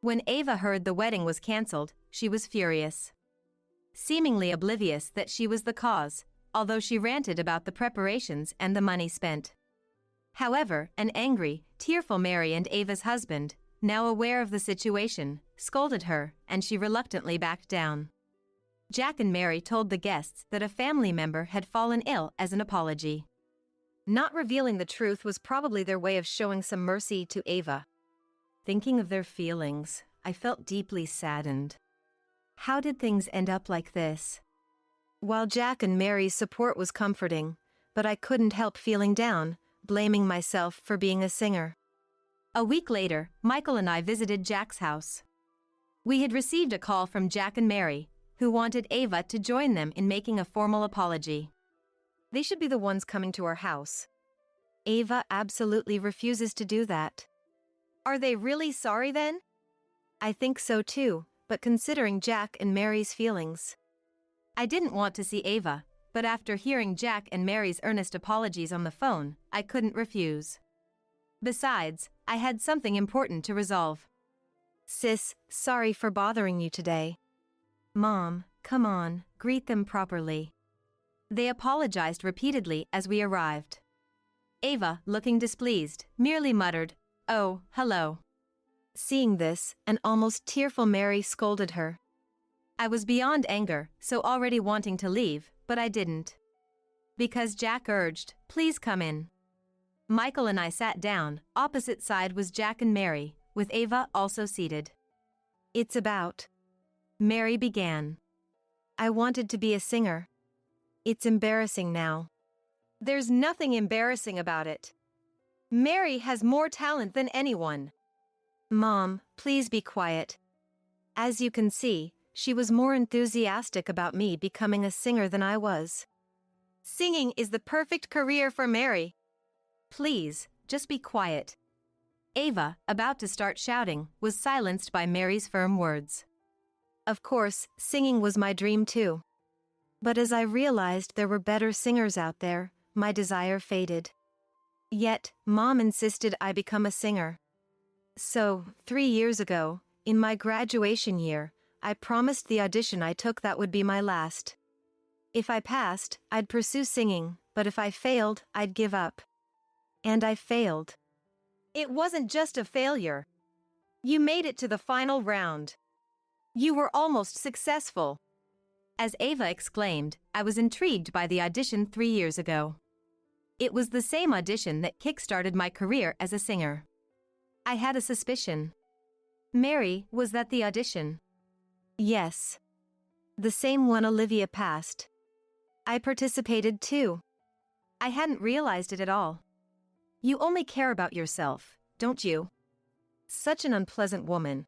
When Ava heard the wedding was cancelled, she was furious. Seemingly oblivious that she was the cause, although she ranted about the preparations and the money spent. However, an angry, tearful Mary and Ava's husband, now aware of the situation, scolded her, and she reluctantly backed down. Jack and Mary told the guests that a family member had fallen ill as an apology. Not revealing the truth was probably their way of showing some mercy to Ava. Thinking of their feelings, I felt deeply saddened. How did things end up like this? While Jack and Mary's support was comforting, but I couldn't help feeling down, blaming myself for being a singer. A week later, Michael and I visited Jack's house. We had received a call from Jack and Mary, who wanted Ava to join them in making a formal apology. They should be the ones coming to our house. Ava absolutely refuses to do that. Are they really sorry then? I think so too, but considering Jack and Mary's feelings. I didn't want to see Ava, but after hearing Jack and Mary's earnest apologies on the phone, I couldn't refuse. Besides, I had something important to resolve. Sis, sorry for bothering you today. Mom, come on, greet them properly. They apologized repeatedly as we arrived. Ava, looking displeased, merely muttered, "Oh, hello." Seeing this, an almost tearful Mary scolded her. I was beyond anger, so already wanting to leave, but I didn't. Because Jack urged, "Please come in." Michael and I sat down, opposite side was Jack and Mary, with Ava also seated. It's about. Mary began. I wanted to be a singer. It's embarrassing now. There's nothing embarrassing about it. Mary has more talent than anyone. Mom, please be quiet. As you can see, she was more enthusiastic about me becoming a singer than I was. Singing is the perfect career for Mary. Please, just be quiet. Ava, about to start shouting, was silenced by Mary's firm words. Of course, singing was my dream too. But as I realized there were better singers out there, my desire faded. Yet, Mom insisted I become a singer. So, 3 years ago, in my graduation year, I promised the audition I took that would be my last. If I passed, I'd pursue singing, but if I failed, I'd give up. And I failed. It wasn't just a failure. You made it to the final round. You were almost successful. As Ava exclaimed, I was intrigued by the audition 3 years ago. It was the same audition that kick-started my career as a singer. I had a suspicion. Mary, was that the audition? Yes. The same one Olivia passed. I participated too. I hadn't realized it at all. You only care about yourself, don't you? Such an unpleasant woman.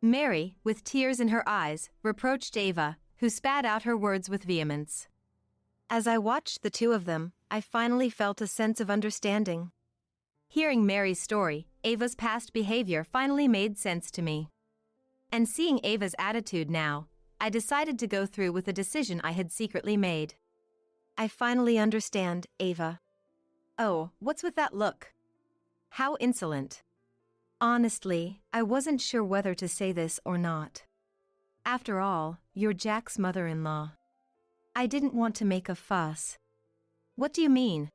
Mary, with tears in her eyes, reproached Ava, who spat out her words with vehemence. As I watched the two of them, I finally felt a sense of understanding. Hearing Mary's story, Ava's past behavior finally made sense to me. And seeing Ava's attitude now, I decided to go through with a decision I had secretly made. I finally understand, Ava. Oh, what's with that look? How insolent. Honestly, I wasn't sure whether to say this or not. After all, you're Jack's mother-in-law. I didn't want to make a fuss. What do you mean?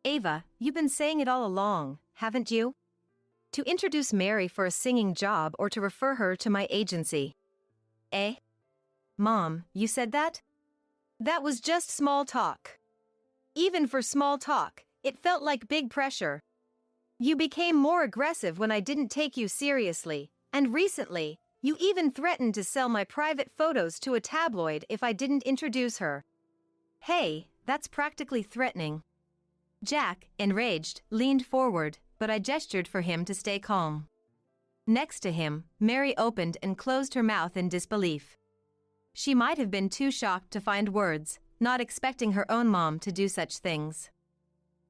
Ava, you've been saying it all along, haven't you? To introduce Mary for a singing job or to refer her to my agency. Eh? Mom, you said that? That was just small talk. Even for small talk, it felt like big pressure. You became more aggressive when I didn't take you seriously, and recently, You even threatened to sell my private photos to a tabloid if I didn't introduce her. Hey, that's practically threatening. Jack, enraged, leaned forward, but I gestured for him to stay calm. Next to him, Mary opened and closed her mouth in disbelief. She might have been too shocked to find words, not expecting her own mom to do such things.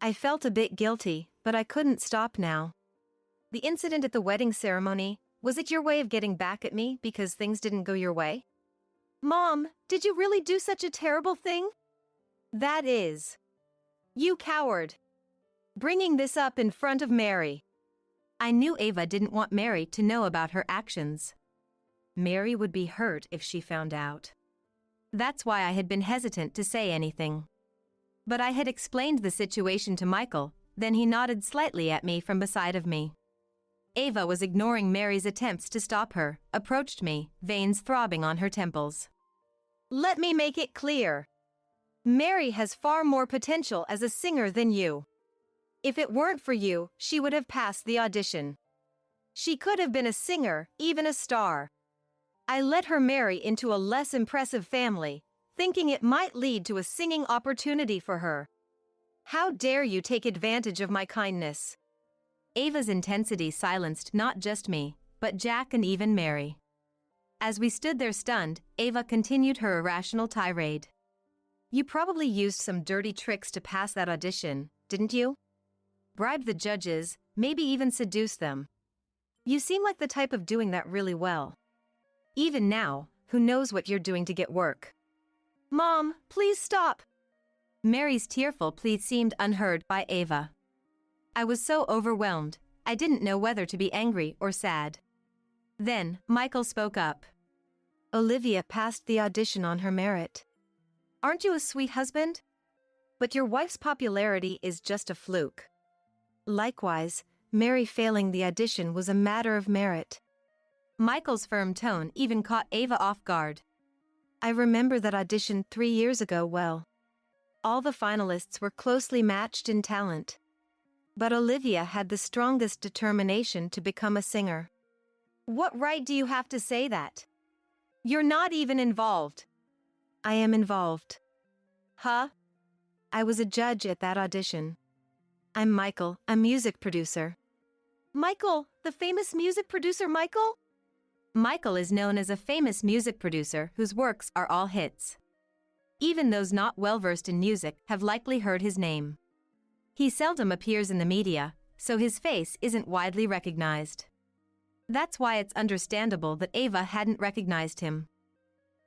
I felt a bit guilty, but I couldn't stop now. The incident at the wedding ceremony, was it your way of getting back at me because things didn't go your way? Mom, did you really do such a terrible thing? That is. You coward. Bringing this up in front of Mary. I knew Ava didn't want Mary to know about her actions. Mary would be hurt if she found out. That's why I had been hesitant to say anything. But I had explained the situation to Michael, then he nodded slightly at me from beside of me. Ava was ignoring Mary's attempts to stop her, approached me, veins throbbing on her temples. Let me make it clear. Mary has far more potential as a singer than you. If it weren't for you, she would have passed the audition. She could have been a singer, even a star. I let her marry into a less impressive family, thinking it might lead to a singing opportunity for her. How dare you take advantage of my kindness? Ava's intensity silenced not just me, but Jack and even Mary. As we stood there stunned, Ava continued her irrational tirade. You probably used some dirty tricks to pass that audition, didn't you? Bribe the judges, maybe even seduce them. You seem like the type of doing that really well. Even now, who knows what you're doing to get work? Mom, please stop. Mary's tearful plea seemed unheard by Ava. I was so overwhelmed, I didn't know whether to be angry or sad. Then, Michael spoke up. Olivia passed the audition on her merit. Aren't you a sweet husband? But your wife's popularity is just a fluke. Likewise, Mary failing the audition was a matter of merit. Michael's firm tone even caught Ava off guard. I remember that audition 3 years ago well. All the finalists were closely matched in talent. But Olivia had the strongest determination to become a singer. What right do you have to say that? You're not even involved. I am involved. Huh? I was a judge at that audition. I'm Michael, a music producer. Michael, the famous music producer Michael? Michael is known as a famous music producer whose works are all hits. Even those not well-versed in music have likely heard his name. He seldom appears in the media, so his face isn't widely recognized. That's why it's understandable that Ava hadn't recognized him.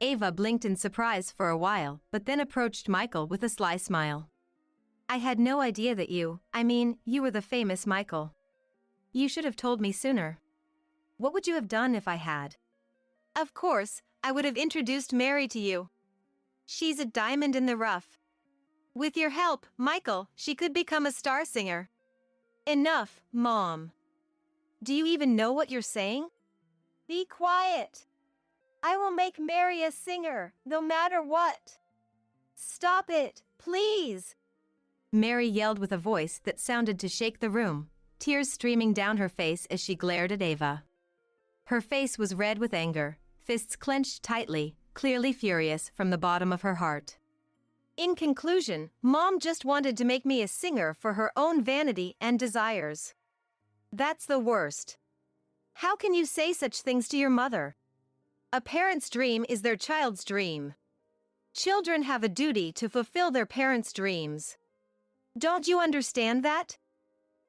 Ava blinked in surprise for a while, but then approached Michael with a sly smile. I had no idea that you were the famous Michael. You should have told me sooner. What would you have done if I had? Of course, I would have introduced Mary to you. She's a diamond in the rough. With your help, Michael, she could become a star singer. Enough, Mom. Do you even know what you're saying? Be quiet. I will make Mary a singer, no matter what. Stop it, please. Mary yelled with a voice that sounded to shake the room, tears streaming down her face as she glared at Ava. Her face was red with anger, fists clenched tightly, clearly furious from the bottom of her heart. In conclusion, Mom just wanted to make me a singer for her own vanity and desires. That's the worst. How can you say such things to your mother? A parent's dream is their child's dream. Children have a duty to fulfill their parents' dreams. Don't you understand that?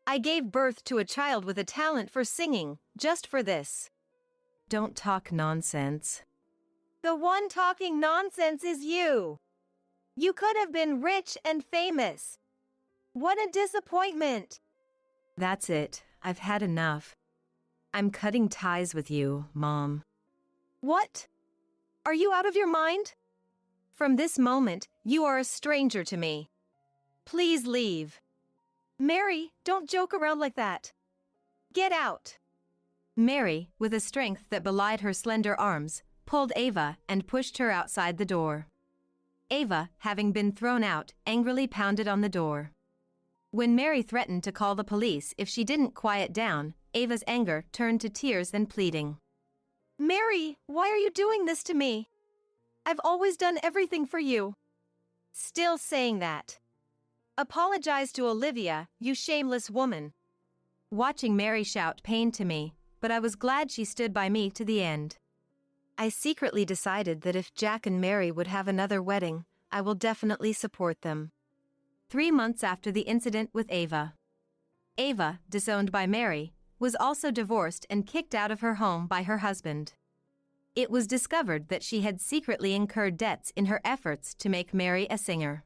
I gave birth to a child with a talent for singing, just for this. Don't talk nonsense. The one talking nonsense is you. You could have been rich and famous. What a disappointment. That's it. I've had enough. I'm cutting ties with you, Mom. What? Are you out of your mind? From this moment, you are a stranger to me. Please leave. Mary, don't joke around like that. Get out. Mary, with a strength that belied her slender arms, pulled Ava and pushed her outside the door. Ava, having been thrown out, angrily pounded on the door. When Mary threatened to call the police if she didn't quiet down, Ava's anger turned to tears and pleading. Mary, why are you doing this to me? I've always done everything for you. Still saying that. Apologize to Olivia, you shameless woman. Watching Mary shout pained to me, but I was glad she stood by me to the end. I secretly decided that if Jack and Mary would have another wedding, I will definitely support them. 3 months after the incident with Ava. Ava, disowned by Mary, was also divorced and kicked out of her home by her husband. It was discovered that she had secretly incurred debts in her efforts to make Mary a singer.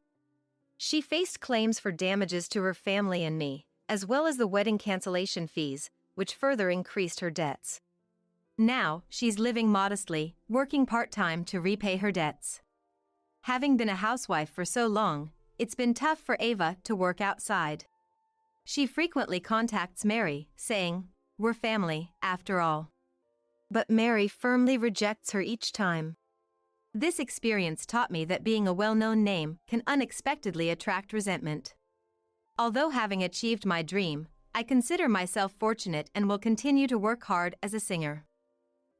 She faced claims for damages to her family and me, as well as the wedding cancellation fees, which further increased her debts. Now, she's living modestly, working part-time to repay her debts. Having been a housewife for so long, it's been tough for Ava to work outside. She frequently contacts Mary, saying, "We're family, after all." But Mary firmly rejects her each time. This experience taught me that being a well-known name can unexpectedly attract resentment. Although having achieved my dream, I consider myself fortunate and will continue to work hard as a singer.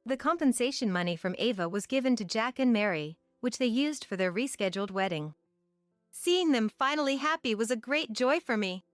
The compensation money from Ava was given to Jack and Mary, which they used for their rescheduled wedding. Seeing them finally happy was a great joy for me.